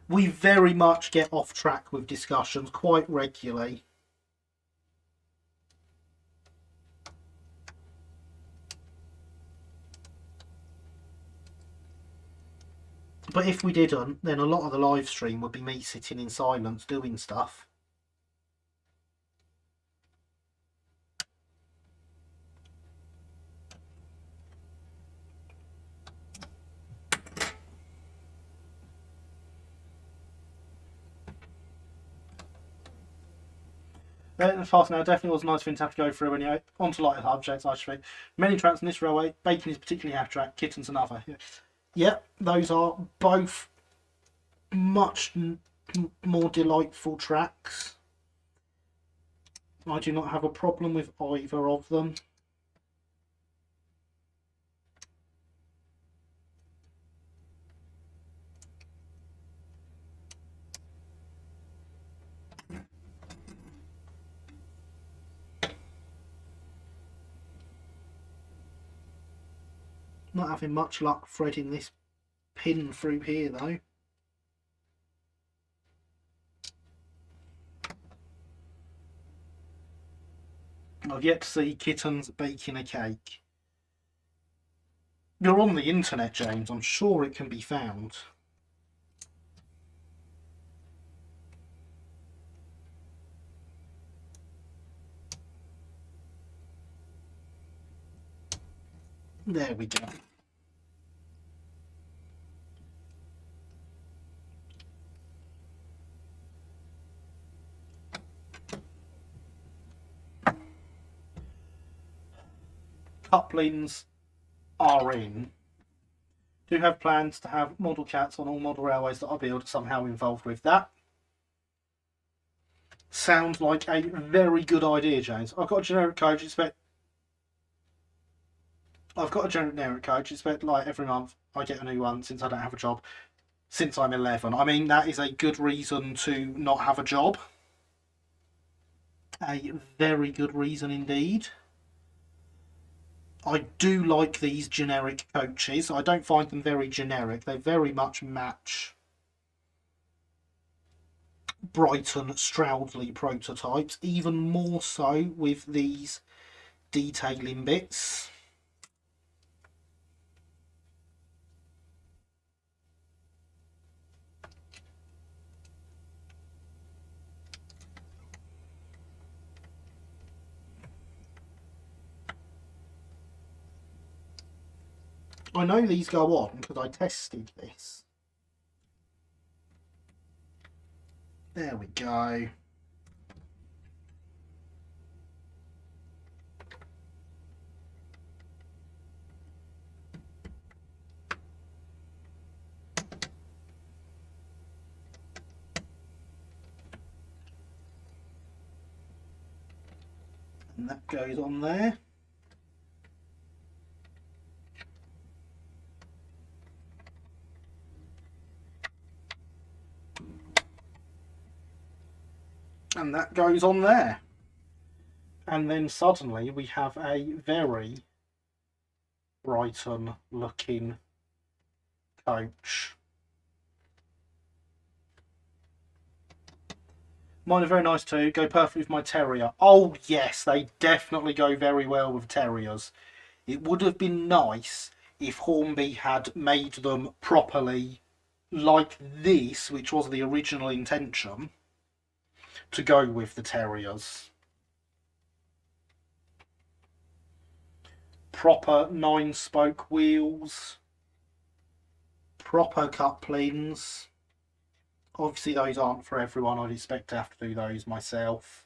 we very much get off track with discussions quite regularly. But if we didn't, then a lot of the live stream would be me sitting in silence doing stuff. Fast now definitely was a nice thing to have to go through anyway. On to lighter subjects, I should think. Many tracks on this railway. Bacon is particularly half track, Kittens another. Yeah, those are both much more delightful tracks. I do not have a problem with either of them. Not having much luck threading this pin through here though. I've yet to see Kittens baking a cake. You're on the internet, James. I'm sure it can be found. There we go. Couplings are in. Do have plans to have model cats on all model railways that I build, somehow involved with that. Sounds like a very good idea, James. I've got a generic coach. I've got a generic coach. Expect like every month I get a new one since I don't have a job. Since I'm 11. I mean, that is a good reason to not have a job. A very good reason indeed. I do like these generic coaches. I don't find them very generic. They very much match Brighton Stroudley prototypes, even more so with these detailing bits. I know these go on because I tested this. There we go. And that goes on there. And that goes on there. And then suddenly we have a very Brighton looking coach. Mine are very nice too. Go perfectly with my terrier. Oh yes, they definitely go very well with terriers. It would have been nice if Hornby had made them properly like this, which was the original intention, to go with the terriers. Proper 9-spoke wheels. Proper couplings. Obviously those aren't for everyone. I'd expect to have to do those myself.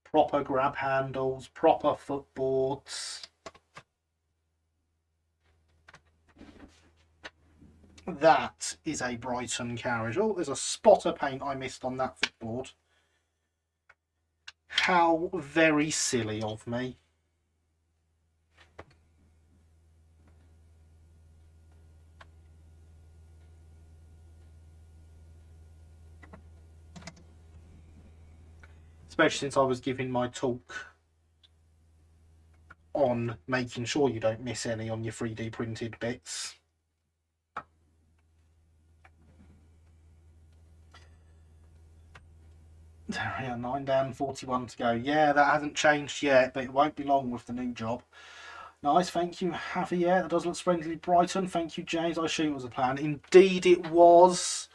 Proper grab handles. Proper footboards. That is a Brighton carriage. Oh, there's a spot of paint I missed on that footboard. How very silly of me. Especially since I was giving my talk on making sure you don't miss any on your 3D printed bits. There we are, 9 down, 41 to go. Yeah, that hasn't changed yet, but it won't be long with the new job. Nice, thank you, Javier. That does look splendidly Brighton. Thank you, James. I assume it was a plan. Indeed it was.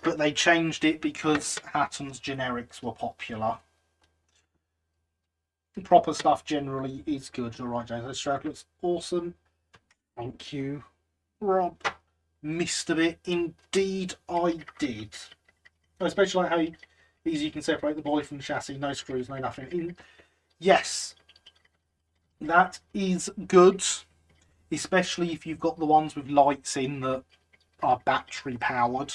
But they changed it because Hatton's generics were popular. Proper stuff generally is good. You're right, James. This Stroud looks awesome. Thank you, Rob. Missed a bit. Indeed I did. I especially like how easy you can separate the body from the chassis. No screws, no nothing. Yes, that is good. Especially if you've got the ones with lights in that are battery powered.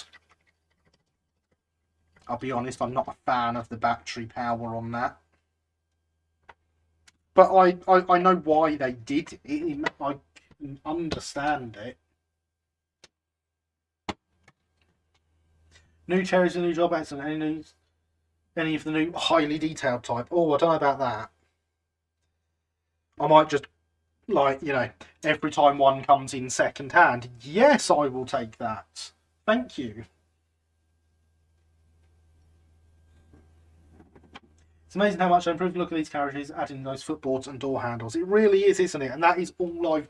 I'll be honest, I'm not a fan of the battery power on that. But I know why they did it. I can understand it. New Terry's a new job accident. Any of the new highly detailed type? Oh, I don't know about that. I might just, like, you know, every time one comes in second hand, yes, I will take that. Thank you. It's amazing how much I improved the look of these carriages, adding those footboards and door handles. It really is, isn't it? And that is all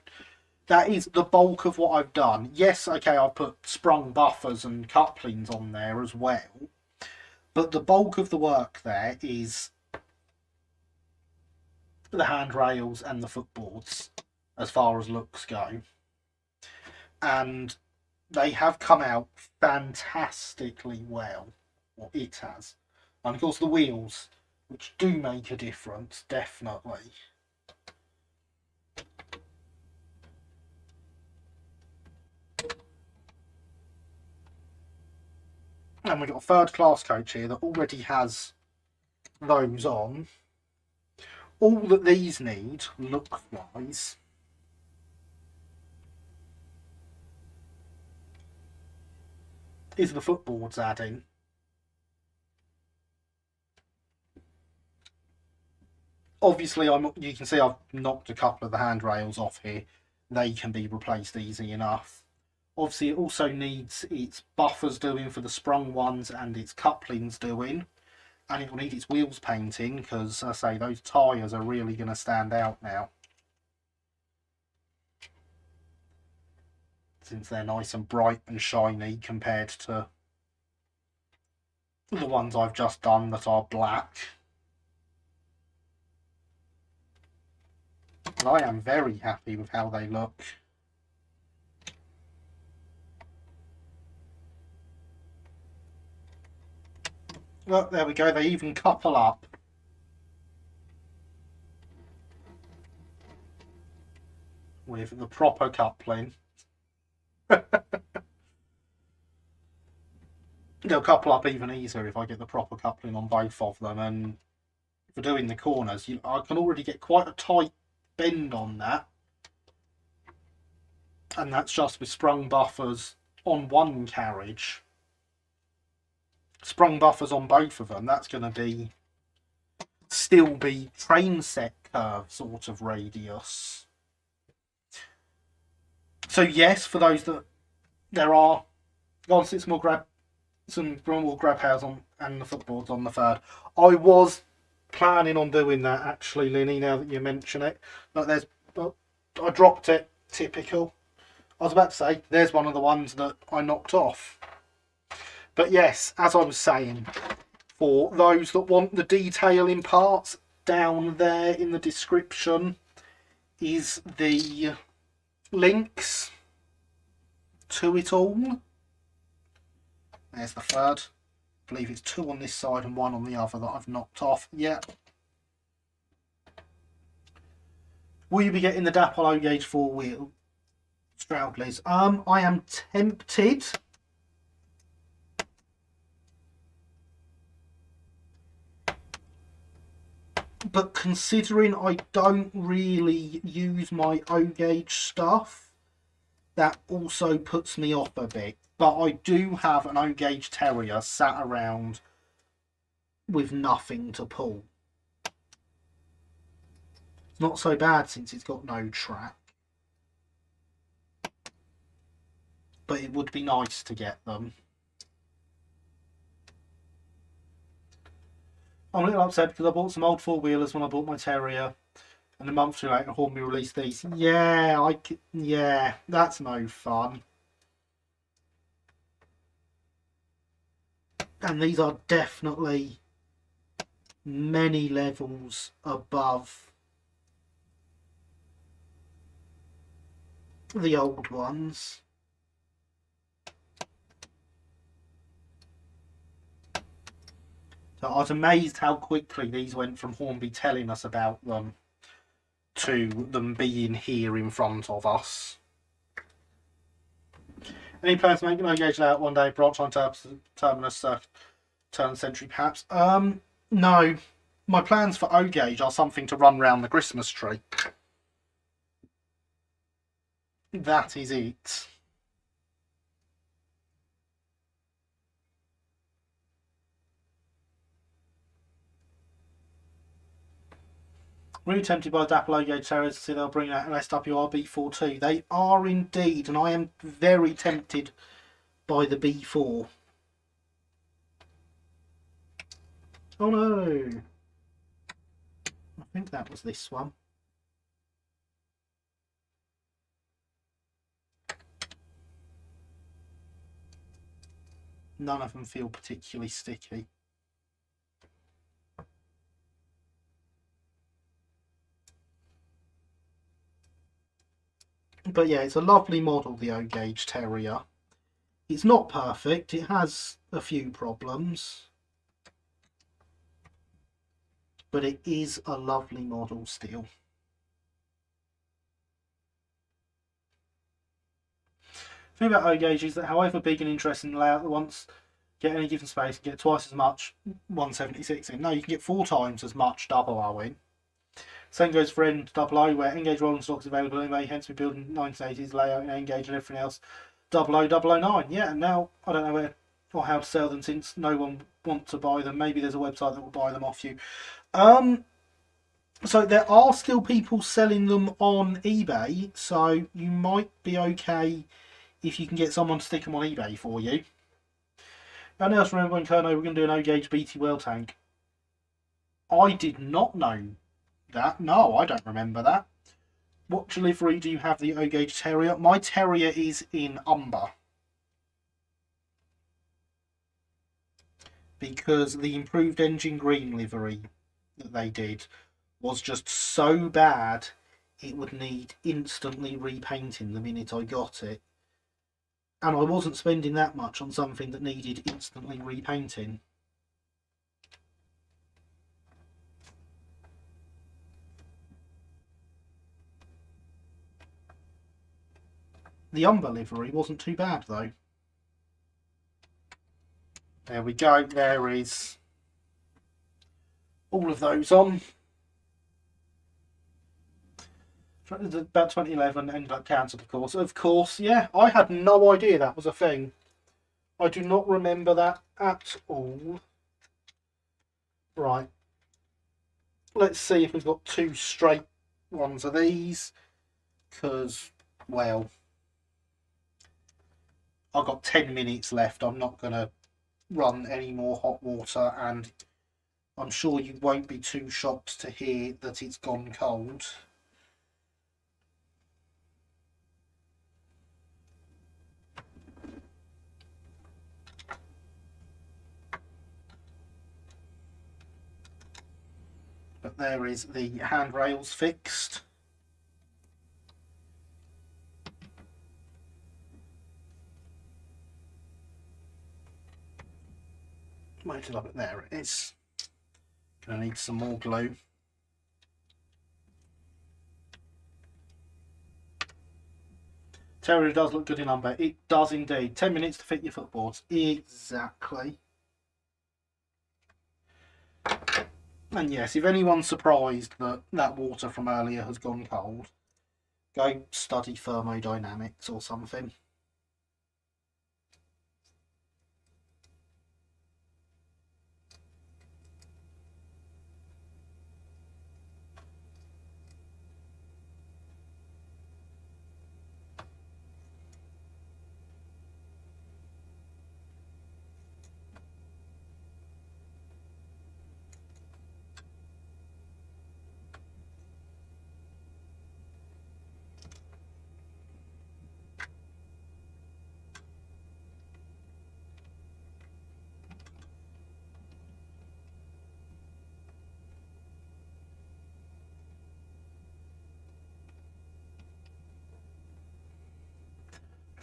that is the bulk of what I've done. Yes, okay, I've put sprung buffers and couplings on there as well. But the bulk of the work there is the handrails and the footboards, as far as looks go. And they have come out fantastically well. Well, it has. And of course the wheels, which do make a difference, definitely. And we've got a third class coach here that already has those on, all that these need, look-wise, is the footboards adding. Obviously, you can see I've knocked a couple of the handrails off here. They can be replaced easy enough. Obviously, it also needs its buffers doing for the sprung ones and its couplings doing. And it will need its wheels painting because, as I say, those tyres are really going to stand out now. Since they're nice and bright and shiny compared to the ones I've just done that are black. But I am very happy with how they look. Look, there we go, they even couple up. With the proper coupling. They'll couple up even easier if I get the proper coupling on both of them. And for doing the corners, I can already get quite a tight bend on that. And that's just with sprung buffers on one carriage. Sprung buffers on both of them, that's going to still be train set curve sort of radius. So yes, for those that there are, go on, some more grab hairs on and the footboards on the third. I was planning on doing that actually, Linny. Now that you mention it, but I dropped it. Typical. I was about to say there's one of the ones that I knocked off. But yes, as I was saying, for those that want the detailing parts, down there in the description is the links to it all. There's the third. I believe it's 2 on this side and 1 on the other that I've knocked off. Yeah. Will you be getting the Dapple O-Gauge 4-wheel Stroudleys? I am tempted. But considering I don't really use my O-Gauge stuff, that also puts me off a bit. But I do have an O-Gauge Terrier sat around with nothing to pull. It's not so bad since it's got no track. But it would be nice to get them. I'm a little upset because I bought some old 4-wheelers when I bought my Terrier. And a month too later, Hornby released these. Yeah, that's no fun. And these are definitely many levels above the old ones. So I was amazed how quickly these went from Hornby telling us about them to them being here in front of us. Any plans to make an O-Gauge layout one day, branch on Terminus, turn century perhaps? No. My plans for O-Gauge are something to run round the Christmas tree. That is it. Really tempted by the Dapple O-Gauge Terriers to see they'll bring out an SWR B4 too. They are indeed, and I am very tempted by the B4. Oh no! I think that was this one. None of them feel particularly sticky. But yeah, it's a lovely model, the O-Gauge Terrier. It's not perfect, it has a few problems. But it is a lovely model still. The thing about O-Gauge is that however big and interesting layout once get any given space, get twice as much 176 in. No, you can get 4 times as much double O in. Same goes for N00, where Engage rolling stock is available anyway, hence we build 1980s layout and Engage and everything else. 00009. Yeah, and now I don't know where or how to sell them since no one wants to buy them. Maybe there's a website that will buy them off you. So there are still people selling them on eBay, so you might be okay if you can get someone to stick them on eBay for you. And else remember when Kerno we're going to do an O-gauge BT World tank. I did not know that. No, I don't remember that. What delivery do you have the O-gauge Terrier? My Terrier is in Umber. Because the improved engine green livery that they did was just so bad it would need instantly repainting the minute I got it. And I wasn't spending that much on something that needed instantly repainting. The Umber livery wasn't too bad though. There we go, there is all of those on. About 2011 ended up cancelled, of course. Of course, yeah, I had no idea that was a thing. I do not remember that at all. Right. Let's see if we've got 2 straight ones of these. Because, well, I've got 10 minutes left. I'm not going to run any more hot water, and I'm sure you won't be too shocked to hear that it's gone cold. But there is the handrails fixed. Wait till there it is. Gonna need some more glue. Terrier does look good in Umber. It does indeed. 10 minutes to fit your footboards. Exactly. And yes, if anyone's surprised that that water from earlier has gone cold, go study thermodynamics or something.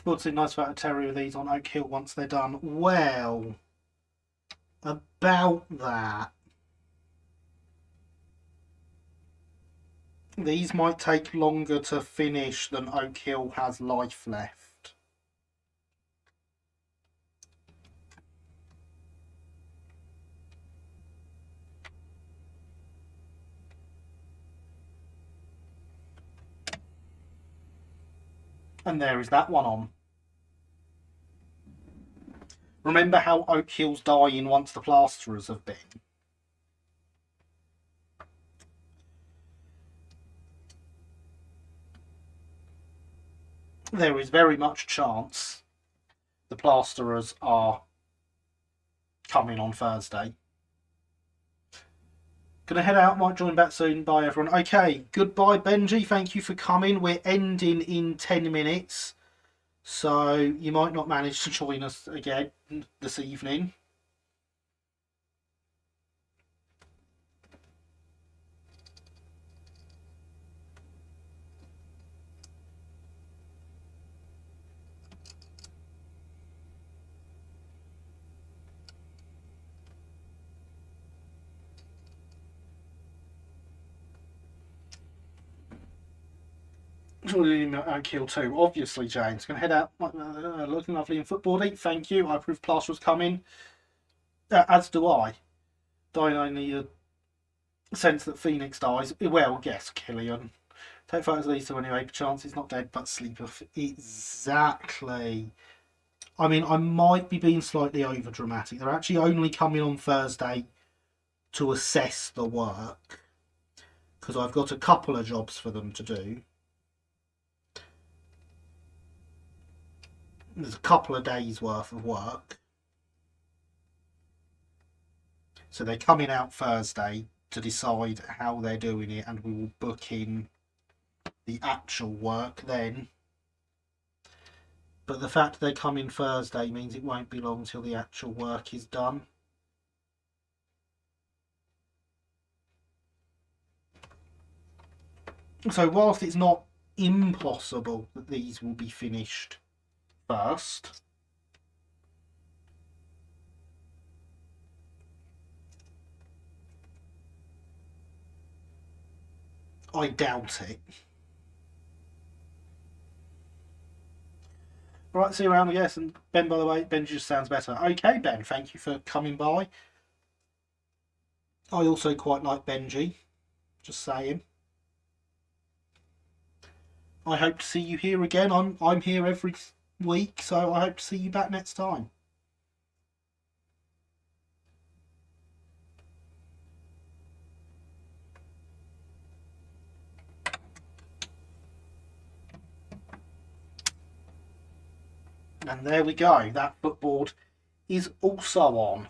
What's nice about a Terrier with these on Oak Hill once they're done? Well, about that. These might take longer to finish than Oak Hill has life left. And there is that one on. Remember how Oak Hill's dying once the plasterers have been? There is very much chance the plasterers are coming on Thursday. Gonna head out, might join back soon. Bye everyone. Okay, goodbye Benji, thank you for coming. We're ending in 10 minutes, so you might not manage to join us again this evening. Kill 2. Obviously, James. Going to head out looking lovely and footbally. Thank you. I approve plaster was coming. As do I. Dying only a sense that Phoenix dies. Well, yes, Killian. Take photos of these two anyway. Chance he's not dead, but sleeper. Exactly. I mean, I might be being slightly over dramatic. They're actually only coming on Thursday to assess the work, because I've got a couple of jobs for them to do. There's a couple of days worth of work. So they're coming out Thursday to decide how they're doing it, and we will book in the actual work then. But the fact they come in Thursday means it won't be long until the actual work is done. So whilst it's not impossible that these will be finished first, I doubt it. Right, see you around, I guess. And Ben, by the way, Ben just sounds better. Okay, Ben, thank you for coming by. I also quite like Benji. Just saying. I hope to see you here again. I'm here every week, so I hope to see you back next time. And there we go. That footboard is also on.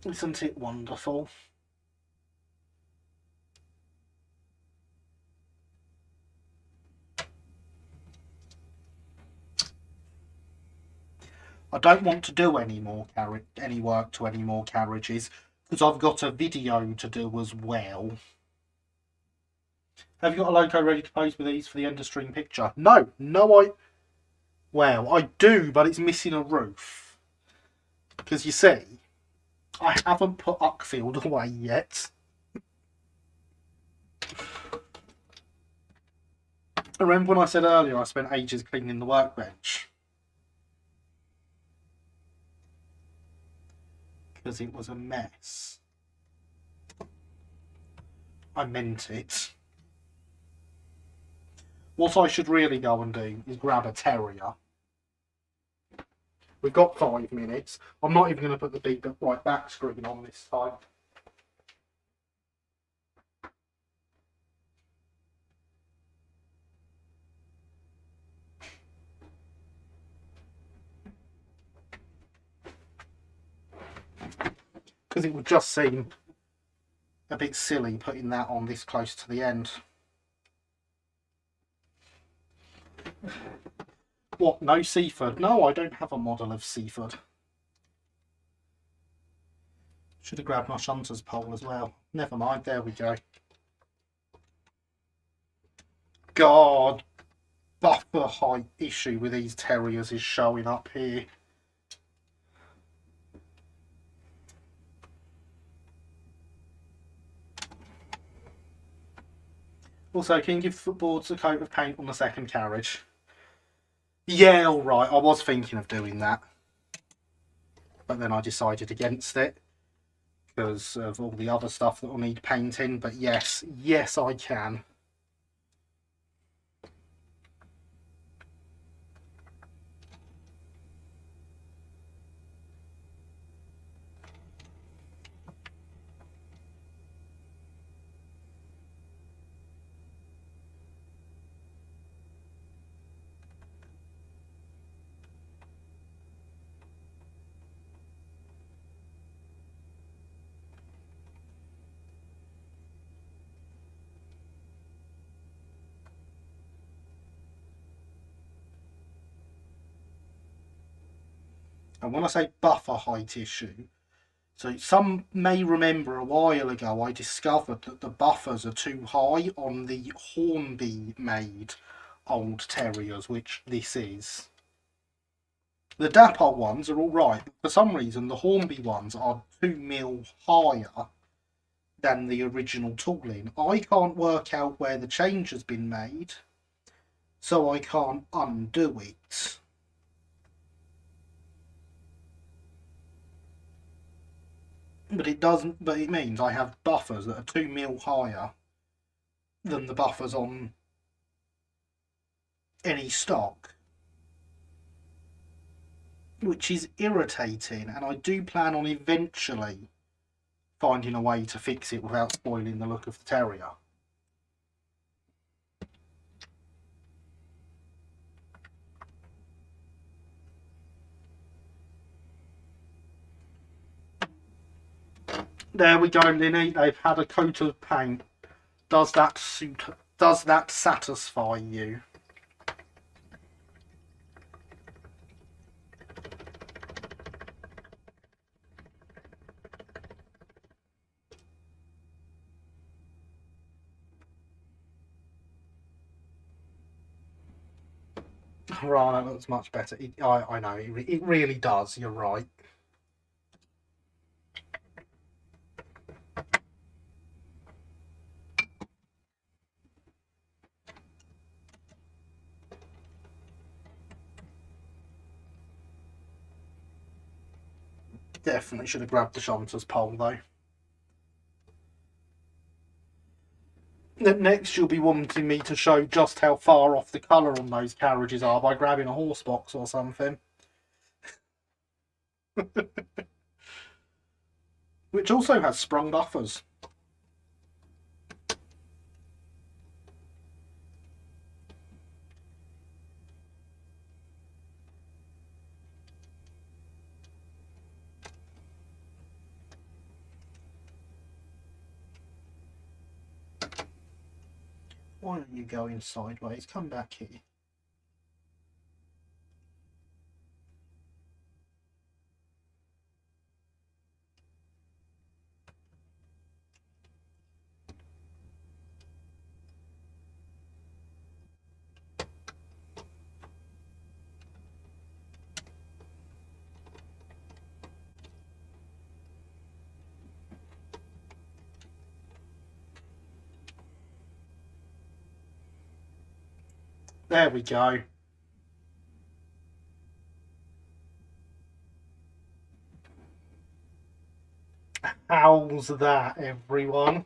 Isn't it wonderful? I don't want to do any work to any more carriages, because I've got a video to do as well. Have you got a logo ready to pose with these for the end of stream picture? No, well, I do, but it's missing a roof. Because you see, I haven't put Uckfield away yet. Remember when I said earlier I spent ages cleaning the workbench? Because it was a mess. I meant it. What I should really go and do is grab a terrier. We've got 5 minutes. I'm not even going to put the big right back screen on this time. Because it would just seem a bit silly putting that on this close to the end. What, no Seaford? No, I don't have a model of Seaford. Should have grabbed my shunter's pole as well. Never mind, there we go. God, buffer height issue with these terriers is showing up here. Also, can you give footboards a coat of paint on the second carriage? Yeah, alright, I was thinking of doing that. But then I decided against it, because of all the other stuff that will need painting. But yes, I can. And when I say buffer height issue, so some may remember a while ago I discovered that the buffers are too high on the Hornby made old terriers, which this is. The Dapper ones are alright. For some reason, the Hornby ones are 2mm higher than the original tooling. I can't work out where the change has been made, so I can't undo it. But it means I have buffers that are 2mm higher than the buffers on any stock, which is irritating, and I do plan on eventually finding a way to fix it without spoiling the look of the terrier. There we go, Linny. They've had a coat of paint. Does that satisfy you? Right, that looks much better. I know, it really does. You're right. Definitely should have grabbed the Shanta's pole, though. Next, you'll be wanting me to show just how far off the colour on those carriages are by grabbing a horse box or something. Which also has sprung buffers. Why don't you go in sideways? Come back here. There we go. How's that, everyone?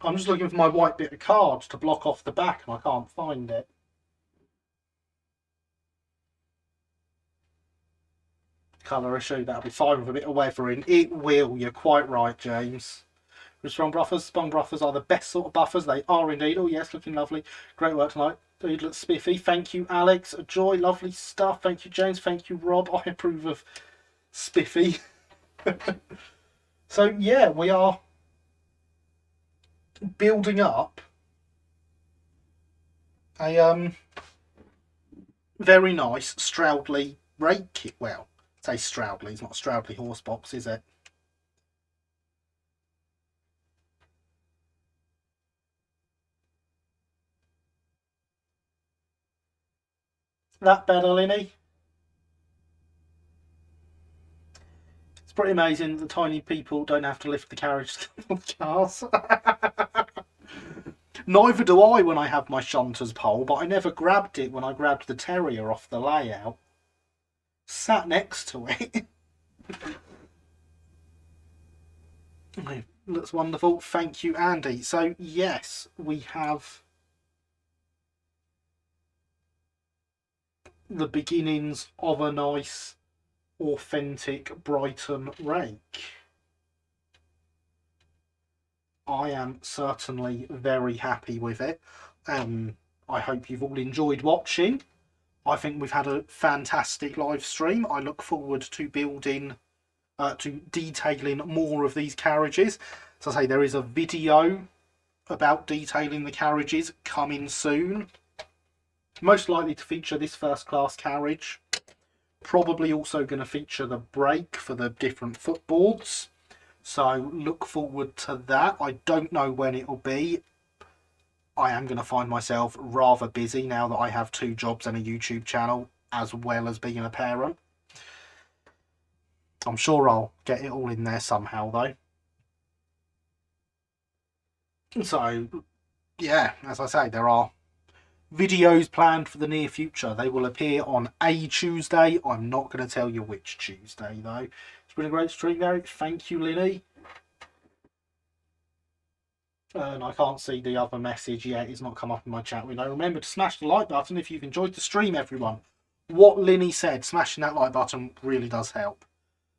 I'm just looking for my white bit of card to block off the back and I can't find it. Colour issue, that'll be fine with a bit of weathering. It will, you're quite right, James. Sprung buffers are the best sort of buffers. They are indeed. Oh yes, looking lovely. Great work tonight. Dude looks spiffy. Thank you, Alex. A joy, lovely stuff. Thank you, James. Thank you, Rob. I approve of spiffy. So yeah, we are building up a very nice Stroudley rake kit. Well, say Stroudley, it's not a Stroudley horse box, is it? That better, Linny? It's pretty amazing the tiny people don't have to lift the carriage to the cars. Neither do I when I have my shunter's pole, but I never grabbed it when I grabbed the terrier off the layout. Sat next to it. Looks wonderful. Thank you, Andy. So, yes, we have the beginnings of a nice, authentic Brighton rake. I am certainly very happy with it. I hope you've all enjoyed watching. I think we've had a fantastic live stream. I look forward to building, to detailing more of these carriages. As I say, there is a video about detailing the carriages coming soon. Most likely to feature this first class carriage. Probably also going to feature the brake for the different footboards. So look forward to that. I don't know when it'll be. I am going to find myself rather busy now that I have 2 jobs and a YouTube channel, as well as being a parent. I'm sure I'll get it all in there somehow, though. So, yeah, as I say, there are videos planned for the near future. They will appear on a Tuesday. I'm not going to tell you which Tuesday, though. It's been a great stream, Eric. Thank you, Linny. And I can't see the other message yet. It's not come up in my chat window. Remember to smash the like button if you've enjoyed the stream, everyone. What Linny said, smashing that like button really does help.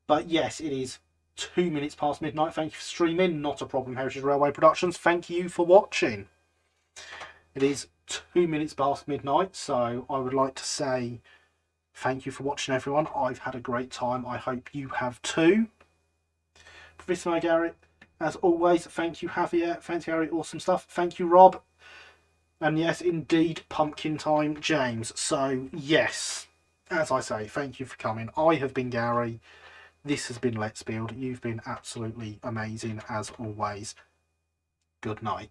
But yes, it is 2 minutes past midnight. Thank you for streaming. Not a problem, Heritage Railway Productions. Thank you for watching. It is 2 minutes past midnight, so I would like to say thank you for watching, everyone. I've had a great time. I hope you have too. Professor Garrett, as always, thank you, Javier. Thanks, Gary. Awesome stuff. Thank you, Rob. And yes, indeed, pumpkin time, James. So, yes, as I say, thank you for coming. I have been Gary. This has been Let's Build. You've been absolutely amazing, as always. Good night.